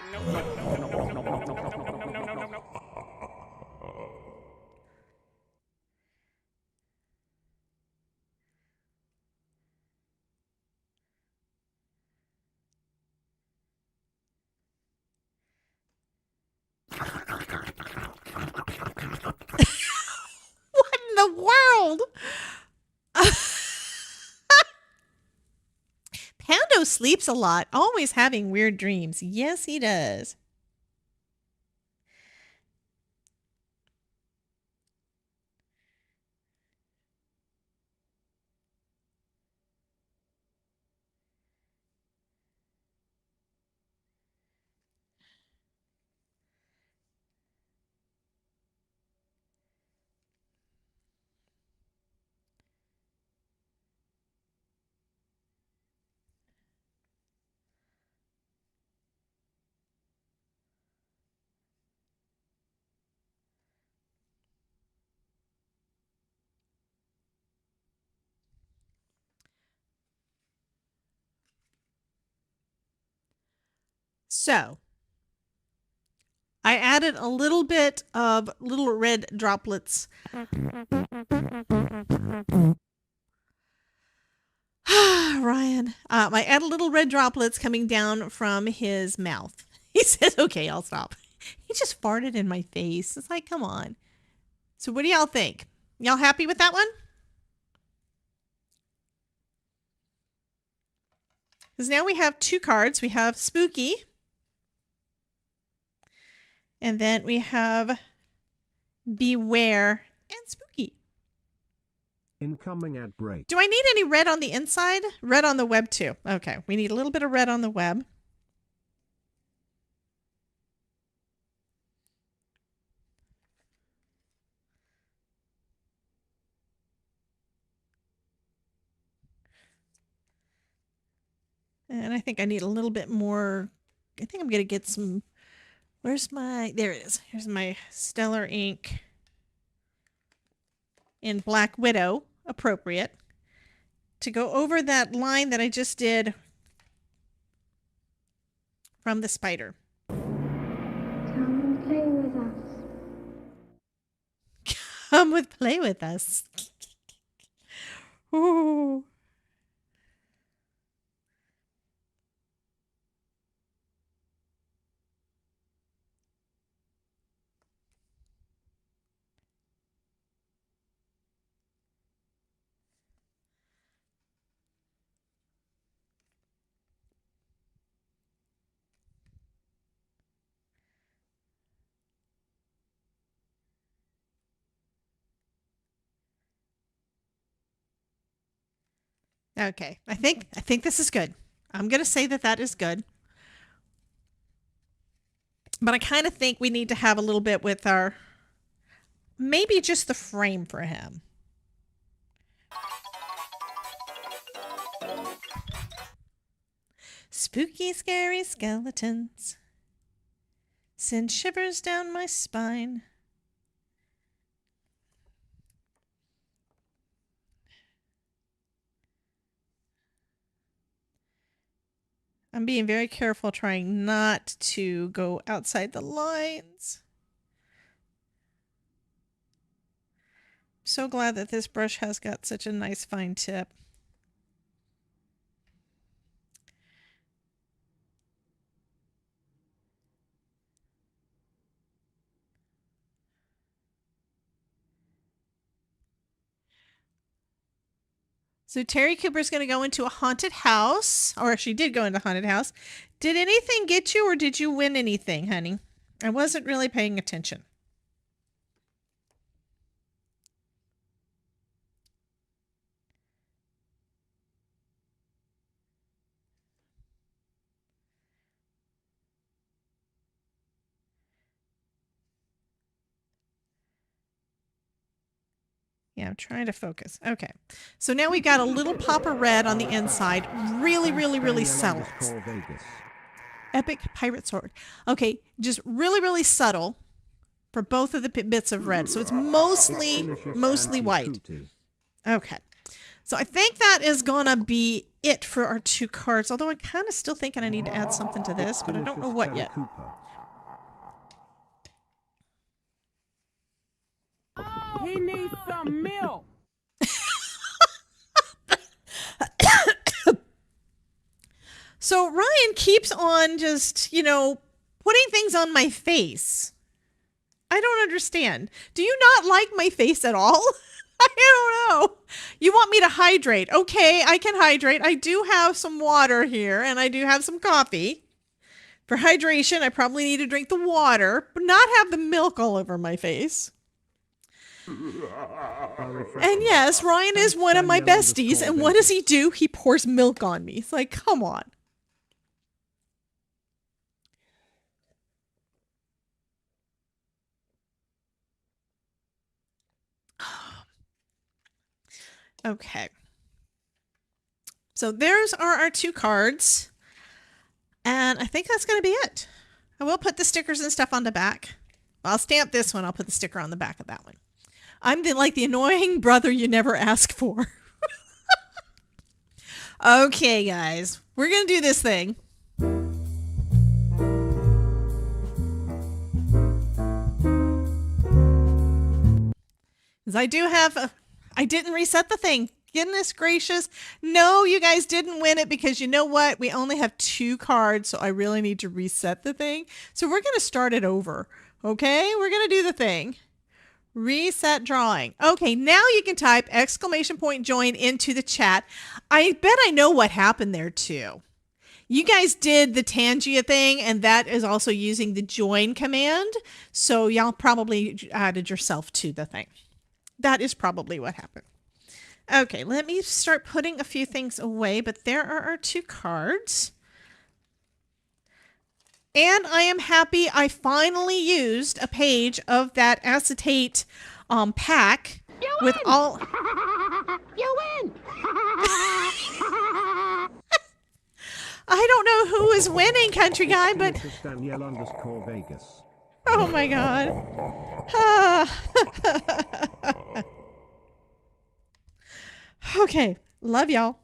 What in the world? Pando sleeps a lot, always having weird dreams. Yes, he does. So, I added a little bit of little red droplets. Ryan, I add little red droplets coming down from his mouth. He says, okay, I'll stop. He just farted in my face. It's like, come on. So what do y'all think? Y'all happy with that one? Because now we have two cards. We have Spooky. And then we have Beware and Spooky. Incoming ad break. Do I need any red on the inside? Red on the web too. Okay, we need a little bit of red on the web. And I think I need a little bit more. I think I'm going to get some. Where's my. There it is. Here's my Stellar ink in Black Widow. Appropriate. To go over that line that I just did from the spider. Come and play with us. Come play with us. Ooh. Okay, I think this is good. I'm going to say that is good. But I kind of think we need to have a little bit with our, maybe just the frame for him. Spooky, scary skeletons send shivers down my spine. I'm being very careful trying not to go outside the lines. So glad that this brush has got such a nice fine tip. So Terry Cooper's going to go into a haunted house, or she did go into a haunted house. Did anything get you, or did you win anything, honey? I wasn't really paying attention. Yeah, I'm trying to focus. Okay. So now we've got a little pop of red on the inside. Really, really, really subtle. Epic pirate sword. Okay, just really, really subtle for both of the bits of red. So it's mostly white. Okay. So I think that is going to be it for our 2 cards. Although I'm kind of still thinking I need to add something to this, but I don't know what yet. He needs some milk. So Ryan keeps on just, putting things on my face. I don't understand. Do you not like my face at all? I don't know. You want me to hydrate. Okay, I can hydrate. I do have some water here, and I do have some coffee. For hydration, I probably need to drink the water, but not have the milk all over my face. And yes, Ryan is one of my besties, and what does he do? He pours milk on me. It's like, come on. Okay. So there's our 2 cards. And I think that's going to be it. I will put the stickers and stuff on the back. I'll stamp this one. I'll put the sticker on the back of that one. I'm the annoying brother you never ask for. Okay, guys. We're going to do this thing. Because I do have I didn't reset the thing. Goodness gracious. No, you guys didn't win it because you know what? We only have 2 cards, so I really need to reset the thing. So we're going to start it over. Okay? We're going to do the thing. Reset drawing. Okay, now you can type !join into the chat. I bet I know what happened there too. You guys did the Tangia thing, and that is also using the join command. So y'all probably added yourself to the thing. That is probably what happened. Okay, let me start putting a few things away, but there are our 2 cards. And I am happy I finally used a page of that acetate pack with all... You win! I don't know who is winning, country guy, but... Danielle_Vegas. Oh my god. Okay, love y'all.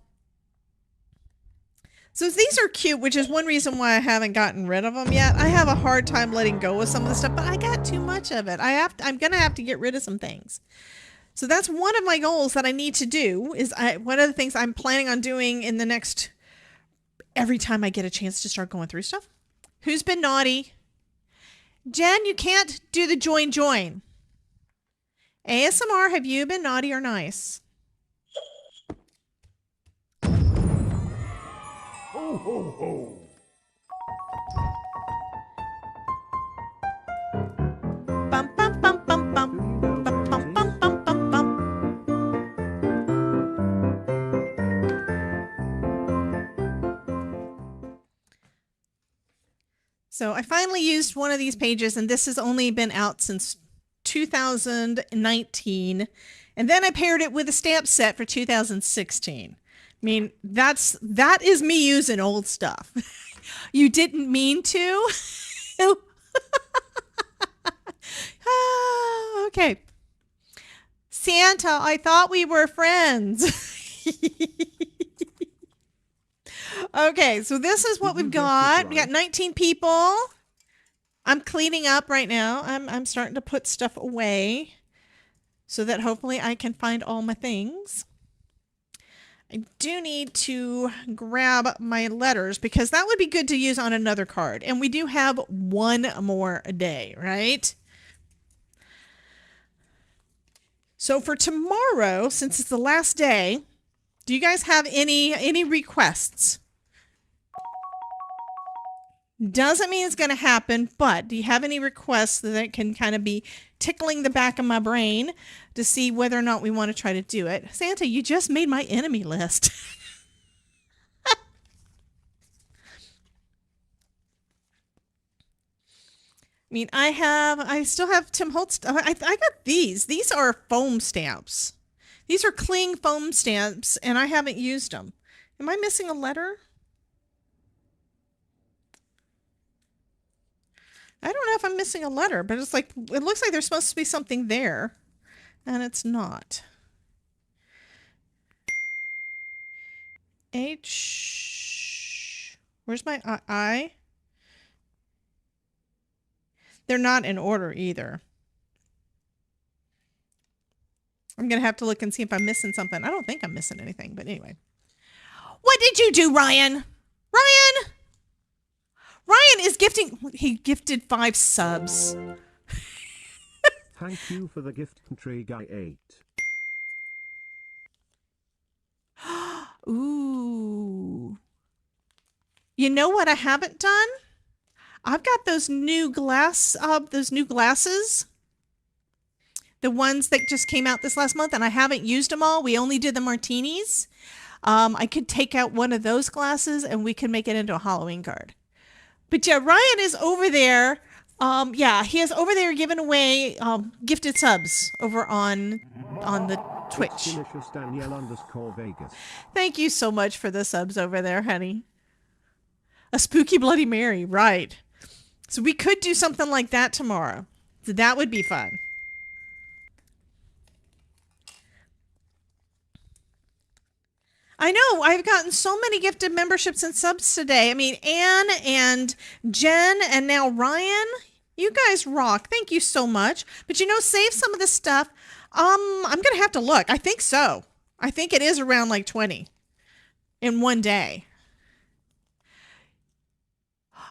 So these are cute, which is one reason why I haven't gotten rid of them yet. I have a hard time letting go of some of the stuff, but I got too much of it. I'm gonna have to get rid of some things. So that's one of my goals that I need to do. One of the things I'm planning on doing in the next, every time I get a chance to start going through stuff. Who's been naughty? Jen, you can't do the join. ASMR, have you been naughty or nice? Ho, ho, ho. Bum, bum, bum, bum, bum. Bum, bum, bum, bum, bum, bum. So I finally used one of these pages, and this has only been out since 2019. And then I paired it with a stamp set for 2016. mean, that is me using old stuff. You didn't mean to. Okay. Santa, I thought we were friends. Okay, so this is what we've got. We got 19 people. I'm cleaning up right now. I'm starting to put stuff away so that hopefully I can find all my things. I do need to grab my letters because that would be good to use on another card. And we do have one more day, right? So for tomorrow, since it's the last day, do you guys have any requests? Doesn't mean it's going to happen, but do you have any requests that can kind of be tickling the back of my brain to see whether or not we want to try to do it? Santa, you just made my enemy list. I mean, I still have Tim Holtz. I got these. These are foam stamps. These are cling foam stamps, and I haven't used them. Am I missing a letter? I don't know if I'm missing a letter, but it's like, it looks like there's supposed to be something there, and it's not. H. Where's my I? They're not in order either. I'm going to have to look and see if I'm missing something. I don't think I'm missing anything, but anyway. What did you do, Ryan? Ryan! Ryan is gifting. He gifted 5 subs. Thank you for the gift, Guy 8. Ooh. You know what I haven't done? I've got those new glasses. The ones that just came out this last month, and I haven't used them all. We only did the martinis. I could take out one of those glasses, and we could make it into a Halloween card. But yeah, Ryan is over there. He is over there giving away gifted subs over on the Twitch. Delicious Danielle_Vegas. Thank you so much for the subs over there, honey. A spooky Bloody Mary, right? So we could do something like that tomorrow. So that would be fun. I know, I've gotten so many gifted memberships and subs today. I mean, Anne and Jen and now Ryan, you guys rock. Thank you so much. But you know, save some of this stuff. I'm going to have to look. I think so. I think it is around like 20 in one day.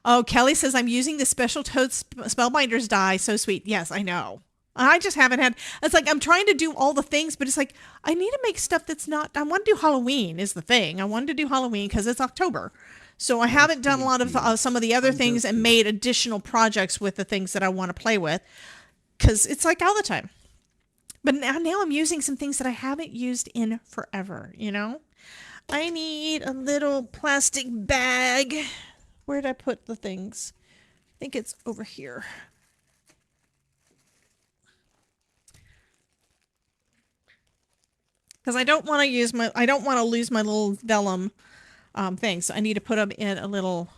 Oh, Kelly says, I'm using the special Toad Spellbinders die. So sweet. Yes, I know. I just haven't had, it's like I'm trying to do all the things, but it's like I need to make stuff that's not, I want to do Halloween is the thing. I wanted to do Halloween because it's October. So I haven't done a lot of some of the other things and made additional projects with the things that I want to play with because it's like all the time. But now I'm using some things that I haven't used in forever, you know? I need a little plastic bag. Where did I put the things? I think it's over here. Because I don't want to lose my little vellum thing. So I need to put them in a little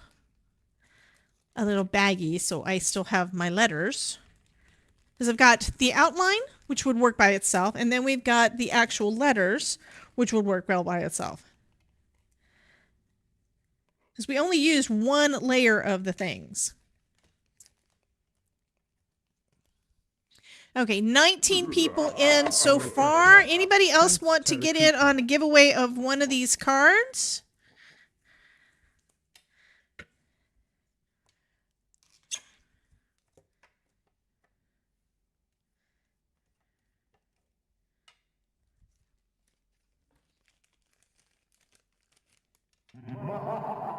baggie so I still have my letters. Because I've got the outline, which would work by itself, and then we've got the actual letters, which would work well by itself. Because we only used one layer of the things. Okay, 19 people in so far. Anybody else want to get in on a giveaway of one of these cards?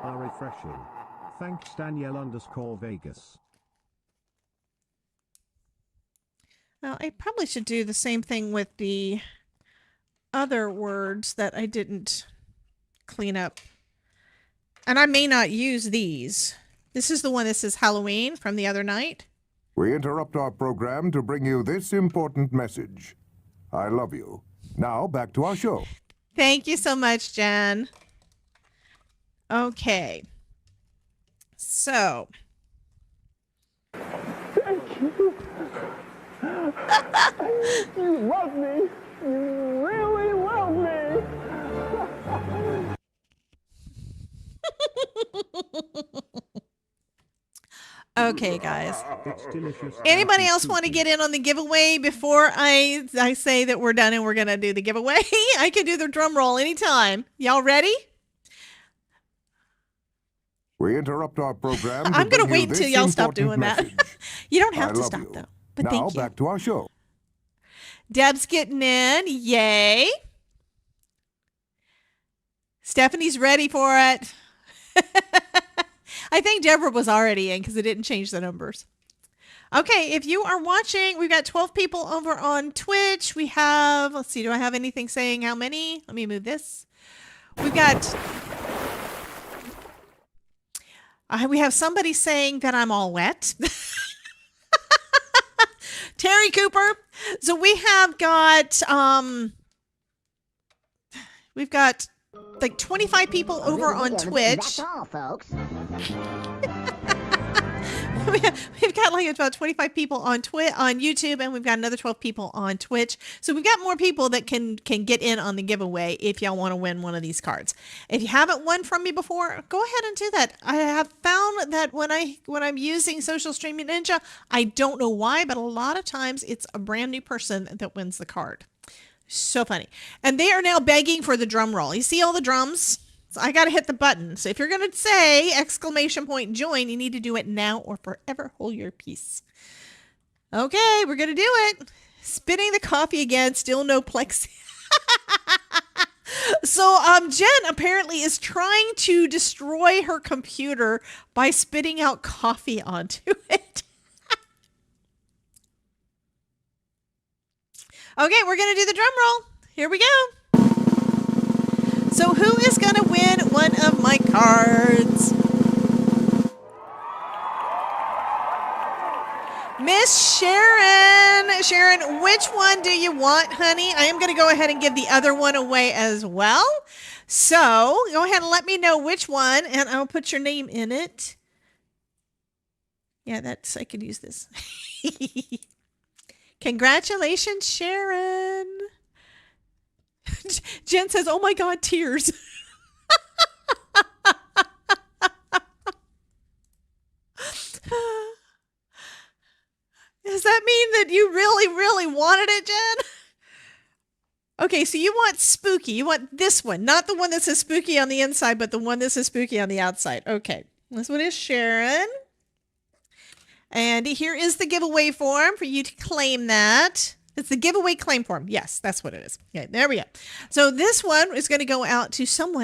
Refreshing. Thanks Danielle_Vegas. Now, I probably should do the same thing with the other words that I didn't clean up. And I may not use these. This is the one that says Halloween from the other night. We interrupt our program to bring you this important message. I love you. Now, back to our show. Thank you so much, Jen. Okay. So. Thank you. You love me. You really love me. Okay, guys. It's delicious. Anybody else want to get in on the giveaway before I say that we're done and we're going to do the giveaway? I can do the drum roll anytime. Y'all ready? We interrupt our program. I'm going to bring you wait until this y'all stop important doing that. message. You don't I have to love stop, you. though. But Now thank you. back to our show. Deb's getting in. Yay. Stephanie's ready for it. I think Deborah was already in because it didn't change the numbers. Okay, if you are watching, we've got 12 people over on Twitch. We have, let's see, do I have anything saying how many? Let me move this. We've got, we have somebody saying that I'm all wet. Terry Cooper. So we have got, we've got like 25 people over on Twitch. That's all, folks. We've got like about 25 people on YouTube, and we've got another 12 people on Twitch. So we've got more people that can get in on the giveaway if y'all want to win one of these cards. If you haven't won from me before, go ahead and do that. I have found that when I'm using Social Streaming Ninja, I don't know why, but a lot of times it's a brand new person that wins the card. So funny. And they are now begging for the drum roll. You see all the drums? So I got to hit the button. So if you're going to say !join, you need to do it now or forever hold your peace. Okay, we're going to do it. Spitting the coffee again, still no plexi. So Jen apparently is trying to destroy her computer by spitting out coffee onto it. Okay, we're going to do the drum roll. Here we go. So who is going to win one of my cards? Miss Sharon. Sharon, which one do you want, honey? I am going to go ahead and give the other one away as well. So go ahead and let me know which one, and I'll put your name in it. Yeah, I could use this. Congratulations, Sharon. Jen says, oh my God, tears. Does that mean that you really, really wanted it, Jen? Okay, so you want spooky. You want this one, not the one that says spooky on the inside, but the one that says spooky on the outside. Okay, this one is Sharon. And here is the giveaway form for you to claim that. It's the giveaway claim form. Yes, that's what it is. Okay, there we go. So this one is going to go out to some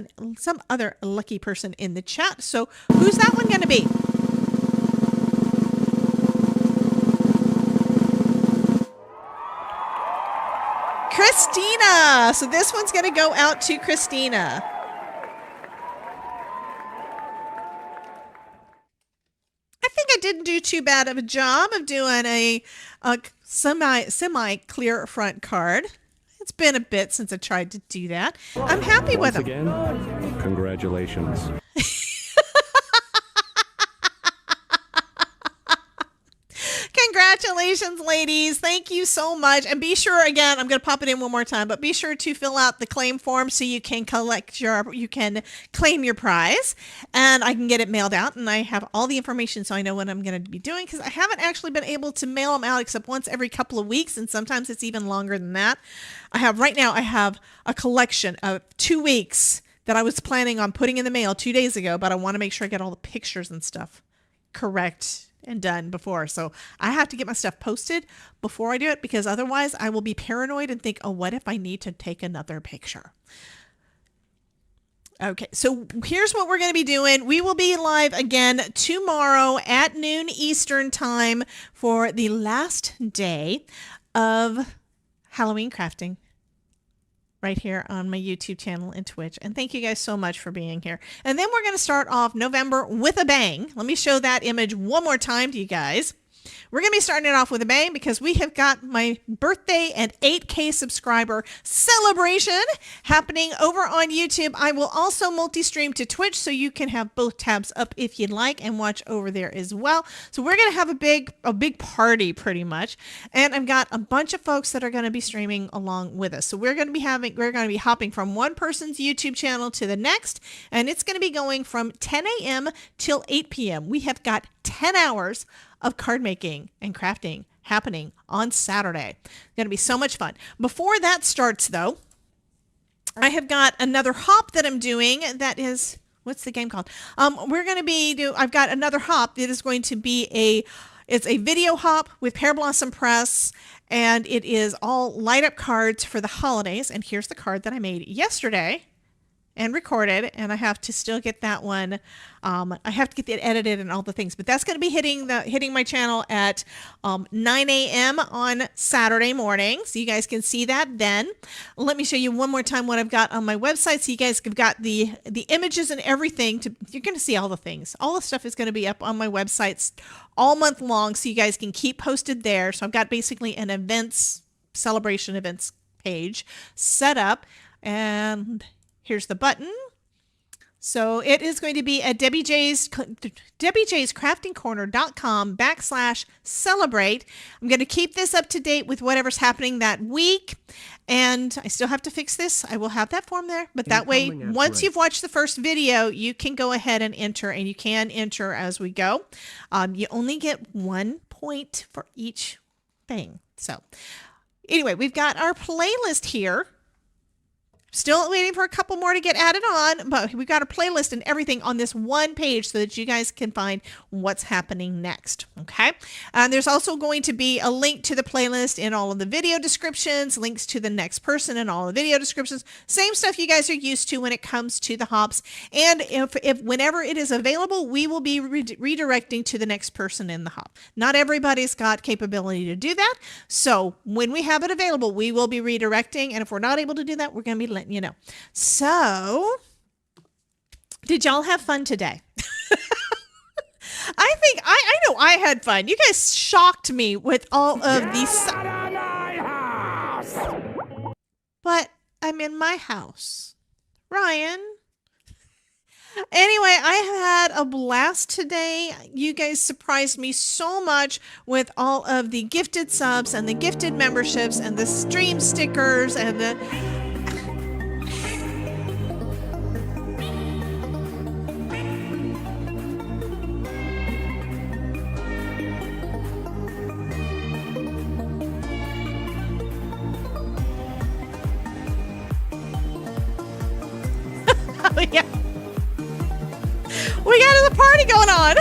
other lucky person in the chat. So who's that one going to be? Christina. So this one's going to go out to Christina. I think I didn't do too bad of a job of doing a semi clear front card. It's been a bit since I tried to do that. I'm happy with them. Again, congratulations. Congratulations, ladies. Thank you so much. And be sure, again, I'm going to pop it in one more time, but be sure to fill out the claim form so you can claim your prize, and I can get it mailed out, and I have all the information so I know what I'm going to be doing, because I haven't actually been able to mail them out except once every couple of weeks, and sometimes it's even longer than that. Right now I have a collection of 2 weeks that I was planning on putting in the mail 2 days ago, but I want to make sure I get all the pictures and stuff correct and done before. So I have to get my stuff posted before I do it, because otherwise I will be paranoid and think, oh, what if I need to take another picture? Okay, so here's what we're going to be doing. We will be live again tomorrow at noon Eastern time for the last day of Halloween crafting right here on my YouTube channel and Twitch. And thank you guys so much for being here. And then we're going to start off November with a bang. Let me show that image one more time to you guys. we're going to be starting it off with a bang because we have got my birthday and 8K subscriber celebration happening over on YouTube. I will also multi-stream to Twitch, so you can have both tabs up if you'd like and watch over there as well. So we're going to have a big party pretty much. And I've got a bunch of folks that are going to be streaming along with us. So we're going to be hopping from one person's YouTube channel to the next, and it's going to be going from 10 a.m. till 8 p.m. We have got 10 hours of card making and crafting happening on Saturday. It's going to be so much fun. Before that starts, though, I have got another hop that I'm doing that is, what's the game called? I've got another hop that is going to be it's a video hop with Pear Blossom Press, and it is all light up cards for the holidays. And here's the card that I made yesterday and recorded, and I have to still get that one. I have to get it edited and all the things, but that's going to be hitting my channel at 9 a.m. on Saturday morning, so you guys can see that then. Let me show you one more time what I've got on my website, so you guys have got the images and everything. You're going to see all the things. All the stuff is going to be up on my websites all month long, so you guys can keep posted there. So I've got basically an celebration events page set up, and here's the button. So it is going to be at debbiejayscraftingcorner.com/celebrate. I'm going to keep this up to date with whatever's happening that week. And I still have to fix this. I will have that form there. But that way, once you've watched the first video, you can go ahead and enter. And you can enter as we go. You only get 1 point for each thing. So anyway, we've got our playlist here. Still waiting for a couple more to get added on, but we've got a playlist and everything on this one page so that you guys can find what's happening next, okay? And there's also going to be a link to the playlist in all of the video descriptions, links to the next person in all the video descriptions, same stuff you guys are used to when it comes to the hops. And if whenever it is available, we will be redirecting to the next person in the hop. Not everybody's got capability to do that, so when we have it available, we will be redirecting, and if we're not able to do that, we're going to be letting you know. So, did y'all have fun today? I think I know I had fun. You guys shocked me with all of these. But I'm in my house, Ryan. Anyway, I had a blast today. You guys surprised me so much with all of the gifted subs and the gifted memberships and the stream stickers and the yeah. We got a party going on.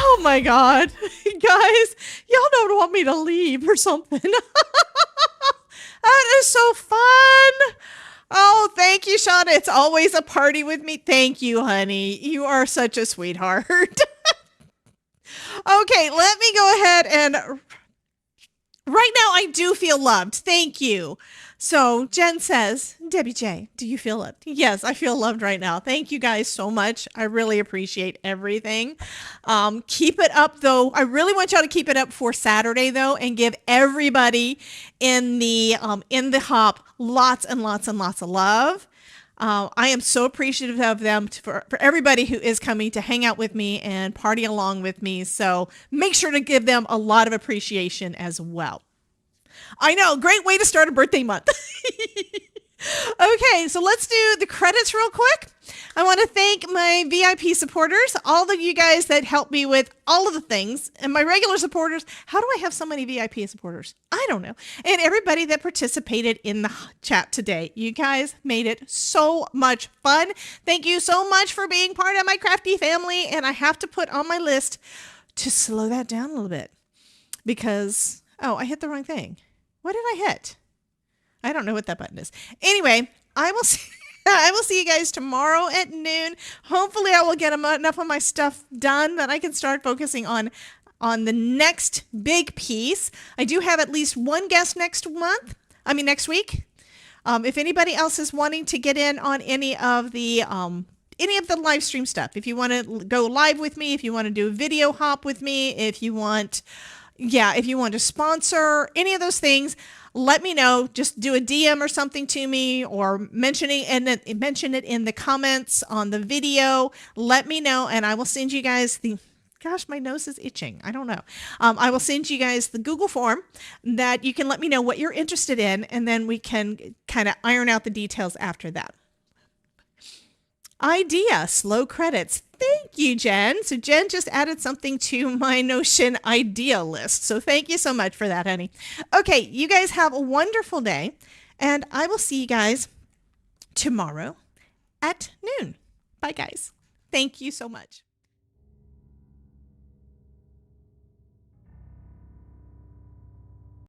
Oh my God. Guys, y'all don't want me to leave or something. That is so fun. Oh, thank you, Shauna. It's always a party with me. Thank you, honey. You are such a sweetheart. Okay, let me go ahead and right now I do feel loved. Thank you. So Jen says, Debbie J, do you feel loved? Yes, I feel loved right now. Thank you guys so much. I really appreciate everything. Keep it up though. I really want y'all to keep it up for Saturday though, and give everybody in the hop lots and lots and lots of love. I am so appreciative of them for everybody who is coming to hang out with me and party along with me. So make sure to give them a lot of appreciation as well. I know, great way to start a birthday month. Okay, so let's do the credits real quick. I want to thank my VIP supporters, all of you guys that help me with all of the things, and my regular supporters. How do I have so many VIP supporters? I don't know. And everybody that participated in the chat today. You guys made it so much fun. Thank you so much for being part of my crafty family. And I have to put on my list to slow that down a little bit because, oh, I hit the wrong thing. What did I hit? I don't know what that button is. Anyway, I will see. I will see you guys tomorrow at noon. Hopefully I will get enough of my stuff done that I can start focusing on the next big piece. I do have at least one guest next week. If anybody else is wanting to get in on any of the live stream stuff, if you want to go live with me, if you want to do a video hop with me, if you want to sponsor any of those things, let me know. Just do a DM or something to me, or mention it in the comments on the video. Let me know, and I will send you guys gosh, my nose is itching. I don't know. I will send you guys the Google form that you can let me know what you're interested in, and then we can kind of iron out the details after that. Idea, slow credits. Thank you, Jen. So Jen just added something to my Notion idea list. So thank you so much for that, honey. Okay, you guys have a wonderful day, and I will see you guys tomorrow at noon. Bye, guys. Thank you so much.